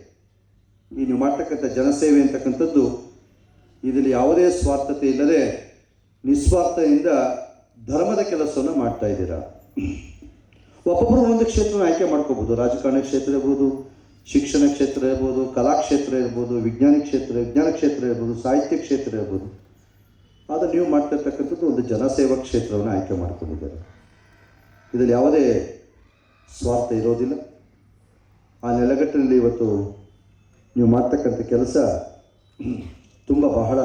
ಈ ನೀವು ಮಾಡ್ತಕ್ಕಂಥ ಜನಸೇವೆ ಅಂತಕ್ಕಂಥದ್ದು ಇದರಲ್ಲಿ ಯಾವುದೇ ಸ್ವಾರ್ಥತೆ ಇಲ್ಲದೆ ನಿಸ್ವಾರ್ಥದಿಂದ ಧರ್ಮದ ಕೆಲಸವನ್ನು ಮಾಡ್ತಾ ಇದ್ದೀರಾ. ಒಬ್ಬೊಬ್ಬರು ಒಂದೊಂದು ಕ್ಷೇತ್ರನ ಆಯ್ಕೆ ಮಾಡ್ಕೋಬೋದು. ರಾಜಕಾರಣ ಕ್ಷೇತ್ರ ಇರ್ಬೋದು, ಶಿಕ್ಷಣ ಕ್ಷೇತ್ರ ಇರ್ಬೋದು, ಕಲಾಕ್ಷೇತ್ರ ಇರ್ಬೋದು, ವಿಜ್ಞಾನ ಕ್ಷೇತ್ರ ಇರ್ಬೋದು, ಸಾಹಿತ್ಯ ಕ್ಷೇತ್ರ ಇರ್ಬೋದು. ಆದರೆ ನೀವು ಮಾಡ್ತಿರ್ತಕ್ಕಂಥದ್ದು ಒಂದು ಜನಸೇವಾ ಕ್ಷೇತ್ರವನ್ನು ಆಯ್ಕೆ ಮಾಡ್ಕೊಂಡಿದ್ದಾರೆ. ಇದರಲ್ಲಿ ಯಾವುದೇ ಸ್ವಾರ್ಥ ಇರೋದಿಲ್ಲ. ಆ ನೆಲೆಗಟ್ಟಿನಲ್ಲಿ ಇವತ್ತು ನೀವು ಮಾಡ್ತಕ್ಕಂಥ ಕೆಲಸ ತುಂಬ ಬಹಳ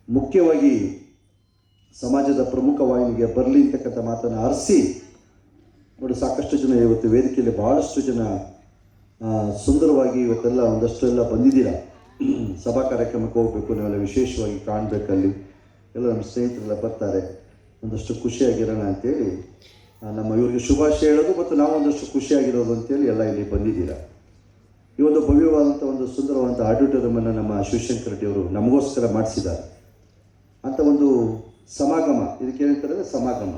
ಮುಖ್ಯವಾಗಿ ಸಮಾಜದ ಪ್ರಮುಖ ವಾಹಿನಿಗೆ ಬರಲಿ ಅಂತಕ್ಕಂಥ ಮಾತನ್ನು ಅರಸಿ ನೋಡಿ. ಸಾಕಷ್ಟು ಜನ ಇವತ್ತು ವೇದಿಕೆಯಲ್ಲಿ ಭಾಳಷ್ಟು ಜನ ಸುಂದರವಾಗಿ ಇವತ್ತೆಲ್ಲ ಒಂದಷ್ಟು ಎಲ್ಲ ಬಂದಿದ್ದೀರಾ. ಸಭಾ ಕಾರ್ಯಕ್ರಮಕ್ಕೆ ಹೋಗಬೇಕು, ನಾವೆಲ್ಲ ವಿಶೇಷವಾಗಿ ಕಾಣಬೇಕಲ್ಲಿ, ಎಲ್ಲ ನಮ್ಮ ಸ್ನೇಹಿತರೆಲ್ಲ ಬರ್ತಾರೆ, ಒಂದಷ್ಟು ಖುಷಿಯಾಗಿರೋಣ ಅಂತೇಳಿ ನಮ್ಮ ಇವ್ರಿಗೆ ಶುಭಾಶಯ ಹೇಳೋದು ಮತ್ತು ನಾವು ಒಂದಷ್ಟು ಖುಷಿಯಾಗಿರೋದು ಅಂತೇಳಿ ಎಲ್ಲ ಇಲ್ಲಿ ಬಂದಿದ್ದೀರಾ. ಈ ಒಂದು ಭವ್ಯವಾದಂಥ ಒಂದು ಸುಂದರವಾದಂಥ ಆಡಿಟೋರಿಯಮನ್ನು ನಮ್ಮ ಶಿವಶಂಕರ್ ರೆಡ್ಡಿ ಅವರು ನಮಗೋಸ್ಕರ ಮಾಡಿಸಿದ್ದಾರೆ. ಅಂಥ ಒಂದು ಸಮಾಗಮ, ಇದಕ್ಕೆ ಏನಂತಾರೆ ಸಮಾಗಮ,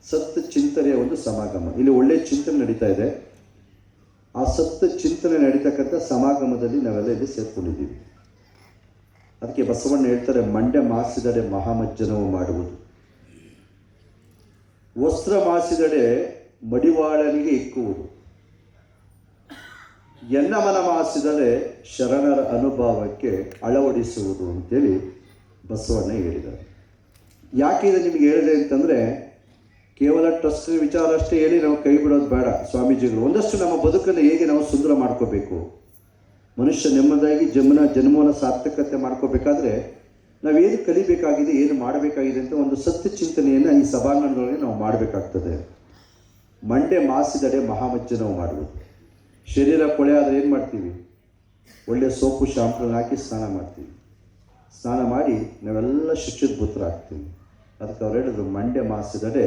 ಸತ್ ಚಿಂತನೆಯ ಒಂದು ಸಮಾಗಮ. ಇಲ್ಲಿ ಒಳ್ಳೆಯ ಚಿಂತನೆ ನಡೀತಾ ಇದೆ. ಆ ಸತ್ತ ಚಿಂತನೆ ನಡೀತಕ್ಕಂಥ ಸಮಾಗಮದಲ್ಲಿ ನಾವೆಲ್ಲ ಇಲ್ಲಿ ಸೇರ್ಕೊಂಡಿದ್ದೀವಿ. ಅದಕ್ಕೆ ಬಸವಣ್ಣ ಹೇಳ್ತಾರೆ, ಮಂಡ್ಯ ಮಾಸಿದಡೆ ಮಹಾಮಜ್ಜನವು ಮಾಡುವುದು, ವಸ್ತ್ರ ಮಾಸಿದಡೆ ಮಡಿವಾಳನಿಗೆ ಇಕ್ಕುವುದು, ಎನ್ನ ಮನ ಮಾಸಿದರೆ ಶರಣರ ಅನುಭವಕ್ಕೆ ಅಳವಡಿಸುವುದು ಅಂತೇಳಿ ಬಸವಣ್ಣ ಹೇಳಿದ್ದಾರೆ. ಯಾಕೆ ಇದು ನಿಮಗೆ ಹೇಳಿದೆ ಅಂತಂದರೆ, ಕೇವಲ ಟ್ರಸ್ಟ್ ವಿಚಾರ ಅಷ್ಟೇ ಹೇಳಿ ನಾವು ಕೈ ಬಿಡೋದು ಬೇಡ. ಸ್ವಾಮೀಜಿಗಳು ಒಂದಷ್ಟು ನಮ್ಮ ಬದುಕನ್ನು ಹೇಗೆ ನಾವು ಸುಂದರ ಮಾಡ್ಕೋಬೇಕು, ಮನುಷ್ಯ ನೆಮ್ಮದಿಯಾಗಿ ಜನ್ಮವನ್ನು ಸಾರ್ಥಕತೆ ಮಾಡ್ಕೋಬೇಕಾದ್ರೆ ನಾವೇನು ಕಲಿಬೇಕಾಗಿದೆ, ಏನು ಮಾಡಬೇಕಾಗಿದೆ ಅಂತ ಒಂದು ಸತ್ಯ ಚಿಂತನೆಯನ್ನು ಈ ಸಭಾಂಗಣದೊಳಗೆ ನಾವು ಮಾಡಬೇಕಾಗ್ತದೆ. ಮಂಡೆ ಮಾಸಿದಡೆ ಮಹಾಮಜ್ಜನವು ಮಾಡುವುದು. ಶರೀರ ಕೊಳೆ ಆದರೆ ಏನು ಮಾಡ್ತೀವಿ, ಒಳ್ಳೆಯ ಸೋಪು ಶಾಂಪೂನ ಹಾಕಿ ಸ್ನಾನ ಮಾಡ್ತೀವಿ. ಸ್ನಾನ ಮಾಡಿ ನಾವೆಲ್ಲ ಶುಚಿರ್ಭೂತರಾಗ್ತೀವಿ. ಅದಕ್ಕೆ ಅವ್ರು ಹೇಳಿದ್ರು, ಮಂಡೆ ಮಾಸಿದಡೆ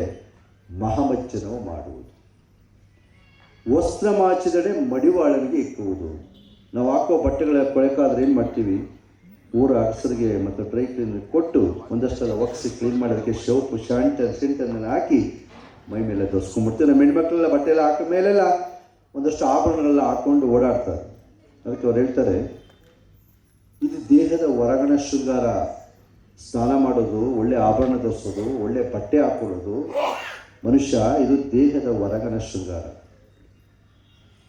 ಮಹಾಮಜ್ಜನವು ಮಾಡುವುದು, ವಸ್ತ್ರ ಮಾಚಿದಡೆ ಮಡಿವಾಳನಿಗೆ ಇಕ್ಕುವುದು. ನಾವು ಹಾಕೋ ಬಟ್ಟೆಗಳ ಕೊಳೆಕಾದ್ರೆ ಏನು ಮಾಡ್ತೀವಿ, ಊರ ಅಗಸರಿಗೆ ಮತ್ತು ಡ್ರೈ ಕ್ಲೀನರ್ ಕೊಟ್ಟು ಒಂದಷ್ಟೆಲ್ಲ ಒಗ್ಸಿ ಕ್ಲೀನ್ ಮಾಡೋದಕ್ಕೆ ಸೋಪು ಸೆಂಟನ್ನು ಹಾಕಿ ಮೈ ಮೇಲೆ ದೊಸ್ಕೊಂಡ್ಬಿಡ್ತೀವಿ. ನಮ್ಮ ಹೆಣ್ಮಕ್ಳೆಲ್ಲ ಬಟ್ಟೆ ಎಲ್ಲ ಹಾಕೋ ಮೇಲೆಲ್ಲ ಒಂದಷ್ಟು ಆಭರಣಗಳೆಲ್ಲ ಹಾಕ್ಕೊಂಡು ಓಡಾಡ್ತಾರೆ. ಅದಕ್ಕೆ ಅವ್ರು ಹೇಳ್ತಾರೆ, ಇದು ದೇಹದ ಹೊರಗಣ ಶೃಂಗಾರ. ಸ್ನಾನ ಮಾಡೋದು, ಒಳ್ಳೆ ಆಭರಣ ಧರಿಸೋದು, ಒಳ್ಳೆ ಬಟ್ಟೆ ಹಾಕೊಳ್ಳೋದು ಮನುಷ್ಯ, ಇದು ದೇಹದ ಹೊರಗಣ ಶೃಂಗಾರ.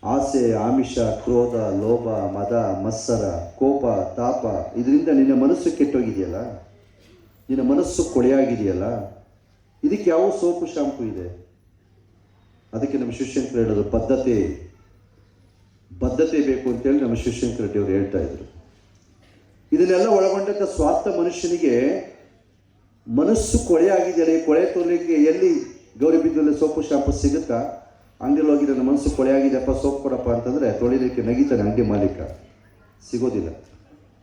ಆಸೆ, ಆಮಿಷ, ಕ್ರೋಧ, ಲೋಭ, ಮದ, ಮತ್ಸರ, ಕೋಪ, ತಾಪ, ಇದರಿಂದ ನಿನ್ನ ಮನಸ್ಸು ಕೆಟ್ಟೋಗಿದೆಯಲ್ಲ, ನಿನ್ನ ಮನಸ್ಸು ಕೊಳೆಯಾಗಿದೆಯಲ್ಲ, ಇದಕ್ಕೆ ಯಾವ ಸೋಪು ಶಾಂಪು ಇದೆ? ಅದಕ್ಕೆ ನಮ್ಮ ಶಿವಶಂಕರ್ ಹೇಳೋದು ಬದ್ಧತೆ ಬೇಕು ಅಂತೇಳಿ ನಮ್ಮ ಶಿವಶಂಕರ್ ರೆಡ್ಡಿ ಅವರು ಹೇಳ್ತಾ ಇದ್ರು. ಇದನ್ನೆಲ್ಲ ಒಳಗೊಂಡಂಥ ಸ್ವಾರ್ಥ ಮನುಷ್ಯನಿಗೆ ಮನಸ್ಸು ಕೊಳೆಯಾಗಿದೆಯಲ್ಲ, ಈ ಕೊಳೆ ತೊಲಿಕ್ಕೆ ಎಲ್ಲಿ ಗೌರಿಬಿದ್ದಲ್ಲಿ ಸೋಪು ಶಾಂಪು ಸಿಗುತ್ತಾ? ಅಂಗಡಿಯಲ್ಲಿ ಹೋಗಿ ನನ್ನ ಮನಸ್ಸು ಕೊಳೆಯಾಗಿದೆಯಪ್ಪ ಸೋಪ್ ಕೊಡಪ್ಪ ಅಂತಂದರೆ ತೊಳಿಲಿಕ್ಕೆ ನಗಿತಾನೆ ಅಂಗಡಿ ಮಾಲೀಕ, ಸಿಗೋದಿಲ್ಲ.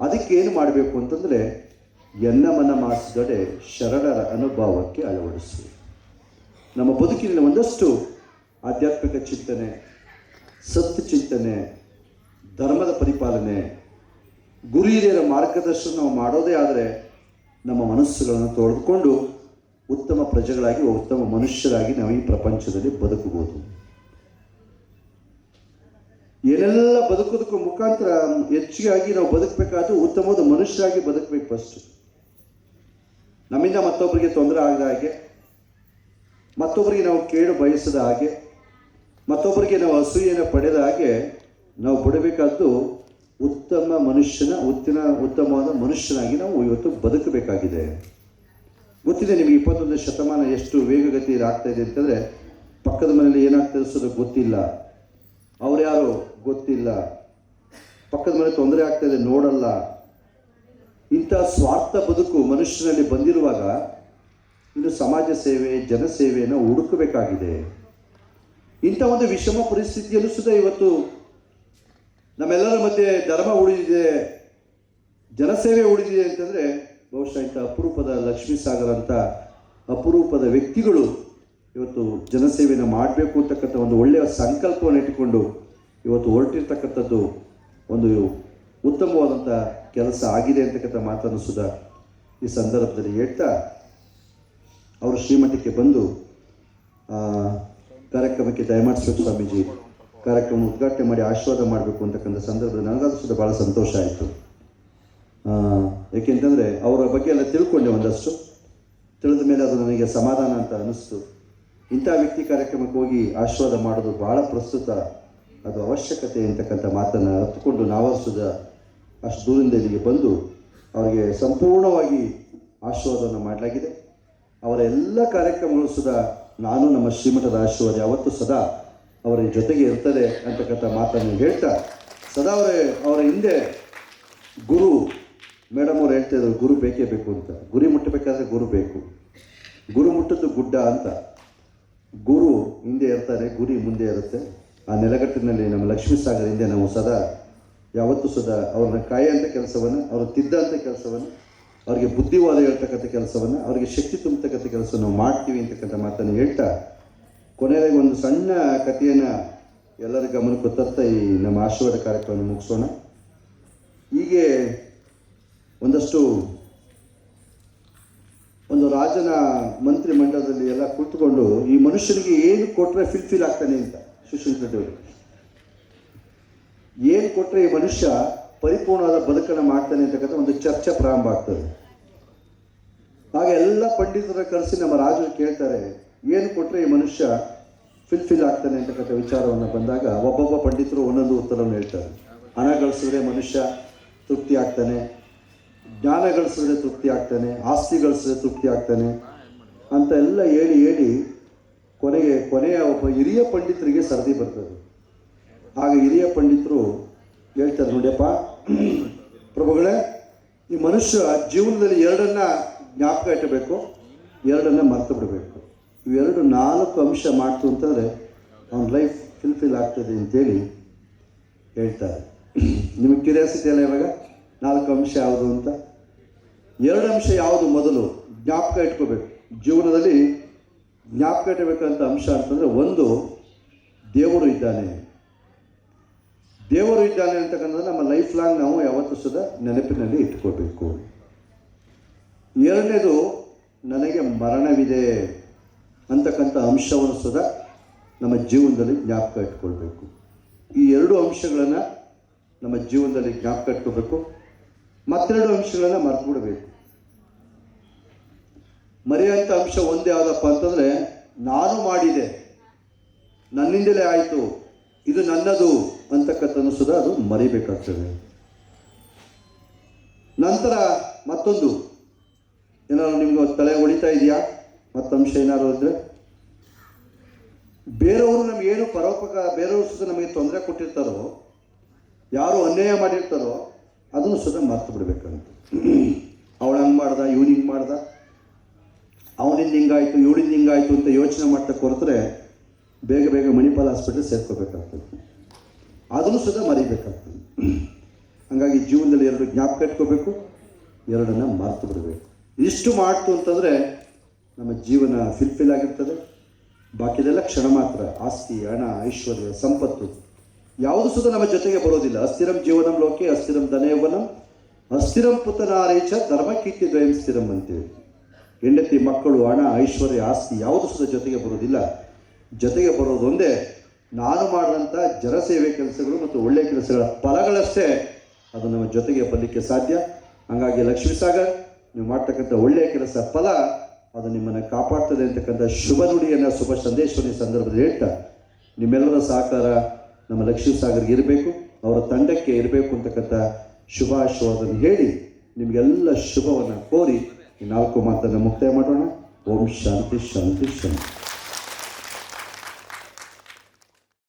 ಅದಕ್ಕೆ ಏನು ಮಾಡಬೇಕು ಅಂತಂದರೆ, ಎನ್ನ ಮನ ಮಾಸಿದಡೆ ಶರಣರ ಅನುಭವಕ್ಕೆ ಅಳವಡಿಸು. ನಮ್ಮ ಬದುಕಿನಲ್ಲಿ ಒಂದಷ್ಟು ಆಧ್ಯಾತ್ಮಿಕ ಚಿಂತನೆ, ಸತ್ಯ ಚಿಂತನೆ, ಧರ್ಮದ ಪರಿಪಾಲನೆ, ಗುರು ಹಿರಿಯರ ಮಾರ್ಗದರ್ಶನ ನಾವು ಮಾಡೋದೇ ಆದರೆ ನಮ್ಮ ಮನಸ್ಸುಗಳನ್ನು ತೊಳೆದುಕೊಂಡು ಉತ್ತಮ ಪ್ರಜೆಗಳಾಗಿ, ಉತ್ತಮ ಮನುಷ್ಯರಾಗಿ ನಾವು ಈ ಪ್ರಪಂಚದಲ್ಲಿ ಬದುಕಬಹುದು. ಏನೆಲ್ಲ ಬದುಕೋದಕ್ಕೂ ಮುಖಾಂತರ ಹೆಚ್ಚಿಗಾಗಿ ನಾವು ಬದುಕಬೇಕಾದ್ರೂ ಉತ್ತಮವಾದ ಮನುಷ್ಯರಾಗಿ ಬದುಕಬೇಕು. ಫಸ್ಟು ನಮ್ಮಿಂದ ಮತ್ತೊಬ್ಬರಿಗೆ ತೊಂದರೆ ಆಗದ ಹಾಗೆ, ಮತ್ತೊಬ್ಬರಿಗೆ ನಾವು ಕೇಳು ಬಯಸದ ಹಾಗೆ, ಮತ್ತೊಬ್ಬರಿಗೆ ನಾವು ಅಸೂಯೆಯನ್ನು ಪಡೆದ ಹಾಗೆ ನಾವು ಬಿಡಬೇಕಾದ್ದು ಉತ್ತಮವಾದ ಮನುಷ್ಯನಾಗಿ ನಾವು ಇವತ್ತು ಬದುಕಬೇಕಾಗಿದೆ. ಗೊತ್ತಿದೆ ನಿಮಗೆ, 21ನೇ ಶತಮಾನ ಎಷ್ಟು ವೇಗಗತಿಯಲ್ಲಿ ಆಗ್ತಾ ಇದೆ ಅಂತಂದರೆ, ಪಕ್ಕದ ಮನೆಯಲ್ಲಿ ಏನಾಗ್ತದೆ ಅನ್ಸೋದು ಗೊತ್ತಿಲ್ಲ, ಅವ್ರು ಯಾರು ಗೊತ್ತಿಲ್ಲ, ಪಕ್ಕದ ಮನೆ ತೊಂದರೆ ಆಗ್ತಾಯಿದೆ ನೋಡಲ್ಲ. ಇಂಥ ಸ್ವಾರ್ಥ ಬದುಕು ಮನುಷ್ಯನಲ್ಲಿ ಬಂದಿರುವಾಗ ಇನ್ನು ಸಮಾಜ ಸೇವೆ ಜನಸೇವೆಯನ್ನು ಹುಡುಕಬೇಕಾಗಿದೆ. ಇಂಥ ಒಂದು ವಿಷಮ ಪರಿಸ್ಥಿತಿಯಲ್ಲೂ ಸುದ ಇವತ್ತು ನಮ್ಮೆಲ್ಲರ ಮಧ್ಯೆ ಧರ್ಮ ಉಳಿದಿದೆ, ಜನಸೇವೆ ಉಳಿದಿದೆ ಅಂತಂದರೆ ಬಹುಶಃ ಇಂಥ ಅಪರೂಪದ ಲಕ್ಷ್ಮೀ ಸಾಗರ್ ಅಂತ ಅಪರೂಪದ ವ್ಯಕ್ತಿಗಳು ಇವತ್ತು ಜನಸೇವೆಯನ್ನು ಮಾಡಬೇಕು ಅಂತಕ್ಕಂಥ ಒಂದು ಒಳ್ಳೆಯ ಸಂಕಲ್ಪವನ್ನು ಇಟ್ಟುಕೊಂಡು ಇವತ್ತು ಹೊರಟಿರ್ತಕ್ಕಂಥದ್ದು ಒಂದು ಉತ್ತಮವಾದಂಥ ಕೆಲಸ ಆಗಿದೆ ಅಂತಕ್ಕಂಥ ಮಾತನ್ನು ಸುಧಾ ಈ ಸಂದರ್ಭದಲ್ಲಿ ಹೇಳ್ತಾ ಅವರು ಶ್ರೀಮಠಕ್ಕೆ ಬಂದು ಕಾರ್ಯಕ್ರಮಕ್ಕೆ ದಯಮಾಡಿಸ್ಬೇಕು ಸ್ವಾಮೀಜಿ, ಕಾರ್ಯಕ್ರಮ ಉದ್ಘಾಟನೆ ಮಾಡಿ ಆಶೀರ್ವಾದ ಮಾಡಬೇಕು ಅಂತಕ್ಕಂಥ ಸಂದರ್ಭದಲ್ಲಿ ನನಗಾದ್ರೂ ಸುಧಾ ಭಾಳ ಸಂತೋಷ ಆಯಿತು. ಏಕೆಂತಂದರೆ ಅವರ ಬಗ್ಗೆ ಎಲ್ಲ ತಿಳ್ಕೊಂಡೆ, ಒಂದಷ್ಟು ತಿಳಿದ ಮೇಲೆ ಅದು ನನಗೆ ಸಮಾಧಾನ ಅಂತ ಅನ್ನಿಸ್ತು. ಇಂಥ ವ್ಯಕ್ತಿ ಕಾರ್ಯಕ್ರಮಕ್ಕೆ ಹೋಗಿ ಆಶೀರ್ವಾದ ಮಾಡೋದು ಭಾಳ ಪ್ರಸ್ತುತ, ಅದು ಅವಶ್ಯಕತೆ ಅಂತಕ್ಕಂಥ ಮಾತನ್ನು ಹತ್ತುಕೊಂಡು ನಾವು ಸುಧಾ ಅಷ್ಟು ದೂರದಿಂದ ಇಲ್ಲಿಗೆ ಬಂದು ಅವರಿಗೆ ಸಂಪೂರ್ಣವಾಗಿ ಆಶೀರ್ವಾದವನ್ನು ಮಾಡಲಾಗಿದೆ. ಅವರ ಎಲ್ಲ ಕಾರ್ಯಕ್ರಮಗಳು ಸುಧಾ ನಾನು ನಮ್ಮ ಶ್ರೀಮಠದ ಆಶೀರ್ವಾದ ಯಾವತ್ತೂ ಸದಾ ಅವರ ಜೊತೆಗೆ ಇರ್ತದೆ ಅಂತಕ್ಕಂಥ ಮಾತನ್ನು ಹೇಳ್ತಾ, ಸದಾ ಅವರ ಹಿಂದೆ ಗುರು ಮೇಡಮ್ ಅವ್ರು ಹೇಳ್ತಾಯಿದ್ರು, ಗುರು ಬೇಕೇ ಬೇಕು ಅಂತ. ಗುರಿ ಮುಟ್ಟಬೇಕಾದ್ರೆ ಗುರು ಬೇಕು, ಗುರು ಮುಟ್ಟದ್ದು ಗುಡ್ಡ ಅಂತ. ಗುರು ಹಿಂದೆ ಇರ್ತಾರೆ, ಗುರಿ ಮುಂದೆ ಇರುತ್ತೆ. ಆ ನೆಲಗಟ್ಟಿನಲ್ಲಿ ನಮ್ಮ ಲಕ್ಷ್ಮೀ ಸಾಗರ ಹಿಂದೆ ನಾವು ಸದಾ ಯಾವತ್ತೂ ಸದಾ ಅವ್ರನ್ನ ಕಾಯೋಂಥ ಕೆಲಸವನ್ನು, ಅವ್ರ ತಿದ್ದಂಥ ಕೆಲಸವನ್ನು, ಅವರಿಗೆ ಬುದ್ಧಿವಾದ ಹೇಳ್ತಕ್ಕಂಥ ಕೆಲಸವನ್ನು, ಅವರಿಗೆ ಶಕ್ತಿ ತುಂಬತಕ್ಕಂಥ ಕೆಲಸವನ್ನು ನಾವು ಮಾಡ್ತೀವಿ ಅಂತಕ್ಕಂಥ ಮಾತನ್ನು ಹೇಳ್ತಾ, ಕೊನೆಯಾಗಿ ಒಂದು ಸಣ್ಣ ಕಥೆಯನ್ನು ಎಲ್ಲರ ಗಮನಕ್ಕೆ ತರ್ತಾ ಈ ನಮ್ಮ ಆಶೀರ್ವಾದ ಕಾರ್ಯಕ್ರಮವನ್ನು ಮುಗಿಸೋಣ. ಹೀಗೆ ಒಂದಷ್ಟು ಒಂದು ರಾಜನ ಮಂತ್ರಿ ಮಂಡಲದಲ್ಲಿ ಎಲ್ಲ ಕುಳಿತುಕೊಂಡು ಈ ಮನುಷ್ಯನಿಗೆ ಏನು ಕೊಟ್ಟರೆ ಫಿಲ್ ಆಗ್ತಾನೆ ಅಂತ ಸುಶೀಲ್ ರೆಡ್ಡಿ ಅವರು ಏನು ಕೊಟ್ಟರೆ ಈ ಮನುಷ್ಯ ಪರಿಪೂರ್ಣವಾದ ಬದುಕನ್ನು ಮಾಡ್ತಾನೆ ಅಂತಕ್ಕಂಥ ಒಂದು ಚರ್ಚೆ ಪ್ರಾರಂಭ ಆಗ್ತದೆ. ಹಾಗೆ ಎಲ್ಲ ಪಂಡಿತರ ಕರೆಸಿ ನಮ್ಮ ರಾಜರು ಕೇಳ್ತಾರೆ, ಏನು ಕೊಟ್ಟರೆ ಈ ಮನುಷ್ಯ ಫಿಲ್ ಆಗ್ತಾನೆ ಅಂತಕ್ಕಂಥ ವಿಚಾರವನ್ನು ಬಂದಾಗ ಒಬ್ಬೊಬ್ಬ ಪಂಡಿತರು ಒಂದೊಂದು ಉತ್ತರವನ್ನು ಹೇಳ್ತಾರೆ. ಹಣ ಗಳಿಸಿದ್ರೆ ಮನುಷ್ಯ ತೃಪ್ತಿ ಆಗ್ತಾನೆ, ಜ್ಞಾನ ಗಳಿಸಿದ್ರೆ ತೃಪ್ತಿ ಆಗ್ತಾನೆ, ಆಸ್ತಿ ಗಳಿಸಿದ್ರೆ ತೃಪ್ತಿ ಆಗ್ತಾನೆ ಅಂತ ಎಲ್ಲ ಹೇಳಿ ಕೊನೆಯ ಒಬ್ಬ ಹಿರಿಯ ಪಂಡಿತರಿಗೆ ಸರದಿ ಬರ್ತದೆ. ಆಗ ಹಿರಿಯ ಪಂಡಿತರು ಹೇಳ್ತಾರೆ, ನೋಡಿಯಪ್ಪ ಪ್ರಭುಗಳೇ, ಈ ಮನುಷ್ಯ ಜೀವನದಲ್ಲಿ ಎರಡನ್ನ ಜ್ಞಾಪಕ ಇಟ್ಟಬೇಕು, ಎರಡನ್ನ ಮರೆತು ಬಿಡಬೇಕು. ಇವೆರಡು 4 ಅಂಶ ಮಾಡ್ತು ಅಂತಂದರೆ ಅವನ ಲೈಫ್ ಫಿಲ್ ಆಗ್ತದೆ ಅಂತೇಳಿ ಹೇಳ್ತಾರೆ. ನಿಮಗೆ ಕ್ಯೂರಿಯಾಸಿಟಿ ಅಲ್ಲ ಇವಾಗ 4 ಅಂಶ ಯಾವುದು ಅಂತ? 2 ಅಂಶ ಯಾವುದು? ಮೊದಲು ಜ್ಞಾಪಕ ಇಟ್ಕೋಬೇಕು. ಜೀವನದಲ್ಲಿ ಜ್ಞಾಪಕ ಇಟ್ಟಬೇಕಂತ ಅಂಶ ಅಂತಂದರೆ, ಒಂದು ದೇವರು ಇದ್ದಾನೆ. ದೇವರು ಇದ್ದಾನೆ ಅಂತಕ್ಕಂಥದ್ದು ನಮ್ಮ ಲೈಫ್ ಲಾಂಗ್ ನಾವು ಯಾವತ್ತೂ ಸದಾ ನೆನಪಿನಲ್ಲಿ ಇಟ್ಕೋಬೇಕು. 2ನೇದು ನನಗೆ ಮರಣವಿದೆ ಅಂತಕ್ಕಂಥ ಅಂಶವನ್ನು ಸದಾ ನಮ್ಮ ಜೀವನದಲ್ಲಿ ಜ್ಞಾಪಕ ಇಟ್ಕೊಳ್ಬೇಕು. ಈ 2 ಅಂಶಗಳನ್ನು ನಮ್ಮ ಜೀವನದಲ್ಲಿ ಜ್ಞಾಪಕ ಇಟ್ಕೋಬೇಕು. ಮತ್ತೆರಡು ಅಂಶಗಳನ್ನು ಮರೆತು ಬಿಡಬೇಕು. ಮರೆಯುವಂಥ ಅಂಶ ಒಂದೇ ಯಾವುದಪ್ಪ ಅಂತಂದರೆ, ನಾನು ಮಾಡಿದೆ, ನನ್ನಿಂದಲೇ ಆಯಿತು, ಇದು ನನ್ನದು ಅಂತಕ್ಕಂಥದ್ದು ಸುಧಾ ಅದು ಮರಿಬೇಕಾಗ್ತದೆ. ನಂತರ ಮತ್ತೊಂದು ಏನಾದ್ರು ನಿಮ್ಗೆ ತಲೆ ಹೊಡಿತಾ ಇದೆಯಾ? ಮತ್ತಂಶ ಏನಾದ್ರು ಅಂದರೆ, ಬೇರೆಯವರು ನಮಗೇನು ಬೇರೆಯವರು ಸುಧಾ ನಮಗೆ ತೊಂದರೆ ಕೊಟ್ಟಿರ್ತಾರೋ, ಯಾರು ಅನ್ಯಾಯ ಮಾಡಿರ್ತಾರೋ ಅದನ್ನು ಸುಧಾ ಮರ್ತು ಬಿಡಬೇಕಂತ. ಅವಳು ಹಂಗೆ ಮಾಡ್ದ, ಇವನು ಹಿಂಗೆ ಮಾಡ್ದ, ಅವನಿಂದ ಹಿಂಗಾಯಿತು, ಇವಳಿಂದ ಹಿಂಗಾಯಿತು ಅಂತ ಯೋಚನೆ ಮಾಡ್ತಾ ಕೊರತರೆ ಬೇಗ ಮಣಿಪಾಲ್ ಹಾಸ್ಪಿಟಲ್ ಸೇರ್ಕೋಬೇಕಾಗ್ತದೆ. ಅದನ್ನು ಸುಧಾ ಮರಿಬೇಕಾಗ್ತದೆ. ಹಾಗಾಗಿ ಜೀವನದಲ್ಲಿ 2 ಜ್ಞಾಪಕ ಇಟ್ಕೋಬೇಕು, 2 ಮರೆತು ಬಿಡಬೇಕು. ಇಷ್ಟು ಮಾಡ್ತು ಅಂತಂದರೆ ನಮ್ಮ ಜೀವನ ಫಿಲ್ ಆಗಿರ್ತದೆ. ಬಾಕಿದೆಲ್ಲ ಕ್ಷಣ ಮಾತ್ರ. ಆಸ್ತಿ, ಹಣ, ಐಶ್ವರ್ಯ, ಸಂಪತ್ತು ಯಾವುದು ಸುಧಾ ನಮ್ಮ ಜೊತೆಗೆ ಬರೋದಿಲ್ಲ. ಅಸ್ಥಿರಂ ಜೀವನಂ ಲೋಕೆ ಅಸ್ಥಿರಂ ಧನಯೌವನಂ ಅಸ್ಥಿರಂ ಪುತನಾರೇಚ ಧರ್ಮ ಕೀರ್ತಿ ದ್ವಯಂ ಸ್ಥಿರಂ ಅಂತೇಳಿ. ಹೆಂಡತಿ, ಮಕ್ಕಳು, ಹಣ, ಐಶ್ವರ್ಯ, ಆಸ್ತಿ ಯಾವುದು ಸುಧಾ ಜೊತೆಗೆ ಬರೋದಿಲ್ಲ. ಜೊತೆಗೆ ಬರೋದೊಂದೇ ನಾನು ಮಾಡಿದಂಥ ಜನಸೇವೆ ಕೆಲಸಗಳು ಮತ್ತು ಒಳ್ಳೆಯ ಕೆಲಸಗಳ ಫಲಗಳಷ್ಟೇ ಅದು ನಮ್ಮ ಜೊತೆಗೆ ಬರಲಿಕ್ಕೆ ಸಾಧ್ಯ. ಹಾಗಾಗಿ ಲಕ್ಷ್ಮೀ ಸಾಗರ್, ನೀವು ಮಾಡ್ತಕ್ಕಂಥ ಒಳ್ಳೆಯ ಕೆಲಸ ಫಲ ಅದು ನಿಮ್ಮನ್ನು ಕಾಪಾಡ್ತದೆ ಅಂತಕ್ಕಂಥ ಶುಭ ನುಡಿಯನ್ನು, ಶುಭ ಸಂದೇಶವನ್ನು ಈ ಸಂದರ್ಭದಲ್ಲಿ ಹೇಳ್ತಾ, ನಿಮ್ಮೆಲ್ಲರ ಸಹಕಾರ ನಮ್ಮ ಲಕ್ಷ್ಮೀ ಸಾಗರ್ಗೆ ಇರಬೇಕು, ಅವರ ತಂಡಕ್ಕೆ ಇರಬೇಕು ಅಂತಕ್ಕಂಥ ಶುಭಾಶಯವನ್ನು ಹೇಳಿ ನಿಮಗೆಲ್ಲ ಶುಭವನ್ನು ಕೋರಿ ಈ 4 ಮಾತನ್ನು ಮುಕ್ತಾಯ ಮಾಡೋಣ. ಓಂ ಶಾಂತಿ ಶಾಂತಿ ಶಾಂತಿ.